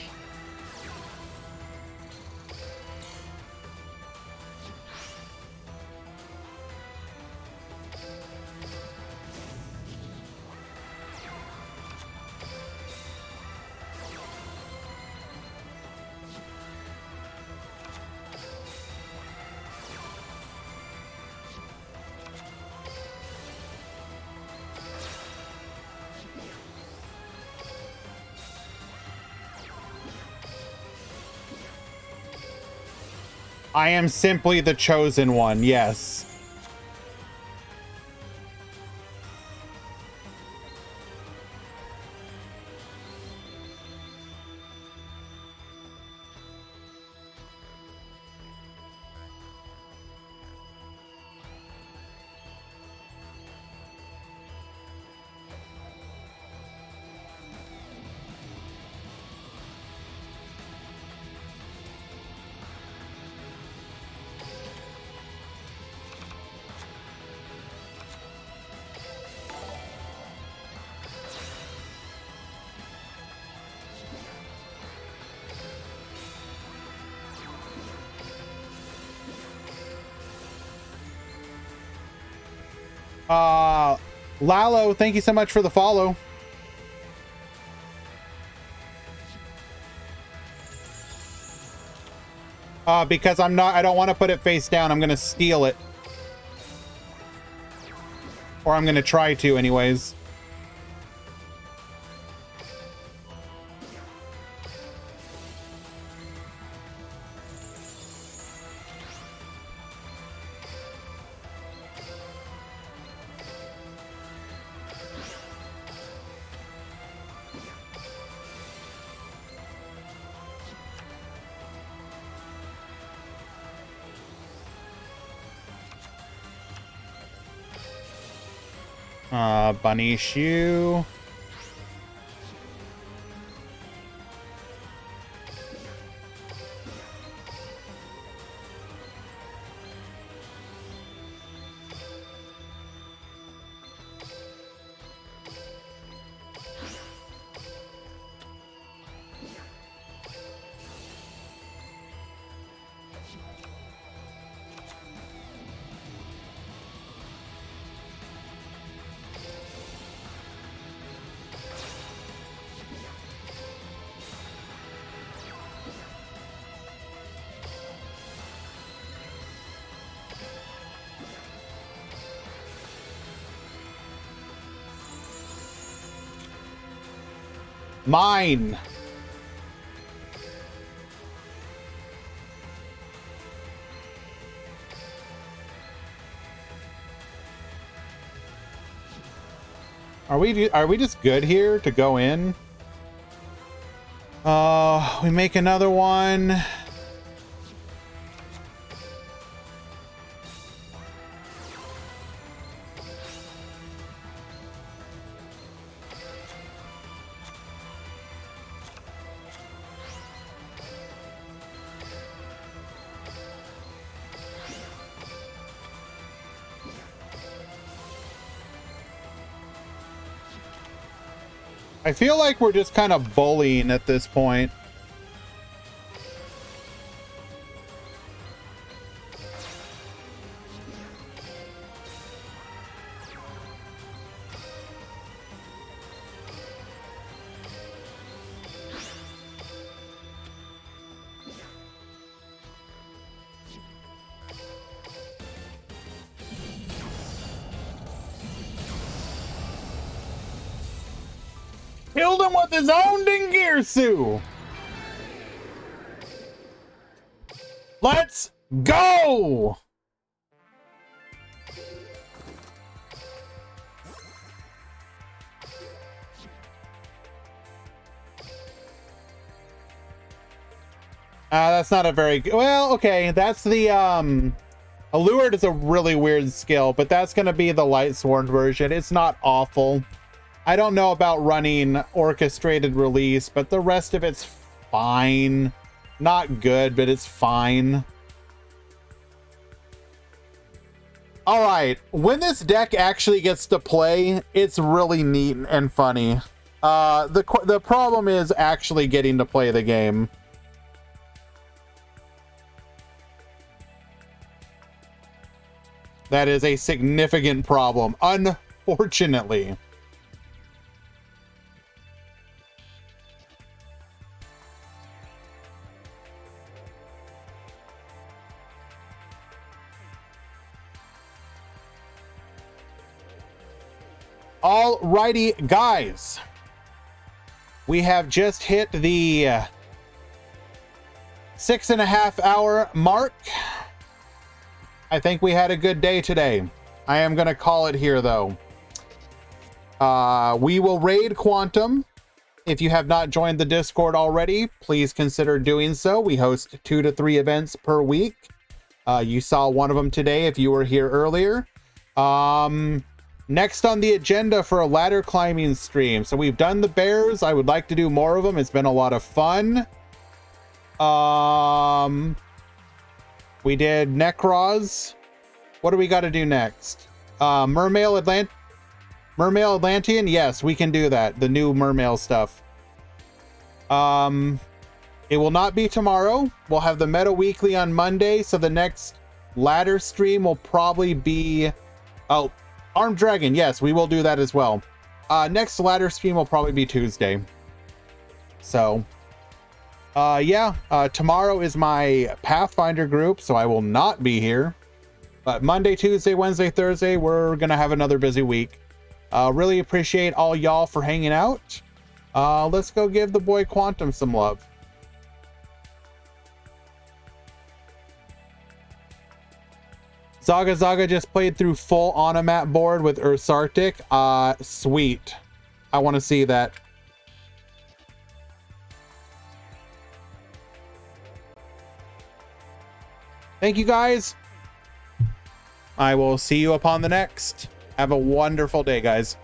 I am simply the chosen one, yes. Lalo, thank you so much for the follow. Because I don't want to put it face down. I'm going to steal it. Or I'm going to try to anyways. Bunny shoe. Mine. Are we just good here to go in? We make another one. I feel like we're just kind of bullying at this point. Killed him with his own Dingirsu! Let's go! That's not a very good... Well, okay, that's the, Allured is a really weird skill, but that's gonna be the Light Sword version. It's not awful. I don't know about running orchestrated release, but the rest of it's fine. Not good, but it's fine. All right, when this deck actually gets to play, it's really neat and funny. The problem is actually getting to play the game. That is a significant problem, unfortunately. Alrighty, guys. We have just hit the 6.5 hour mark. I think we had a good day today. I am going to call it here, though. We will raid Quantum. If you have not joined the Discord already, please consider doing so. We host 2 to 3 events per week. You saw one of them today if you were here earlier. Next on the agenda for a ladder climbing stream. So we've done the bears. I would like to do more of them. It's been a lot of fun. We did Necros. What do we got to do next? Mermail Atlantean. Yes, we can do that. The new Mermail stuff. It will not be tomorrow. We'll have the Meta Weekly on Monday. So the next ladder stream will probably be... Oh, Armed Dragon, yes, we will do that as well. Next ladder stream will probably be Tuesday. So, yeah, tomorrow is my Pathfinder group, so I will not be here. But Monday, Tuesday, Wednesday, Thursday, we're going to have another busy week. Really appreciate all y'all for hanging out. Let's go give the boy Quantum some love. Zaga just played through full Onomat board with Ursarctic. Sweet. I want to see that. Thank you, guys. I will see you upon the next. Have a wonderful day, guys.